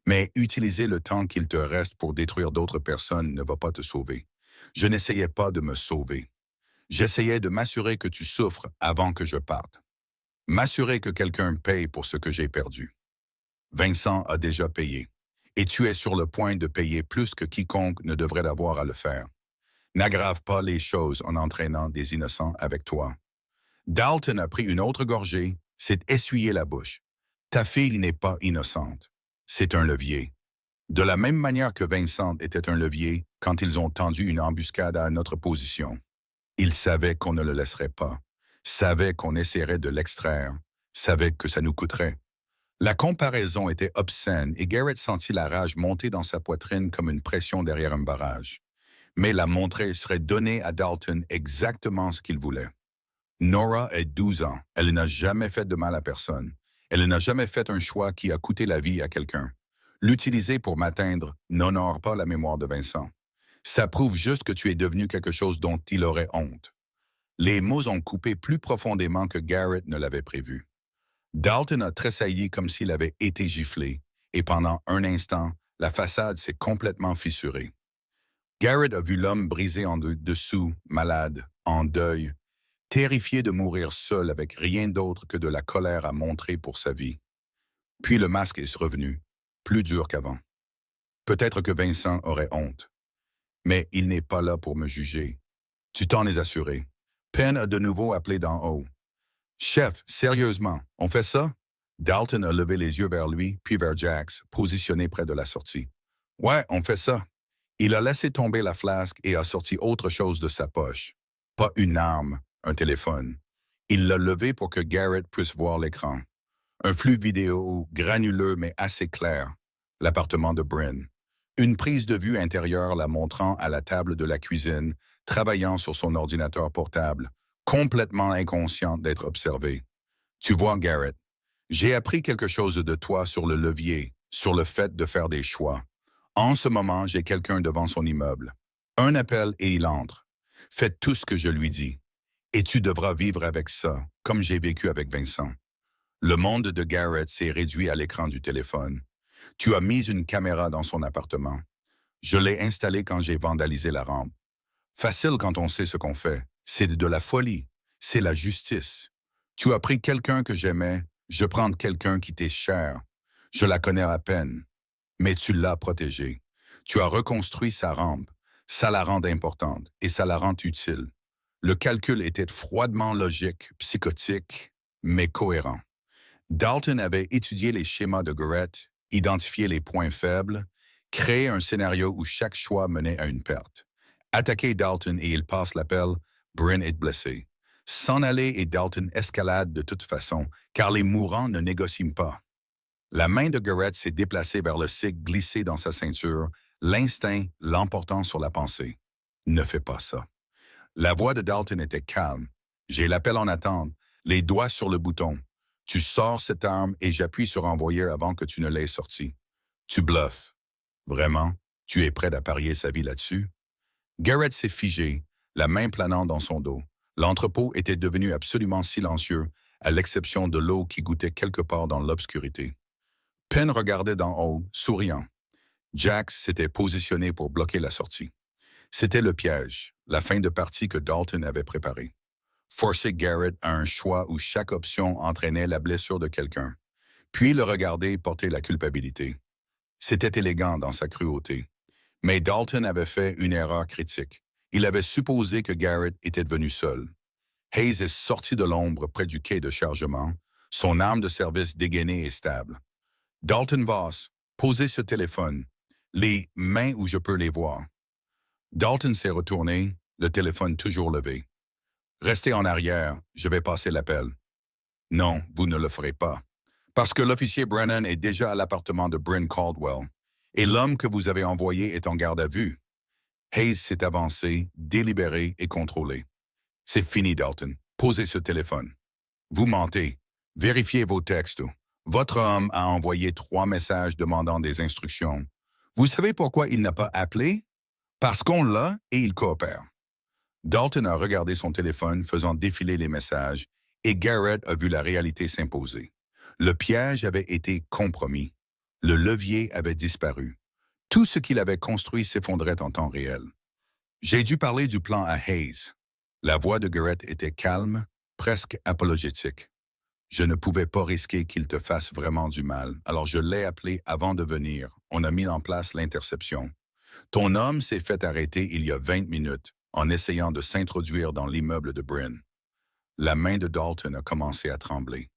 Mais utiliser le temps qu'il te reste pour détruire d'autres personnes ne va pas te sauver. Je n'essayais pas de me sauver. J'essayais de m'assurer que tu souffres avant que je parte. M'assurer que quelqu'un paye pour ce que j'ai perdu. Vincent a déjà payé. Et tu es sur le point de payer plus que quiconque ne devrait avoir à le faire. N'aggrave pas les choses en entraînant des innocents avec toi. Dalton a pris une autre gorgée, s'est essuyé la bouche. Ta fille n'est pas innocente. C'est un levier. De la même manière que Vincent était un levier quand ils ont tendu une embuscade à notre position. Il savait qu'on ne le laisserait pas, savait qu'on essaierait de l'extraire, savait que ça nous coûterait. La comparaison était obscène et Garrett sentit la rage monter dans sa poitrine comme une pression derrière un barrage. Mais la montrée serait donnée à Dalton exactement ce qu'il voulait. Nora a 12 ans, elle n'a jamais fait de mal à personne. Elle n'a jamais fait un choix qui a coûté la vie à quelqu'un. L'utiliser pour m'atteindre n'honore pas la mémoire de Vincent. Ça prouve juste que tu es devenu quelque chose dont il aurait honte. Les mots ont coupé plus profondément que Garrett ne l'avait prévu. Dalton a tressailli comme s'il avait été giflé, et pendant un instant, la façade s'est complètement fissurée. Garrett a vu l'homme brisé en dessous, malade, en deuil, terrifié de mourir seul avec rien d'autre que de la colère à montrer pour sa vie. Puis le masque est revenu. plus dur qu'avant. Peut-être que Vincent aurait honte, mais il n'est pas là pour me juger. Tu t'en es assuré. Penn a de nouveau appelé d'en haut. Chef, sérieusement, on fait ça? Dalton a levé les yeux vers lui, puis vers Jax, positionné près de la sortie. Ouais, on fait ça. Il a laissé tomber la flasque et a sorti autre chose de sa poche. Pas une arme, un téléphone. Il l'a levé pour que Garrett puisse voir l'écran. Un flux vidéo granuleux mais assez clair. L'appartement de Bryn. Une prise de vue intérieure la montrant à la table de la cuisine, travaillant sur son ordinateur portable, complètement inconsciente d'être observée. Tu vois, Garrett, j'ai appris quelque chose de toi sur le levier, sur le fait de faire des choix. En ce moment, j'ai quelqu'un devant son immeuble. Un appel et il entre. Fais tout ce que je lui dis. Et tu devras vivre avec ça, comme j'ai vécu avec Vincent. Le monde de Garrett s'est réduit à l'écran du téléphone. Tu as mis une caméra dans son appartement. Je l'ai installée quand j'ai vandalisé la rampe. Facile quand on sait ce qu'on fait. C'est de la folie. C'est la justice. Tu as pris quelqu'un que j'aimais, je prends quelqu'un qui t'est cher. Je la connais à peine. Mais tu l'as protégée. Tu as reconstruit sa rampe. Ça la rend importante et ça la rend utile. Le calcul était froidement logique, psychotique, mais cohérent. Dalton avait étudié les schémas de Garrett, identifié les points faibles, créé un scénario où chaque choix menait à une perte. Attaquer Dalton et il passe l'appel, Bryn est blessé. S'en aller et Dalton escalade de toute façon, car les mourants ne négocient pas. La main de Garrett s'est déplacée vers le SIG glissé dans sa ceinture, l'instinct l'emportant sur la pensée. Ne fais pas ça. La voix de Dalton était calme. J'ai l'appel en attente, les doigts sur le bouton. Tu sors cette arme et j'appuie sur envoyer avant que tu ne l'aies sortie. Tu bluffes. Vraiment? Tu es prêt à parier sa vie là-dessus? Garrett s'est figé, la main planant dans son dos. L'entrepôt était devenu absolument silencieux, à l'exception de l'eau qui goûtait quelque part dans l'obscurité. Penn regardait d'en haut, souriant. Jax s'était positionné pour bloquer la sortie. C'était le piège, la fin de partie que Dalton avait préparée. Forcer Garrett à un choix où chaque option entraînait la blessure de quelqu'un. Puis le regarder porter la culpabilité. C'était élégant dans sa cruauté. Mais Dalton avait fait une erreur critique. Il avait supposé que Garrett était devenu seul. Hayes est sorti de l'ombre près du quai de chargement, son arme de service dégainée et stable. Dalton Voss, posez ce téléphone, les mains où je peux les voir. Dalton s'est retourné, le téléphone toujours levé. Restez en arrière, je vais passer l'appel. Non, vous ne le ferez pas. Parce que l'officier Brennan est déjà à l'appartement de Bryn Caldwell, et l'homme que vous avez envoyé est en garde à vue. Hayes s'est avancé, délibéré et contrôlé. C'est fini, Dalton. Posez ce téléphone. Vous mentez. Vérifiez vos textes. Votre homme a envoyé 3 messages demandant des instructions. Vous savez pourquoi il n'a pas appelé? Parce qu'on l'a et il coopère. Dalton a regardé son téléphone faisant défiler les messages et Garrett a vu la réalité s'imposer. Le piège avait été compromis. Le levier avait disparu. Tout ce qu'il avait construit s'effondrait en temps réel. J'ai dû parler du plan à Hayes. La voix de Garrett était calme, presque apologétique. Je ne pouvais pas risquer qu'il te fasse vraiment du mal, alors je l'ai appelé avant de venir. On a mis en place l'interception. Ton homme s'est fait arrêter il y a 20 minutes en essayant de s'introduire dans l'immeuble de Bryn. La main de Dalton a commencé à trembler.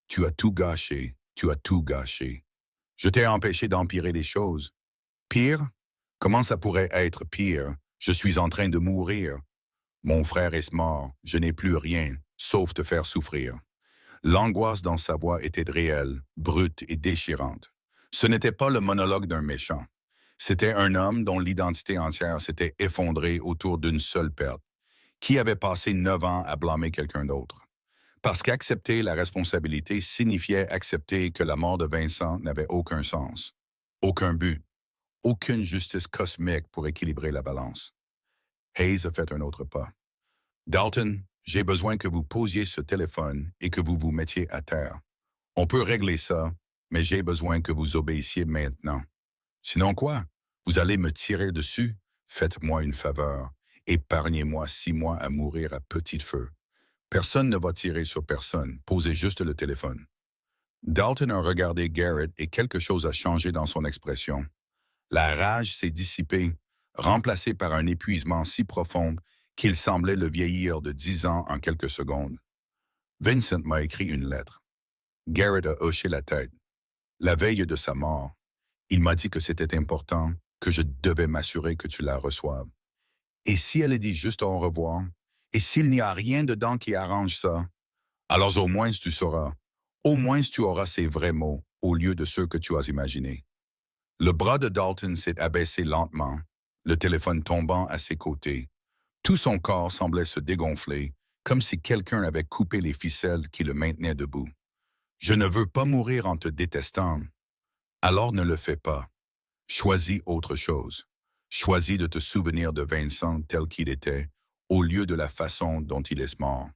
Tu as tout gâché, tu as tout gâché. Je t'ai empêché d'empirer les choses. Pire? Comment ça pourrait être pire? Je suis en train de mourir. Mon frère est mort, je n'ai plus rien, sauf te faire souffrir. L'angoisse dans sa voix était réelle, brute et déchirante. Ce n'était pas le monologue d'un méchant. C'était un homme dont l'identité entière s'était effondrée autour d'une seule perte, qui avait passé 9 ans à blâmer quelqu'un d'autre. Parce qu'accepter la responsabilité signifiait accepter que la mort de Vincent n'avait aucun sens, aucun but, aucune justice cosmique pour équilibrer la balance. Hayes a fait un autre pas. Dalton, j'ai besoin que vous posiez ce téléphone et que vous vous mettiez à terre. On peut régler ça, mais j'ai besoin que vous obéissiez maintenant. Sinon quoi? Vous allez me tirer dessus? Faites-moi une faveur. Épargnez-moi 6 mois à mourir à petit feu. Personne ne va tirer sur personne. Posez juste le téléphone. Dalton a regardé Garrett et quelque chose a changé dans son expression. La rage s'est dissipée, remplacée par un épuisement si profond qu'il semblait le vieillir de 10 ans en quelques secondes. Vincent m'a écrit une lettre. Garrett a hoché la tête. La veille de sa mort, il m'a dit que c'était important, que je devais m'assurer que tu la reçoives. Et si elle dit juste au revoir, et s'il n'y a rien dedans qui arrange ça, alors au moins tu sauras. Au moins tu auras ces vrais mots au lieu de ceux que tu as imaginés. Le bras de Dalton s'est abaissé lentement, le téléphone tombant à ses côtés. Tout son corps semblait se dégonfler, comme si quelqu'un avait coupé les ficelles qui le maintenaient debout. Je ne veux pas mourir en te détestant. Alors ne le fais pas. Choisis autre chose. Choisis de te souvenir de Vincent tel qu'il était, au lieu de la façon dont il est mort.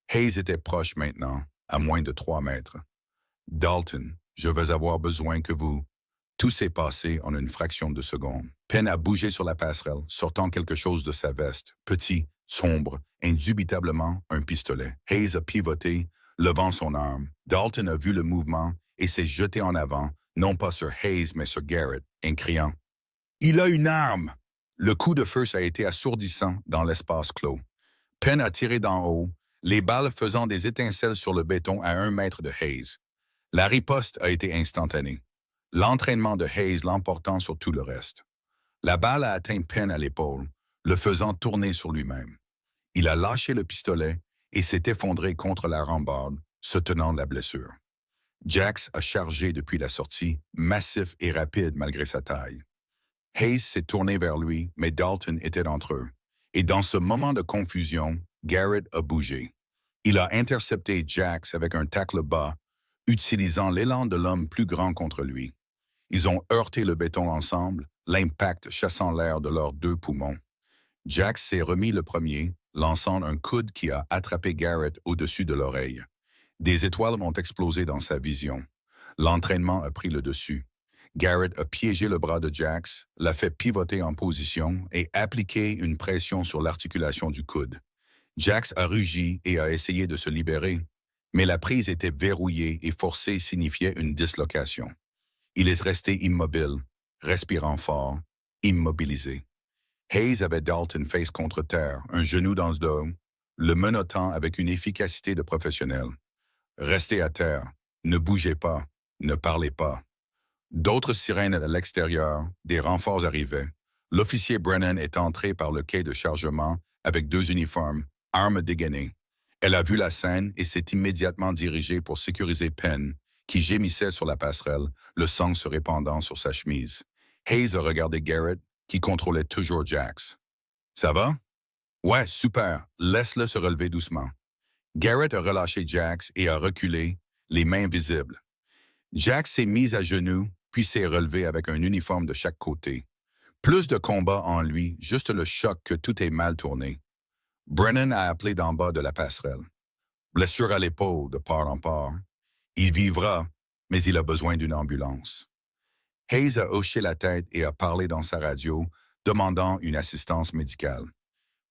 Hayes était proche maintenant, à moins de 3 mètres. Dalton, je vais avoir besoin que vous... Tout s'est passé en une fraction de seconde. Penn a bougé sur la passerelle, sortant quelque chose de sa veste, petit, sombre, indubitablement un pistolet. Hayes a pivoté, levant son arme. Dalton a vu le mouvement et s'est jeté en avant, non pas sur Hayes, mais sur Garrett, en criant « Il a une arme !» Le coup de feu a été assourdissant dans l'espace clos. Penn a tiré d'en haut, les balles faisant des étincelles sur le béton à 1 mètre de Hayes. La riposte a été instantanée. L'entraînement de Hayes l'emportant sur tout le reste. La balle a atteint Penn à l'épaule, le faisant tourner sur lui-même. Il a lâché le pistolet et s'est effondré contre la rambarde, se tenant de la blessure. Jax a chargé depuis la sortie, massif et rapide malgré sa taille. Hayes s'est tourné vers lui, mais Dalton était entre eux. Et dans ce moment de confusion, Garrett a bougé. Il a intercepté Jax avec un tacle bas, utilisant l'élan de l'homme plus grand contre lui. Ils ont heurté le béton ensemble, l'impact chassant l'air de leurs 2 poumons. Jax s'est remis le premier, lançant un coude qui a attrapé Garrett au-dessus de l'oreille. Des étoiles ont explosé dans sa vision. L'entraînement a pris le dessus. Garrett a piégé le bras de Jax, l'a fait pivoter en position et appliqué une pression sur l'articulation du coude. Jax a rugi et a essayé de se libérer, mais la prise était verrouillée et forcée signifiait une dislocation. Il est resté immobile, respirant fort, immobilisé. Hayes avait Dalton face contre terre, un genou dans le dos, le menottant avec une efficacité de professionnel. Restez à terre, ne bougez pas, ne parlez pas. D'autres sirènes à l'extérieur, des renforts arrivaient. L'officier Brennan est entré par le quai de chargement avec 2 uniformes, armes dégainées. Elle a vu la scène et s'est immédiatement dirigée pour sécuriser Penn, qui gémissait sur la passerelle, le sang se répandant sur sa chemise. Hayes a regardé Garrett, qui contrôlait toujours Jax. « Ça va? »« Ouais, super. Laisse-le se relever doucement. » Garrett a relâché Jax et a reculé, les mains visibles. Jax s'est mis à genoux, puis s'est relevé avec un uniforme de chaque côté. Plus de combat en lui, juste le choc que tout est mal tourné. Brennan a appelé d'en bas de la passerelle. Blessure à l'épaule de part en part. Il vivra, mais il a besoin d'une ambulance. Hayes a hoché la tête et a parlé dans sa radio, demandant une assistance médicale.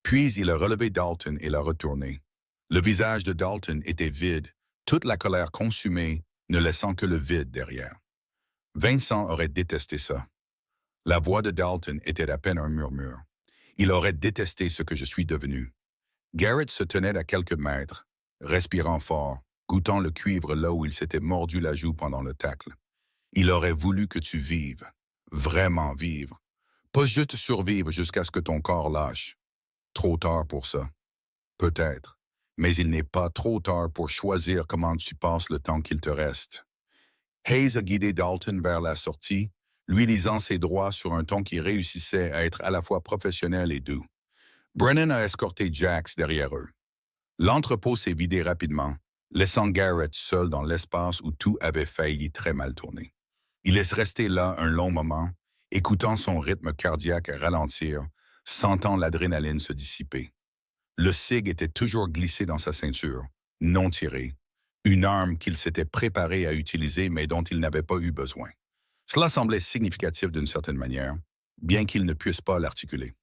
Puis il a relevé Dalton et l'a retourné. Le visage de Dalton était vide, toute la colère consumée, ne laissant que le vide derrière. Vincent aurait détesté ça. La voix de Dalton était à peine un murmure. Il aurait détesté ce que je suis devenu. Garrett se tenait à quelques mètres, respirant fort, goûtant le cuivre là où il s'était mordu la joue pendant le tacle. Il aurait voulu que tu vives, vraiment vivre, pas juste survivre jusqu'à ce que ton corps lâche. Trop tard pour ça. Peut-être, mais il n'est pas trop tard pour choisir comment tu passes le temps qu'il te reste. Hayes a guidé Dalton vers la sortie, lui lisant ses droits sur un ton qui réussissait à être à la fois professionnel et doux. Brennan a escorté Jax derrière eux. L'entrepôt s'est vidé rapidement, laissant Garrett seul dans l'espace où tout avait failli très mal tourner. Il est resté là un long moment, écoutant son rythme cardiaque ralentir, sentant l'adrénaline se dissiper. Le SIG était toujours glissé dans sa ceinture, non tiré, une arme qu'il s'était préparé à utiliser mais dont il n'avait pas eu besoin. Cela semblait significatif d'une certaine manière, bien qu'il ne puisse pas l'articuler.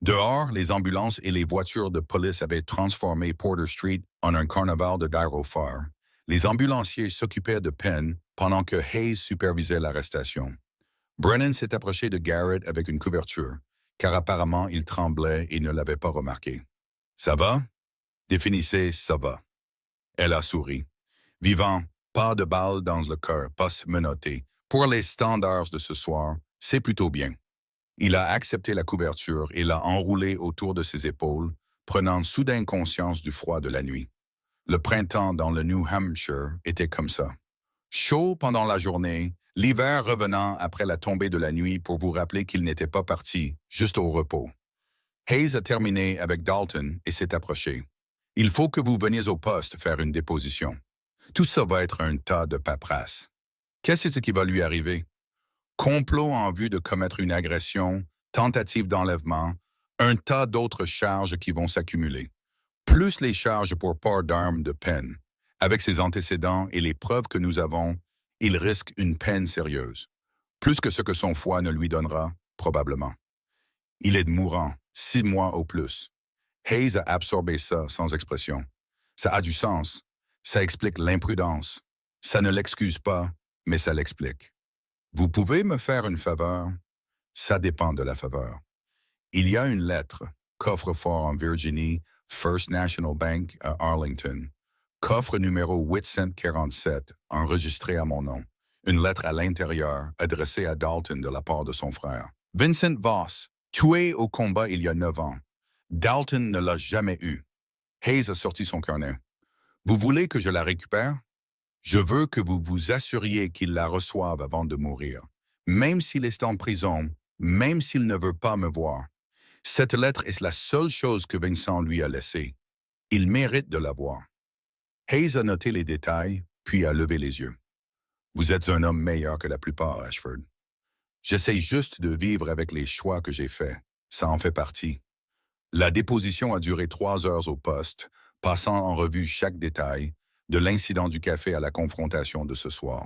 Dehors, les ambulances et les voitures de police avaient transformé Porter Street en un carnaval de gyrophares. Les ambulanciers s'occupaient de Penn pendant que Hayes supervisait l'arrestation. Brennan s'est approché de Garrett avec une couverture, car apparemment il tremblait et ne l'avait pas remarqué. « Ça va? » Définissez « ça va ». Elle a souri. Vivant, pas de balle dans le cœur, pas menotté. Pour les standards de ce soir, c'est plutôt bien. Il a accepté la couverture et l'a enroulée autour de ses épaules, prenant soudain conscience du froid de la nuit. Le printemps dans le New Hampshire était comme ça. Chaud pendant la journée, l'hiver revenant après la tombée de la nuit pour vous rappeler qu'il n'était pas parti, juste au repos. Hayes a terminé avec Dalton et s'est approché. « Il faut que vous veniez au poste faire une déposition. Tout ça va être un tas de paperasse. Qu'est-ce qui va lui arriver? Complot en vue de commettre une agression, tentative d'enlèvement, un tas d'autres charges qui vont s'accumuler. Plus les charges pour port d'armes de Penn. Avec ses antécédents et les preuves que nous avons, il risque une peine sérieuse. Plus que ce que son foie ne lui donnera, probablement. Il est mourant, 6 mois au plus. Hayes a absorbé ça sans expression. Ça a du sens. Ça explique l'imprudence. Ça ne l'excuse pas, mais ça l'explique. Vous pouvez me faire une faveur? Ça dépend de la faveur. Il y a une lettre, coffre-fort en Virginie, First National Bank à Arlington, coffre numéro 847, enregistré à mon nom. Une lettre à l'intérieur, adressée à Dalton de la part de son frère. Vincent Voss, tué au combat il y a 9 ans. Dalton ne l'a jamais eu. Hayes a sorti son carnet. Vous voulez que je la récupère? Je veux que vous vous assuriez qu'il la reçoive avant de mourir. Même s'il est en prison, même s'il ne veut pas me voir. Cette lettre est la seule chose que Vincent lui a laissée. Il mérite de l'avoir. Hayes a noté les détails, puis a levé les yeux. Vous êtes un homme meilleur que la plupart, Ashford. J'essaie juste de vivre avec les choix que j'ai faits. Ça en fait partie. La déposition a duré 3 heures au poste, passant en revue chaque détail, de l'incident du café à la confrontation de ce soir.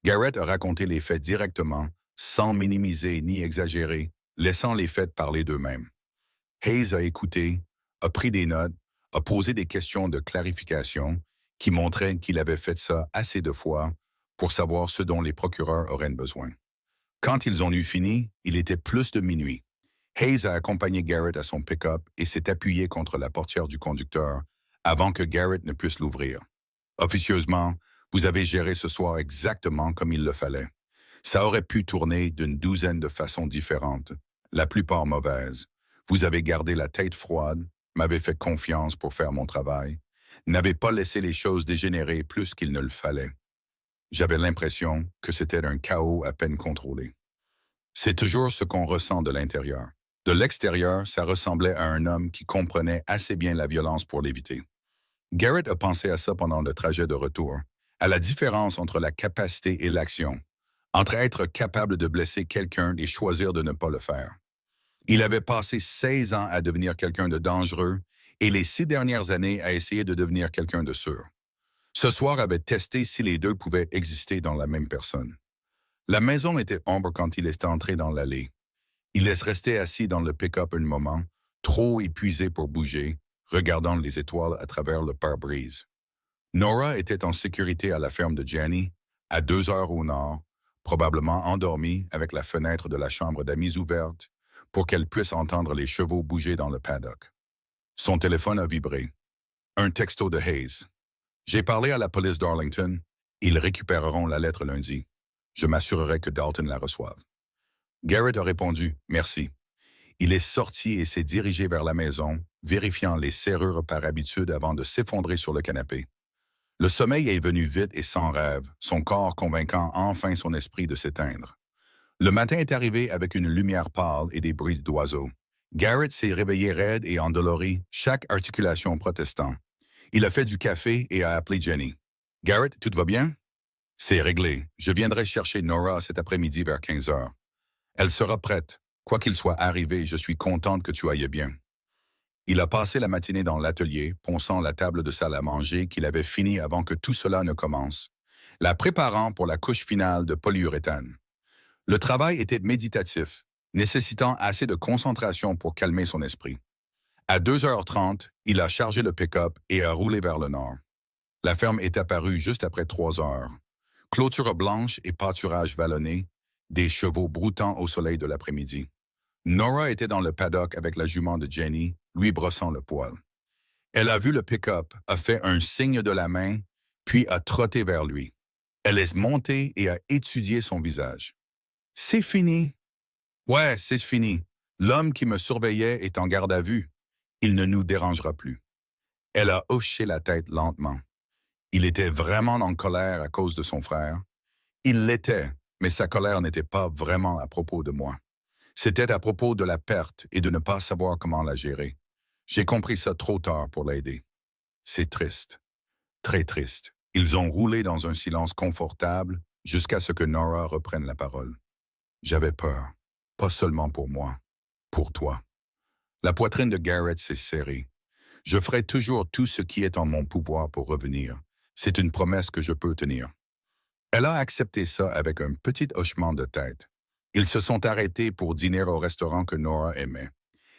Garrett a raconté les faits directement, sans minimiser ni exagérer, laissant les faits parler d'eux-mêmes. Hayes a écouté, a pris des notes, a posé des questions de clarification qui montraient qu'il avait fait ça assez de fois pour savoir ce dont les procureurs auraient besoin. Quand ils ont eu fini, il était plus de minuit. Hayes a accompagné Garrett à son pick-up et s'est appuyé contre la portière du conducteur avant que Garrett ne puisse l'ouvrir. Officieusement, vous avez géré ce soir exactement comme il le fallait. Ça aurait pu tourner d'une douzaine de façons différentes, la plupart mauvaises. Vous avez gardé la tête froide, m'avez fait confiance pour faire mon travail, n'avez pas laissé les choses dégénérer plus qu'il ne le fallait. J'avais l'impression que c'était un chaos à peine contrôlé. C'est toujours ce qu'on ressent de l'intérieur. De l'extérieur, ça ressemblait à un homme qui comprenait assez bien la violence pour l'éviter. Garrett a pensé à ça pendant le trajet de retour, à la différence entre la capacité et l'action, entre être capable de blesser quelqu'un et choisir de ne pas le faire. Il avait passé 16 ans à devenir quelqu'un de dangereux et les 6 dernières années à essayer de devenir quelqu'un de sûr. Ce soir avait testé si les deux pouvaient exister dans la même personne. La maison était ombre quand il est entré dans l'allée. Il laisse rester assis dans le pick-up un moment, trop épuisé pour bouger, regardant les étoiles à travers le pare-brise. Nora était en sécurité à la ferme de Jenny, à 2 heures au nord, probablement endormie avec la fenêtre de la chambre d'amis ouverte pour qu'elle puisse entendre les chevaux bouger dans le paddock. Son téléphone a vibré. Un texto de Hayes. « J'ai parlé à la police d'Arlington. Ils récupéreront la lettre lundi. Je m'assurerai que Dalton la reçoive. » Garrett a répondu « Merci ». Il est sorti et s'est dirigé vers la maison, vérifiant les serrures par habitude avant de s'effondrer sur le canapé. Le sommeil est venu vite et sans rêve, son corps convainquant enfin son esprit de s'éteindre. Le matin est arrivé avec une lumière pâle et des bruits d'oiseaux. Garrett s'est réveillé raide et endolori, chaque articulation protestant. Il a fait du café et a appelé Jenny. « Garrett, tout va bien? »« C'est réglé. Je viendrai chercher Nora cet après-midi vers 15 heures. Elle sera prête. Quoi qu'il soit arrivé, je suis contente que tu ailles bien. » Il a passé la matinée dans l'atelier, ponçant la table de salle à manger qu'il avait finie avant que tout cela ne commence, la préparant pour la couche finale de polyuréthane. Le travail était méditatif, nécessitant assez de concentration pour calmer son esprit. À 2h30, il a chargé le pick-up et a roulé vers le nord. La ferme est apparue juste après 3 heures. Clôture blanche et pâturage vallonné, des chevaux broutants au soleil de l'après-midi. Nora était dans le paddock avec la jument de Jenny, lui brossant le poil. Elle a vu le pick-up, a fait un signe de la main, puis a trotté vers lui. Elle est montée et a étudié son visage. « C'est fini. »« Ouais, c'est fini. L'homme qui me surveillait est en garde à vue. Il ne nous dérangera plus. » Elle a hoché la tête lentement. Il était vraiment en colère à cause de son frère. Il l'était, mais sa colère n'était pas vraiment à propos de moi. C'était à propos de la perte et de ne pas savoir comment la gérer. J'ai compris ça trop tard pour l'aider. C'est triste. Très triste. Ils ont roulé dans un silence confortable jusqu'à ce que Nora reprenne la parole. J'avais peur. Pas seulement pour moi. Pour toi. La poitrine de Garrett s'est serrée. Je ferai toujours tout ce qui est en mon pouvoir pour revenir. C'est une promesse que je peux tenir. Elle a accepté ça avec un petit hochement de tête. Ils se sont arrêtés pour dîner au restaurant que Nora aimait.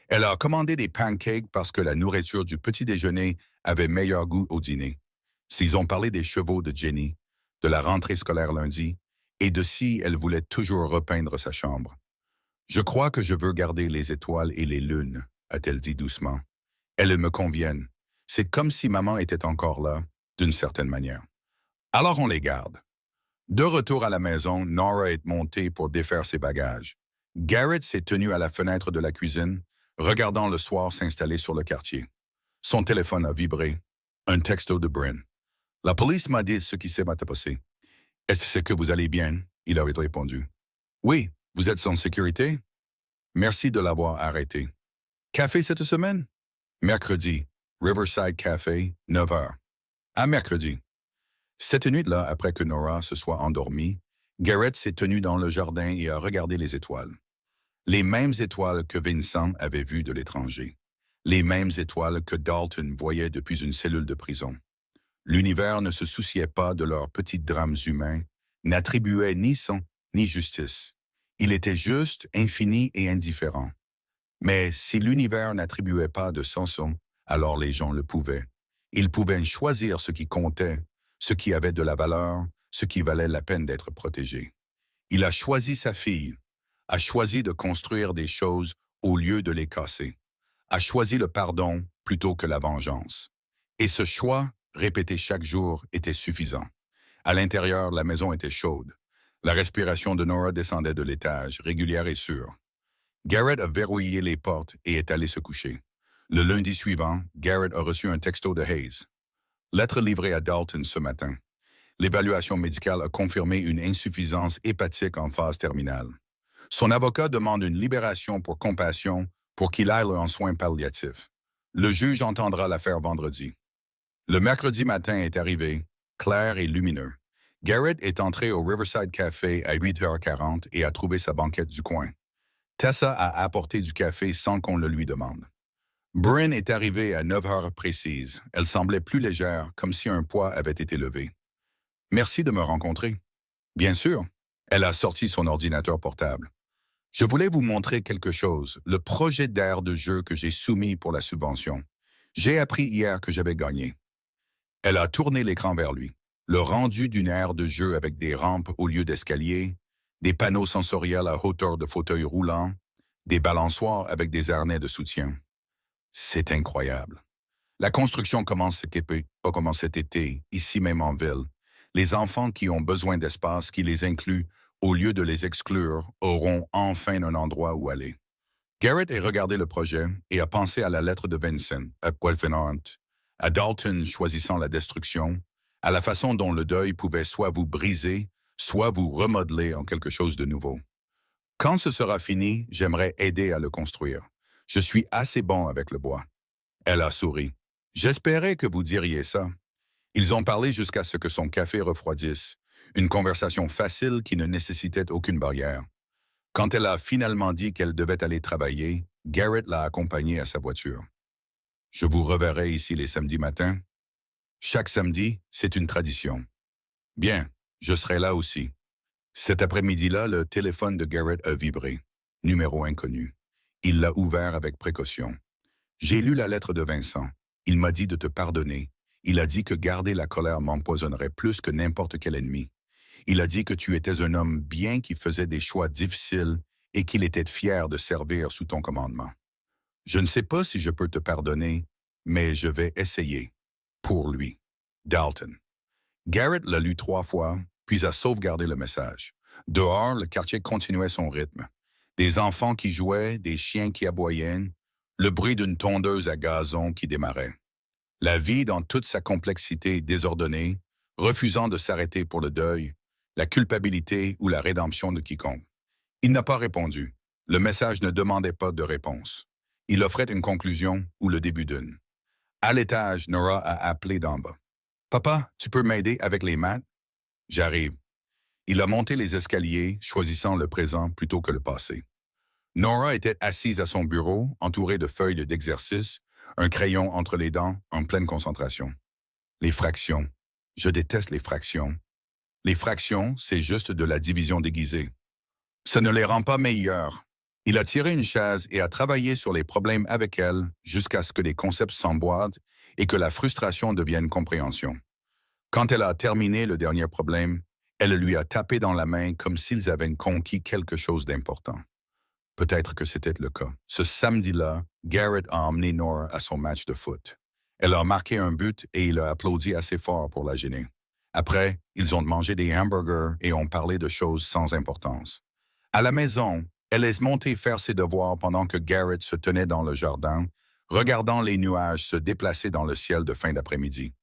Elle a commandé des pancakes parce que la nourriture du petit déjeuner avait meilleur goût au dîner. S'ils ont parlé des chevaux de Jenny, de la rentrée scolaire lundi, et de si elle voulait toujours repeindre sa chambre. « Je crois que je veux garder les étoiles et les lunes », a-t-elle dit doucement. « Elles me conviennent. C'est comme si maman était encore là, d'une certaine manière. Alors on les garde. » De retour à la maison, Nora est montée pour défaire ses bagages. Garrett s'est tenu à la fenêtre de la cuisine, regardant le soir s'installer sur le quartier. Son téléphone a vibré. Un texto de Bryn. « La police m'a dit ce qui s'est passé. Est-ce que vous allez bien? » Il a répondu. « Oui, vous êtes en sécurité? Merci de l'avoir arrêté. Café cette semaine? Mercredi. Riverside Café, 9 heures. À mercredi. » Cette nuit-là, après que Nora se soit endormie, Garrett s'est tenu dans le jardin et a regardé les étoiles. Les mêmes étoiles que Vincent avait vues de l'étranger. Les mêmes étoiles que Dalton voyait depuis une cellule de prison. L'univers ne se souciait pas de leurs petits drames humains, n'attribuait ni sang ni justice. Il était juste, infini et indifférent. Mais si l'univers n'attribuait pas de sens, alors les gens le pouvaient. Ils pouvaient choisir ce qui comptait, ce qui avait de la valeur, ce qui valait la peine d'être protégé. Il a choisi sa fille, a choisi de construire des choses au lieu de les casser, a choisi le pardon plutôt que la vengeance. Et ce choix, répété chaque jour, était suffisant. À l'intérieur, la maison était chaude. La respiration de Nora descendait de l'étage, régulière et sûre. Garrett a verrouillé les portes et est allé se coucher. Le lundi suivant, Garrett a reçu un texto de Hayes. Lettre livrée à Dalton ce matin. L'évaluation médicale a confirmé une insuffisance hépatique en phase terminale. Son avocat demande une libération pour compassion pour qu'il aille en soins palliatifs. Le juge entendra l'affaire vendredi. Le mercredi matin est arrivé, clair et lumineux. Garrett est entré au Riverside Café à 8h40 et a trouvé sa banquette du coin. Tessa a apporté du café sans qu'on le lui demande. Bryn est arrivée à 9 heures précises. Elle semblait plus légère, comme si un poids avait été levé. « Merci de me rencontrer. »« Bien sûr. » Elle a sorti son ordinateur portable. « Je voulais vous montrer quelque chose, le projet d'aire de jeu que j'ai soumis pour la subvention. J'ai appris hier que j'avais gagné. » Elle a tourné l'écran vers lui. Le rendu d'une aire de jeu avec des rampes au lieu d'escaliers, des panneaux sensoriels à hauteur de fauteuils roulants, des balançoires avec des harnais de soutien. C'est incroyable. La construction commence cet été, ici même en ville. Les enfants qui ont besoin d'espace qui les inclut, au lieu de les exclure, auront enfin un endroit où aller. Garrett a regardé le projet et a pensé à la lettre de Vincent, à Guelphenant, à Dalton choisissant la destruction, à la façon dont le deuil pouvait soit vous briser, soit vous remodeler en quelque chose de nouveau. Quand ce sera fini, j'aimerais aider à le construire. Je suis assez bon avec le bois. Elle a souri. J'espérais que vous diriez ça. Ils ont parlé jusqu'à ce que son café refroidisse, une conversation facile qui ne nécessitait aucune barrière. Quand elle a finalement dit qu'elle devait aller travailler, Garrett l'a accompagnée à sa voiture. « Je vous reverrai ici les samedis matins. Chaque samedi, c'est une tradition. Bien, je serai là aussi. » Cet après-midi-là, le téléphone de Garrett a vibré. Numéro inconnu. Il l'a ouvert avec précaution. « J'ai lu la lettre de Vincent. Il m'a dit de te pardonner. Il a dit que garder la colère m'empoisonnerait plus que n'importe quel ennemi. Il a dit que tu étais un homme bien qui faisait des choix difficiles et qu'il était fier de servir sous ton commandement. Je ne sais pas si je peux te pardonner, mais je vais essayer. Pour lui. Dalton. Garrett l'a lu 3 fois, puis a sauvegardé le message. Dehors, le quartier continuait son rythme. Des enfants qui jouaient, des chiens qui aboyaient, le bruit d'une tondeuse à gazon qui démarrait. La vie dans toute sa complexité désordonnée, refusant de s'arrêter pour le deuil, la culpabilité ou la rédemption de quiconque. Il n'a pas répondu. Le message ne demandait pas de réponse. Il offrait une conclusion ou le début d'une. À l'étage, Nora a appelé d'en bas. « Papa, tu peux m'aider avec les maths? » « J'arrive. » Il a monté les escaliers, choisissant le présent plutôt que le passé. Nora était assise à son bureau, entourée de feuilles d'exercice, un crayon entre les dents, en pleine concentration. Les fractions. Je déteste les fractions. Les fractions, c'est juste de la division déguisée. Ça ne les rend pas meilleures. Il a tiré une chaise et a travaillé sur les problèmes avec elle jusqu'à ce que les concepts s'emboîtent et que la frustration devienne compréhension. Quand elle a terminé le dernier problème, elle lui a tapé dans la main comme s'ils avaient conquis quelque chose d'important. Peut-être que c'était le cas. Ce samedi-là, Garrett a emmené Nora à son match de foot. Elle a marqué un but et il a applaudi assez fort pour la gêner. Après, ils ont mangé des hamburgers et ont parlé de choses sans importance. À la maison, elle est montée faire ses devoirs pendant que Garrett se tenait dans le jardin, regardant les nuages se déplacer dans le ciel de fin d'après-midi.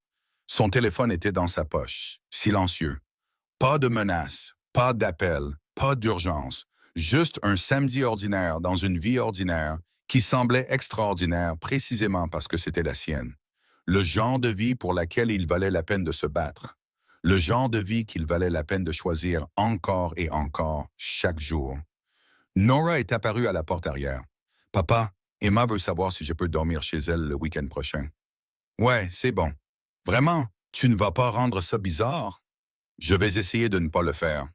Son téléphone était dans sa poche, silencieux. Pas de menaces, pas d'appel, pas d'urgence. Juste un samedi ordinaire dans une vie ordinaire qui semblait extraordinaire précisément parce que c'était la sienne. Le genre de vie pour laquelle il valait la peine de se battre. Le genre de vie qu'il valait la peine de choisir encore et encore, chaque jour. Nora est apparue à la porte arrière. « Papa, Emma veut savoir si je peux dormir chez elle le week-end prochain. »« Ouais, c'est bon. Vraiment, tu ne vas pas rendre ça bizarre? » « Je vais essayer de ne pas le faire. »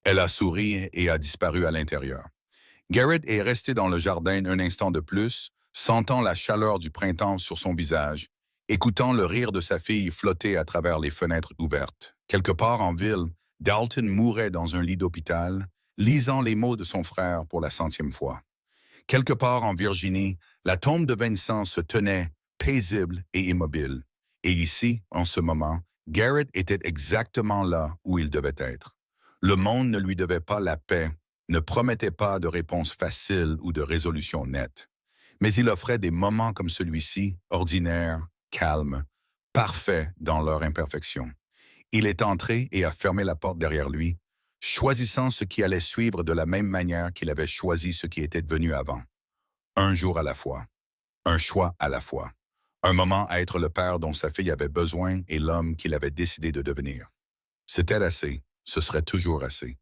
Elle a souri et a disparu à l'intérieur. Garrett est resté dans le jardin un instant de plus, sentant la chaleur du printemps sur son visage, écoutant le rire de sa fille flotter à travers les fenêtres ouvertes. Quelque part en ville, Dalton mourait dans un lit d'hôpital, lisant les mots de son frère pour la 100e fois. Quelque part en Virginie, la tombe de Vincent se tenait, paisible et immobile. Et ici, en ce moment, Garrett était exactement là où il devait être. Le monde ne lui devait pas la paix, ne promettait pas de réponse facile ou de résolution nette. Mais il offrait des moments comme celui-ci, ordinaires, calmes, parfaits dans leur imperfection. Il est entré et a fermé la porte derrière lui, choisissant ce qui allait suivre de la même manière qu'il avait choisi ce qui était devenu avant. Un jour à la fois, un choix à la fois, un moment à être le père dont sa fille avait besoin et l'homme qu'il avait décidé de devenir. C'était assez, ce serait toujours assez.